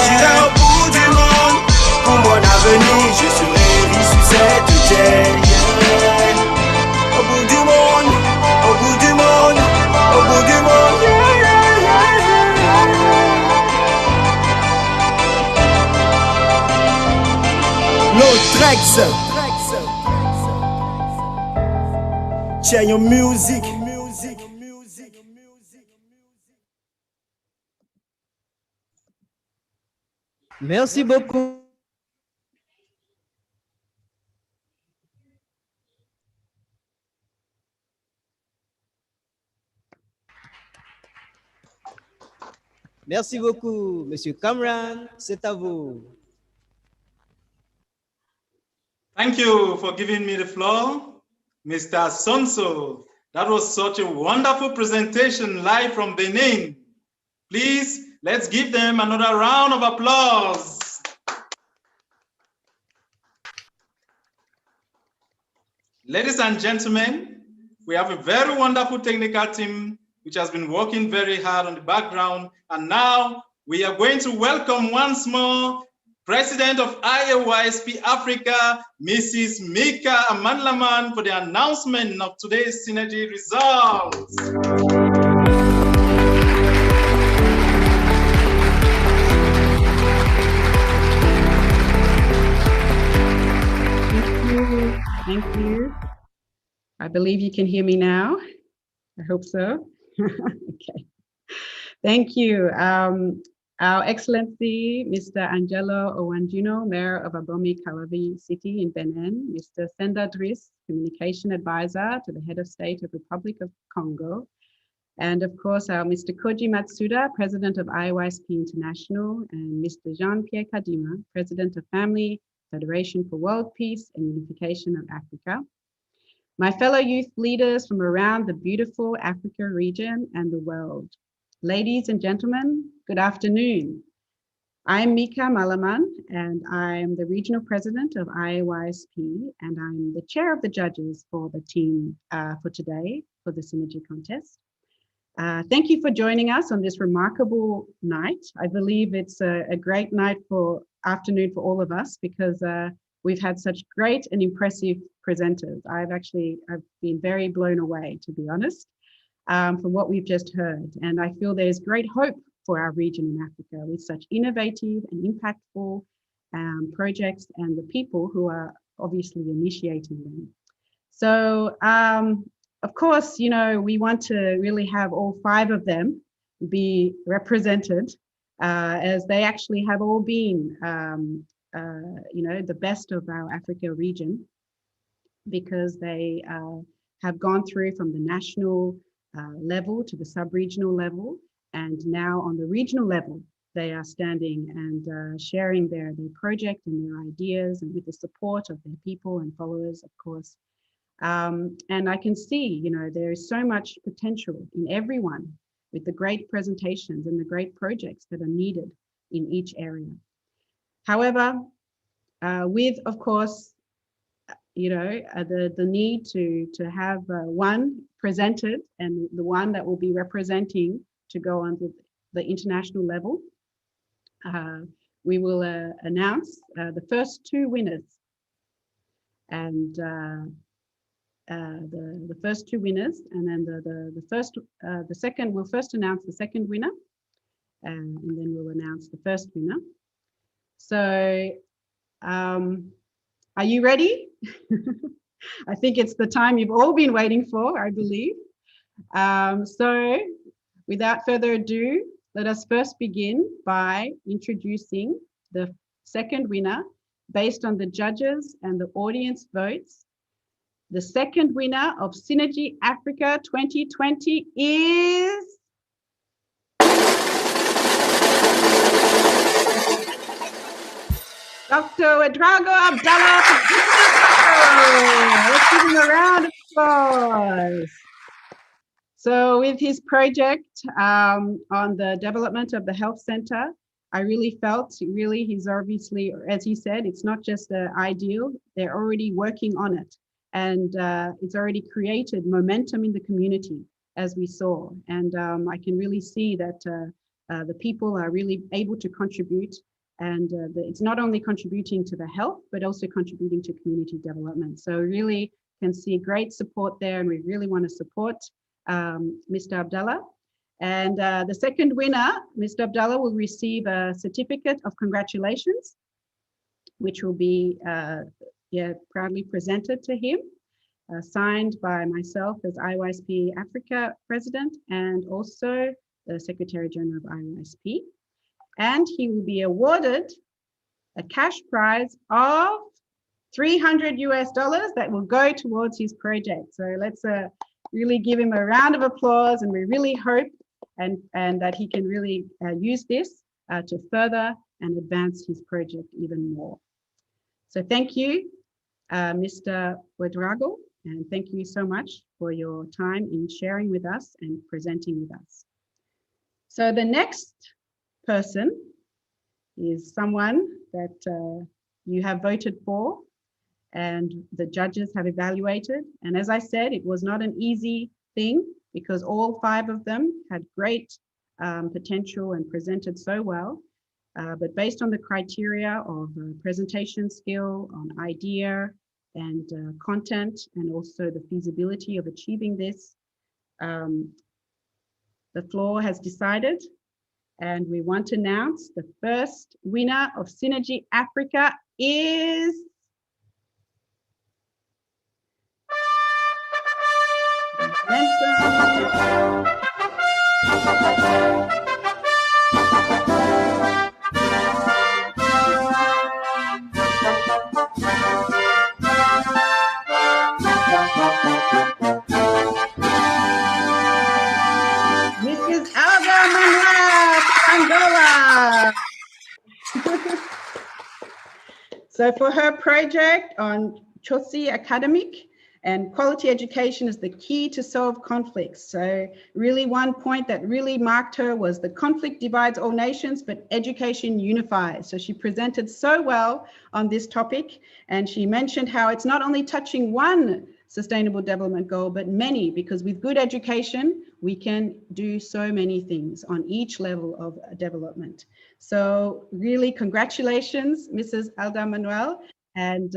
S9: J'irai au bout du monde, pour mon avenir, je serai riche sur cette terre. Au bout du monde, au bout du monde, au bout du monde.
S8: L'Autrex.
S9: Share your music.
S2: Merci beaucoup. Merci beaucoup, Monsieur Cameron. C'est à vous.
S1: Thank you for giving me the floor, Mr. Sonso. That was such a wonderful presentation live from Benin. Please, let's give them another round of applause. Ladies and gentlemen, we have a very wonderful technical team which has been working very hard on the background. And now we are going to welcome once more President of IAYSP Africa, Mrs. Mika Amanlaman, for the announcement of today's Synergy results.
S10: Thank you. I believe you can hear me now. I hope so. Okay. Thank you. Our Excellency, Mr. Angelo Owanjino, Mayor of Abomi Kalavi City in Benin, Mr. Senda Driss, Communication Advisor to the Head of State of Republic of Congo, and of course, our Mr. Koji Matsuda, President of IYSP International, and Mr. Jean-Pierre Kadima, President of Family Federation for World Peace and Unification of Africa. My fellow youth leaders from around the beautiful Africa region and the world. Ladies and gentlemen, good afternoon. I'm Mika Malaman, and I'm the Regional President of IAYSP, and I'm the Chair of the Judges for the team for today, for the Synergy Contest. Thank you for joining us on this remarkable night. I believe it's a great night for afternoon for all of us because we've had such great and impressive presenters. I've been very blown away, to be honest. From what we've just heard. And I feel there's great hope for our region in Africa with such innovative and impactful projects and the people who are obviously initiating them. So, of course, you know, we want to really have all 5 of them be represented as they actually have all been, you know, the best of our Africa region because they have gone through from the national level to the sub-regional level, and now on the regional level, they are standing and sharing their project and their ideas, and with the support of their people and followers, of course. And I can see, you know, there is so much potential in everyone with the great presentations and the great projects that are needed in each area. However, with, of course, you know, the need to have one presented and the one that will be representing to go on the international level. We will announce the first 2 winners, and the first 2 winners, and then the second. We'll first announce the second winner, and then we'll announce the first winner. So, are you ready? I think it's the time you've all been waiting for, I believe. So without further ado, let us first begin by introducing the second winner, based on the judges and the audience votes, the second winner of Synergy Africa 2020 is Dr. Ouedraogo Abdallah. Let's give him a round of applause. So with his project on the development of the health center, I really felt he's obviously, as he said, it's not just the ideal, they're already working on it. And it's already created momentum in the community, as we saw. And I can really see that the people are really able to contribute. And it's not only contributing to the health, but also contributing to community development. So really can see great support there, and we really want to support Mr. Abdallah. And the second winner, Mr. Abdallah, will receive a certificate of congratulations, which will be proudly presented to him, signed by myself as IYSP Africa President and also the Secretary General of IYSP. And he will be awarded a cash prize of $300 that will go towards his project. So let's really give him a round of applause, and we really hope and that he can really use this to further and advance his project even more. So thank you, Mr. Ouedraogo, and thank you so much for your time in sharing with us and presenting with us. So the next person is someone that you have voted for and the judges have evaluated. And as I said, it was not an easy thing because all 5 of them had great potential and presented so well. But based on the criteria of presentation skill, on idea and content, and also the feasibility of achieving this, the floor has decided. And we want to announce the first winner of Synergy Africa is Mrs. Alga Manuel Angola. So for her project on Chosi Academic and quality education is the key to solve conflicts. So really one point that really marked her was the conflict divides all nations, but education unifies. So she presented so well on this topic, and she mentioned how it's not only touching one sustainable development goal, but many, because with good education, we can do so many things on each level of development. So really congratulations, Mrs. Alda Manuel. And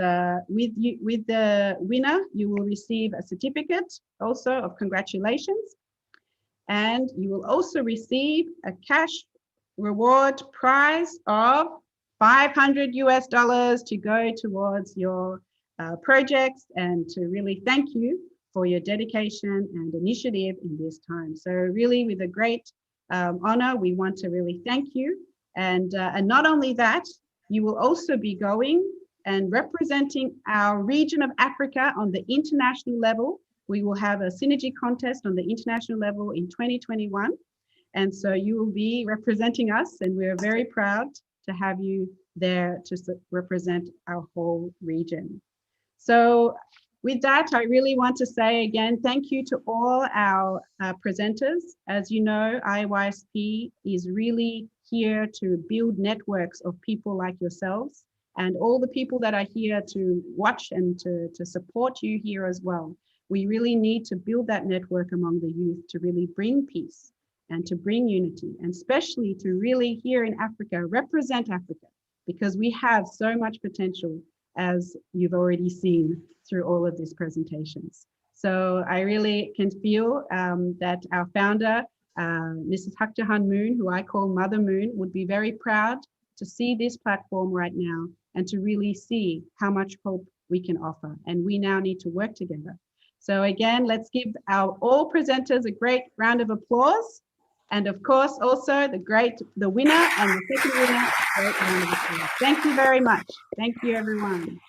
S10: with the winner, you will receive a certificate also of congratulations. And you will also receive a cash reward prize of $500 to go towards your projects, and to really thank you for your dedication and initiative in this time. So really with a great honor, we want to really thank you. And not only that, you will also be going and representing our region of Africa on the international level. We will have a synergy contest on the international level in 2021. And so you will be representing us, and we're very proud to have you there to represent our whole region. So with that, I really want to say again, thank you to all our presenters. As you know, IYSP is really here to build networks of people like yourselves, and all the people that are here to watch and to support you here as well. We really need to build that network among the youth to really bring peace and to bring unity, and especially to really here in Africa, represent Africa, because we have so much potential, as you've already seen through all of these presentations. So I really can feel that our founder, Mrs. Hakjahan Moon, who I call Mother Moon, would be very proud to see this platform right now and to really see how much hope we can offer. And we now need to work together. So again, let's give our all presenters a great round of applause. And of course, also the winner and the second winner. Great round of applause. Thank you very much. Thank you, everyone.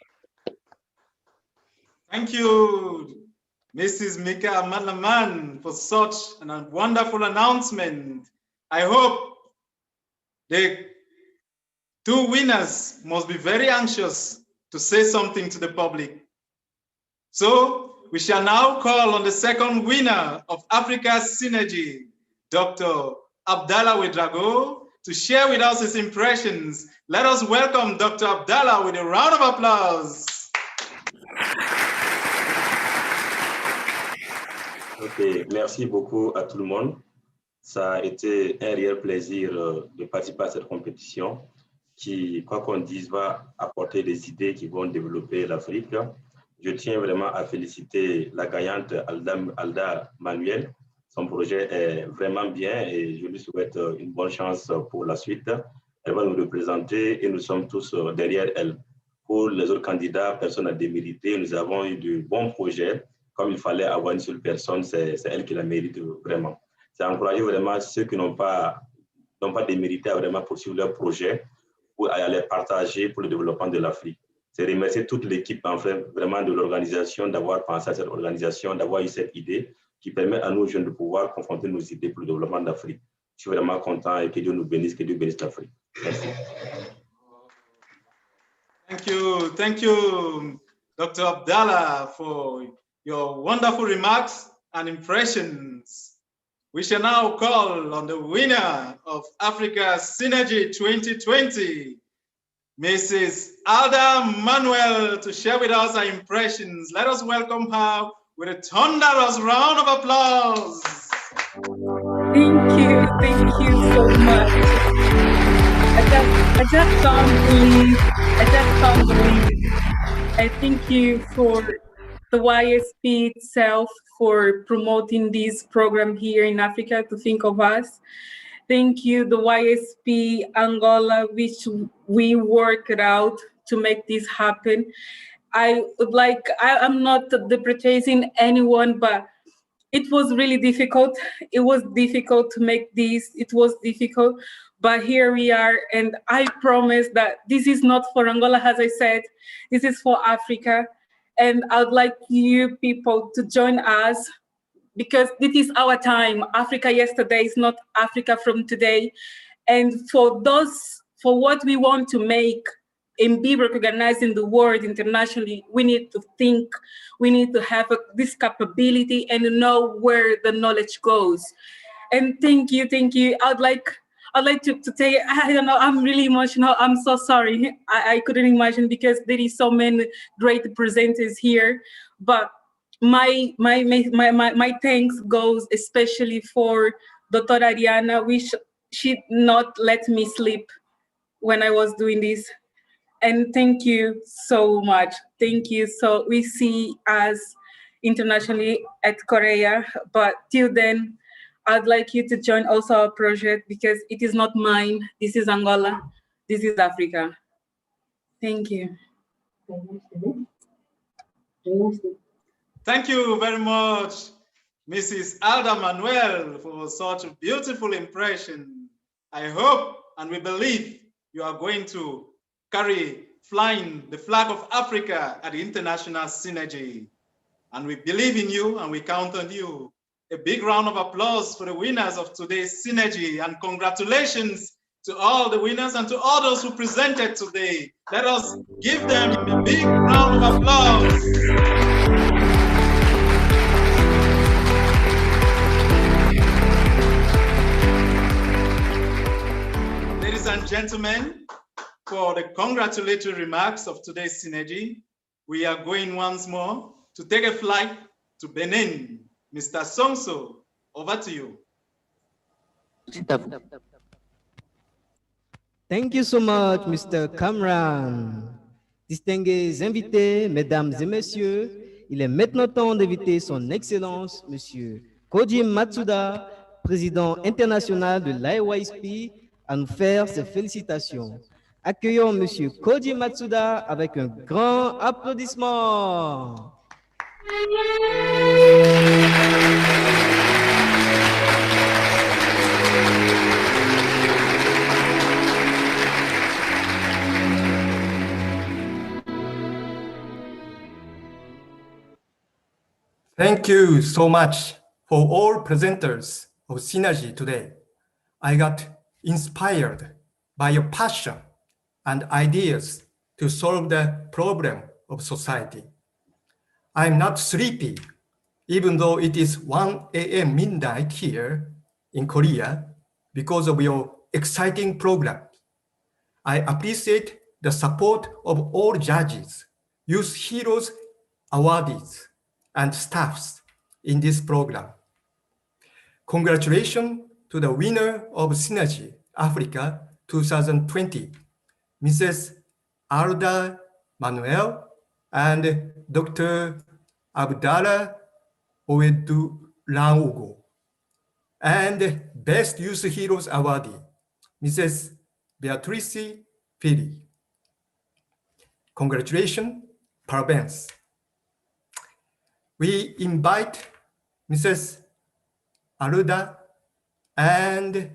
S1: Thank you, Mrs. Mika Amalaman, for such a wonderful announcement. I hope the two winners must be very anxious to say something to the public. So we shall now call on the second winner of Africa's Synergy, Dr. Abdallah Ouedraogo, to share with us his impressions. Let us welcome Dr. Abdallah with a round of applause.
S11: Ok, merci beaucoup à tout le monde. Ça a été un réel plaisir de participer à cette compétition qui, quoi qu'on dise, va apporter des idées qui vont développer l'Afrique. Je tiens vraiment à féliciter la gagnante Alda Manuel. Son projet est vraiment bien et je lui souhaite une bonne chance pour la suite. Elle va nous représenter et nous sommes tous derrière elle. Pour les autres candidats, personne n'a démérité. Nous avons eu de bons projets. Comme il fallait avoir une seule personne, c'est elle qui la mérite vraiment. C'est encourager vraiment ceux qui n'ont pas démérité à vraiment poursuivre leur projet pour aller les partager pour le développement de l'Afrique. C'est remercier toute l'équipe en fait, vraiment de l'organisation, d'avoir pensé à cette organisation, d'avoir eu cette idée qui permet à nous jeunes de pouvoir confronter nos idées pour le développement d'Afrique. Je suis vraiment content et que Dieu nous bénisse, que Dieu bénisse l'Afrique. Merci.
S1: Thank you, Dr. Abdallah, for your wonderful remarks and impressions. We shall now call on the winner of Africa's Synergy 2020, Mrs. Alda Manuel, to share with us her impressions. Let us welcome her with a thunderous round of applause.
S20: Thank you so much. I just can't believe. I thank you for the YSP itself for promoting this program here in Africa to think of us. Thank you, the YSP Angola, which we worked it out to make this happen. I'm not depreciating anyone, but it was really difficult. It was difficult to make this. It was difficult, but here we are. And I promise that this is not for Angola, as I said, this is for Africa. And I'd like you people to join us because this is our time. Africa yesterday is not Africa from today. And for what we want to make and be recognized in the world internationally, we need to think, we need to have this capability and know where the knowledge goes. And thank you. I'd like to tell you, I don't know, I'm really emotional. I'm so sorry. I couldn't imagine because there is so many great presenters here. But my thanks goes especially for Dr. Ariana, which she not let me sleep when I was doing this. And thank you so much. Thank you. So we see us internationally at Korea, but till then, I'd like you to join also our project because it is not mine. This is Angola. This is Africa. Thank you.
S1: Thank you very much, Mrs. Alda Manuel, for such a beautiful impression. I hope and we believe you are going to carry flying the flag of Africa at the International Synergy. And we believe in you and we count on you. A big round of applause for the winners of today's Synergy and congratulations to all the winners and to all those who presented today. Let us give them a big round of applause. Ladies and gentlemen, for the congratulatory remarks of today's Synergy, we are going once more to take a flight to Benin. Mr. Songso, over to you.
S2: Thank you so much, Mr. Cameron. Distingués invités, mesdames et messieurs, il est maintenant temps d'inviter son Excellence, Monsieur Koji Matsuda, président international de l'IYSP, à nous faire ses félicitations. Accueillons Monsieur Koji Matsuda avec un grand applaudissement.
S12: Thank you so much for all presenters of Synergy today. I got inspired by your passion and ideas to solve the problem of society. I'm not sleepy, even though it is 1 a.m. midnight here in Korea, because of your exciting program. I appreciate the support of all judges, Youth Heroes awardees, and staffs in this program. Congratulations to the winner of Synergy Africa 2020, Mrs. Alda Manuel and Dr. Abdallah Oedulaogo, and Best Youth Heroes awardee, Mrs. Beatrice Philly. Congratulations, parabens. We invite Mrs. Aruda and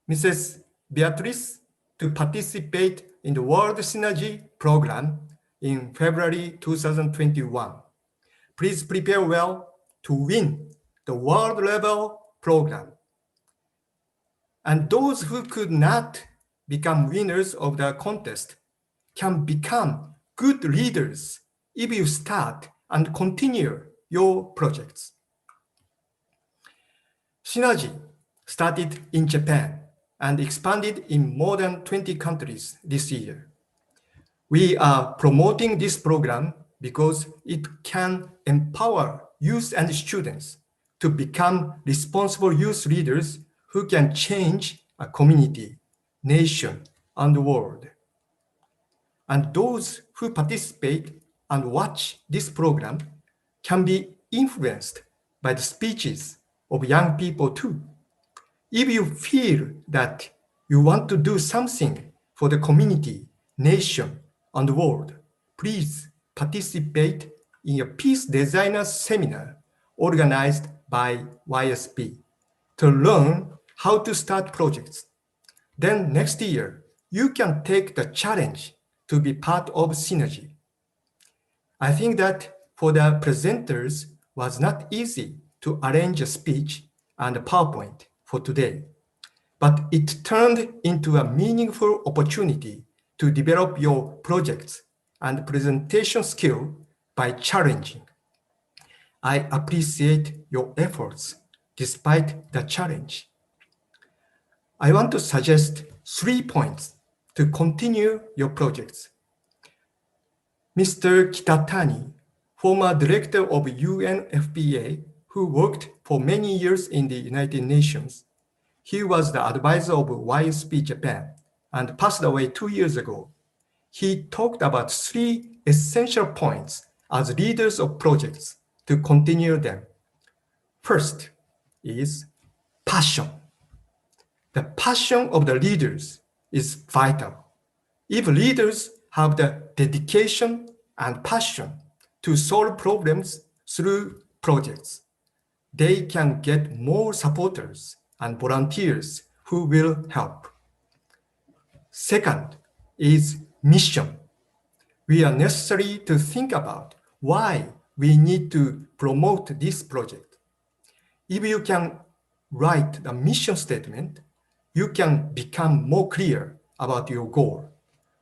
S12: Mrs. Beatrice to participate in the World Synergy program in February 2021. Please prepare well to win the world level program. And those who could not become winners of the contest can become good leaders if you start and continue your projects. Synergy started in Japan and expanded in more than 20 countries this year. We are promoting this program because it can empower youth and students to become responsible youth leaders who can change a community, nation, and the world. And those who participate and watch this program can be influenced by the speeches of young people too. If you feel that you want to do something for the community, nation, and the world, please participate in a Peace Designers Seminar organized by YSP to learn how to start projects. Then next year, you can take the challenge to be part of Synergy. I think that for the presenters was not easy to arrange a speech and a PowerPoint for today, but it turned into a meaningful opportunity to develop your projects and presentation skill by challenging. I appreciate your efforts despite the challenge. I want to suggest 3 points to continue your projects. Mr. Kitatani, former director of UNFPA, who worked for many years in the United Nations, he was the advisor of YSP Japan and passed away 2 years ago. He talked about 3 essential points as leaders of projects to continue them. First is passion. The passion of the leaders is vital. If leaders have the dedication and passion to solve problems through projects, they can get more supporters and volunteers who will help. Second is mission. We are necessary to think about why we need to promote this project. If you can write the mission statement, you can become more clear about your goal.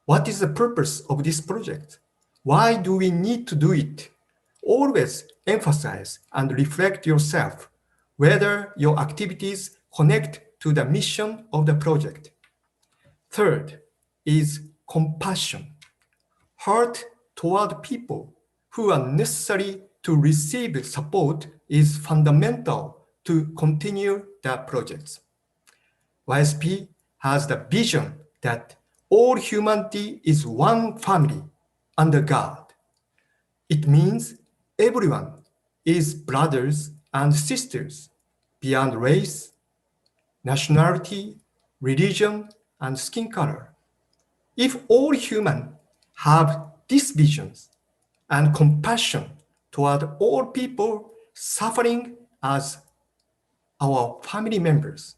S12: What is the purpose of this project? Why do we need to do it? Always emphasize and reflect yourself whether your activities connect to the mission of the project. Third is compassion. Heart toward people who are necessary to receive support is fundamental to continue the projects. YSP has the vision that all humanity is one family under God. It means everyone is brothers and sisters beyond race, nationality, religion, and skin color. If all humans have these visions and compassion toward all people suffering as our family members,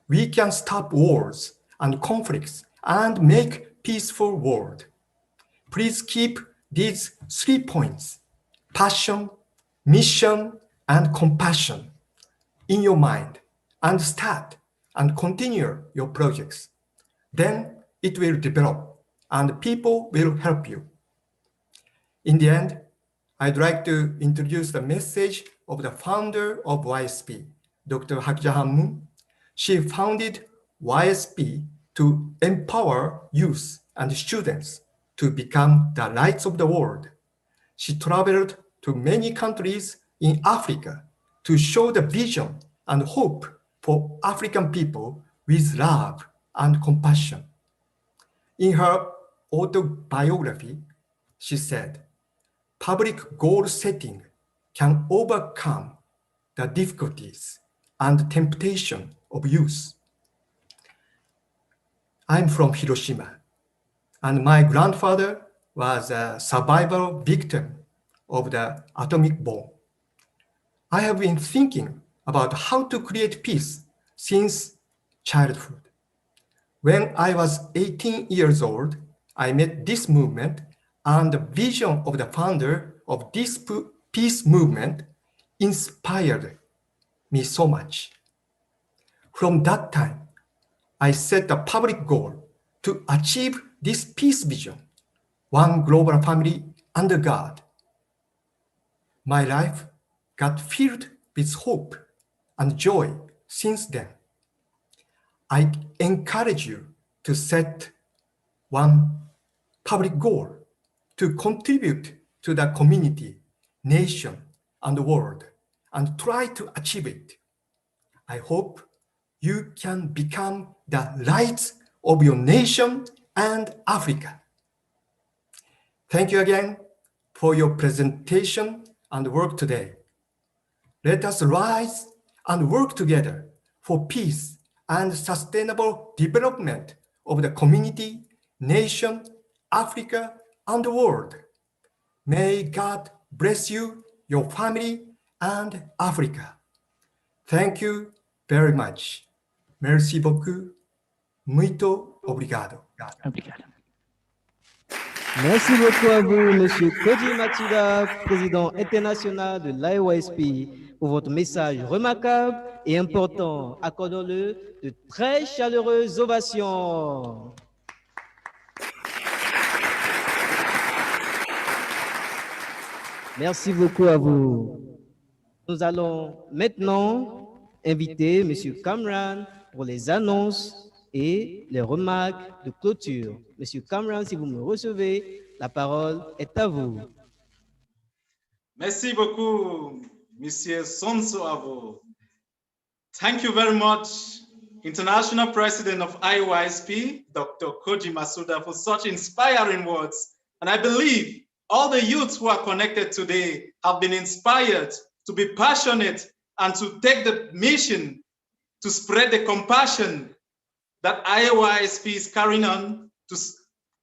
S12: we can stop wars and conflicts and make peaceful world. Please keep these 3 points: passion, mission, and compassion in your mind and start and continue your projects. Then it will develop and people will help you. In the end, I'd like to introduce the message of the founder of YSP, Dr. Hak Ja-han Moon. She founded YSP to empower youth and students to become the lights of the world. She traveled to many countries in Africa to show the vision and hope for African people with love and compassion. In her autobiography, she said, public goal setting can overcome the difficulties and temptation of youth. I'm from Hiroshima, and my grandfather was a survivor victim of the atomic bomb. I have been thinking about how to create peace since childhood. When I was 18 years old, I met this movement, and the vision of the founder of this peace movement inspired me so much. From that time, I set a public goal to achieve this peace vision, one global family under God. My life got filled with hope and joy since then. I encourage you to set one public goal to contribute to the community, nation, and the world, and try to achieve it. I hope you can become the lights of your nation and Africa. Thank you again for your presentation and work today. Let us rise and work together for peace and sustainable development of the community, nation, Africa, and the world. May God bless you, your family, and Africa. Thank you very much. Merci beaucoup. Muito obrigado.
S2: Merci beaucoup à vous, Monsieur Koji Matsuda, président international de l'IYSP, pour votre message remarquable et important. Accordons-le de très chaleureuses ovations. Merci beaucoup à vous. Nous allons maintenant inviter Monsieur Cameron pour les annonces et les remarques de clôture. Monsieur Cameron, si vous me recevez, la parole est à vous.
S1: Merci beaucoup, Monsieur Sonso Avo. Thank you very much, International President of IYSP, Dr. Koji Masuda, for such inspiring words. And I believe all the youths who are connected today have been inspired to be passionate and to take the mission to spread the compassion that IYSP is carrying on to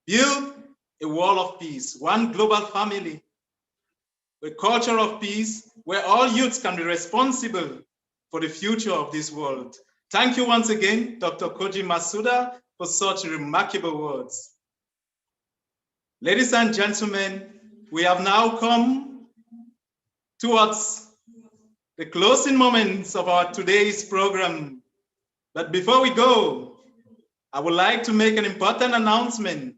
S1: build a wall of peace, one global family, a culture of peace where all youths can be responsible for the future of this world. Thank you once again, Dr. Koji Masuda, for such remarkable words. Ladies and gentlemen, we have now come towards the closing moments of our today's program. But before we go, I would like to make an important announcement.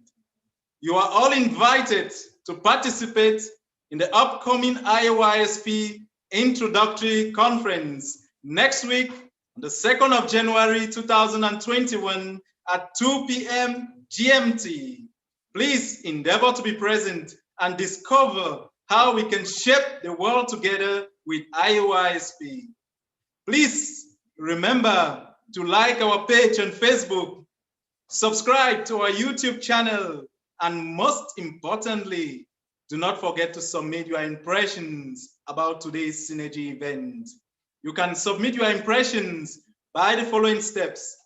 S1: You are all invited to participate in the upcoming IYSP Introductory Conference next week, on the 2nd of January 2021 at 2 p.m. GMT. Please endeavor to be present and discover how we can shape the world together with IYSP. Please remember to like our page on Facebook, subscribe to our YouTube channel, and most importantly, do not forget to submit your impressions about today's Synergy event. You can submit your impressions by the following steps.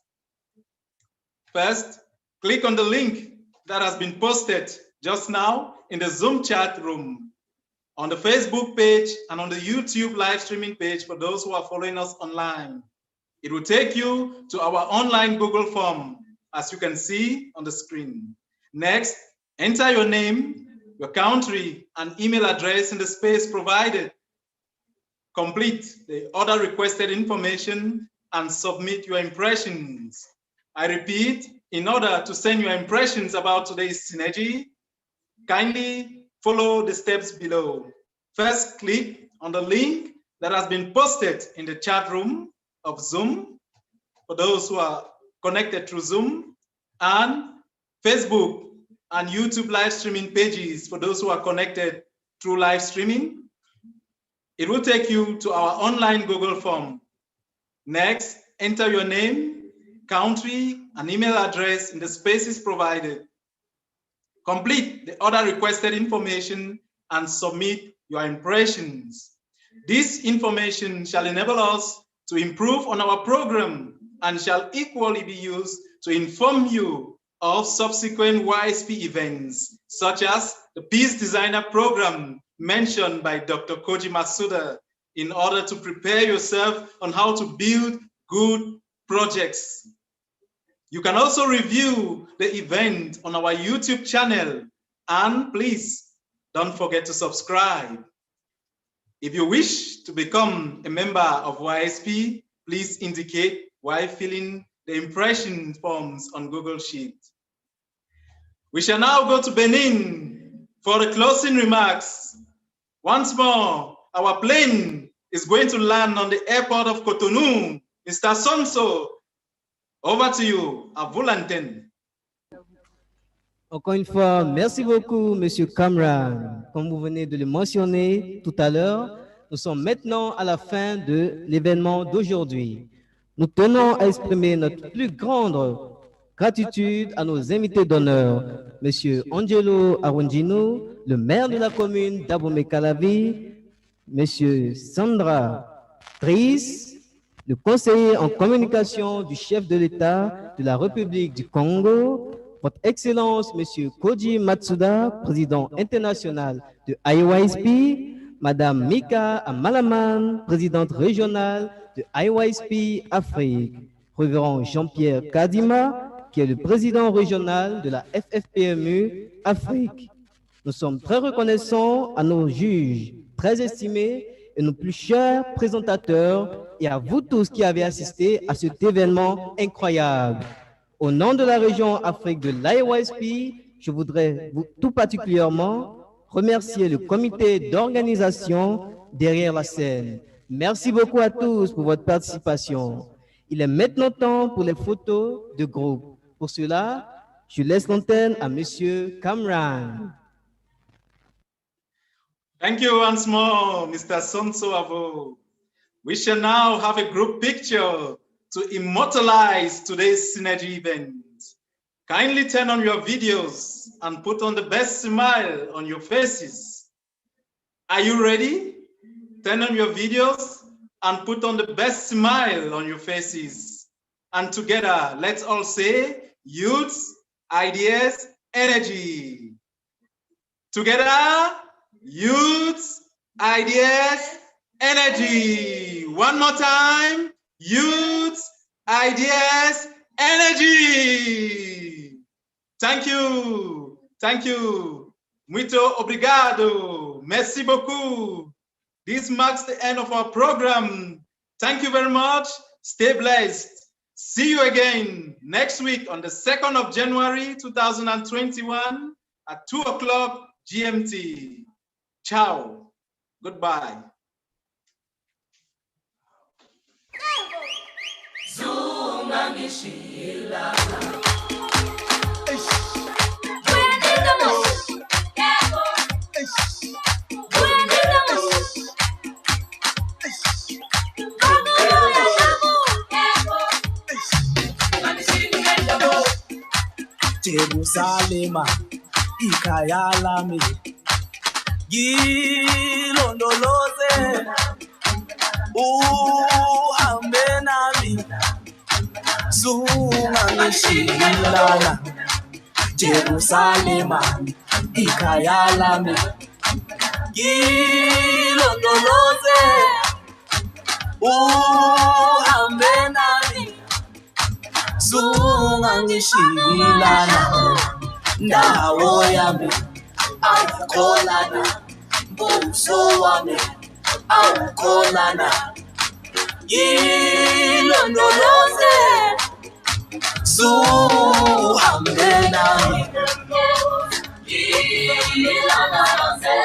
S1: First, click on the link that has been posted just now in the Zoom chat room, on the Facebook page, and on the YouTube live streaming page for those who are following us online. It will take you to our online Google form, as you can see on the screen. Next, enter your name, your country, and email address in the space provided. complete the other requested information and submit your impressions. I repeat, in order to send your impressions about today's synergy, kindly follow the steps below. First, click on the link that has been posted in the chat room of Zoom for those who are connected through Zoom, and Facebook and YouTube live streaming pages for those who are connected through live streaming. It will take you to our online Google form. Next, enter your name, country, and email address in the spaces provided. Complete the other requested information and submit your impressions. This information shall enable us to improve on our program and shall equally be used to inform you of subsequent YSP events, such as the Peace Designer Program mentioned by Dr. Koji Matsuda, in order to prepare yourself on how to build good projects. You can also review the event on our YouTube channel, and please don't forget to subscribe. If you wish to become a member of YSP, please indicate while filling the impression forms on Google Sheet. We shall now go to Benin for the closing remarks. Once more, our plane is going to land on the airport of Cotonou. Mr. Sonso, over to you, à vous l'antenne.
S2: Encore une fois, merci beaucoup, Monsieur Cameron. Comme vous venez de le mentionner tout à l'heure, nous sommes maintenant à la fin de l'événement d'aujourd'hui. Nous tenons à exprimer notre plus grande gratitude à nos invités d'honneur, Monsieur Angelo Arungino, le maire de la commune d'Abomey-Calavi, Monsieur Sandra Driss, le conseiller en communication du chef de l'État de la République du Congo, Votre Excellence, Monsieur Koji Matsuda, président international de IYSP, Madame Mika Amalaman, présidente régionale de IYSP Afrique, Révérend Jean-Pierre Kadima, qui est le président régional de la FFPMU Afrique. Nous sommes très reconnaissants à nos juges, très estimés, et nos plus chers présentateurs, et à vous tous qui avez assisté à cet événement incroyable. Au nom de la région Afrique de l'IYSP, je voudrais tout particulièrement remercier le comité d'organisation derrière la scène. Merci beaucoup à tous pour votre participation. Il est maintenant temps pour les photos de groupe. Pour cela, je laisse l'antenne à Monsieur Cameron.
S1: Thank you once more, Mr. Sonso Avo. We shall now have a group picture to immortalize today's Synergy event. Kindly turn on your videos and put on the best smile on your faces. Are you ready? Turn on your videos and put on the best smile on your faces. And together, let's all say, youth, ideas, energy. Together, youth, ideas, energy. One more time. Youth, ideas, energy. Thank you. Thank you. Muito obrigado. Merci beaucoup. This marks the end of our program. Thank you very much. Stay blessed. See you again next week on the 2nd of January 2021 at 2 o'clock GMT. Ciao. Goodbye.
S9: Jerusalema ikayalami gilondoloze uhambe nami zungangishilana Jerusalema ikayalami gilondoloze uhambe nami zungangishilana ndawo yami akukholana buso wami awukolana ilondoloze zuhambe nami ilondoloze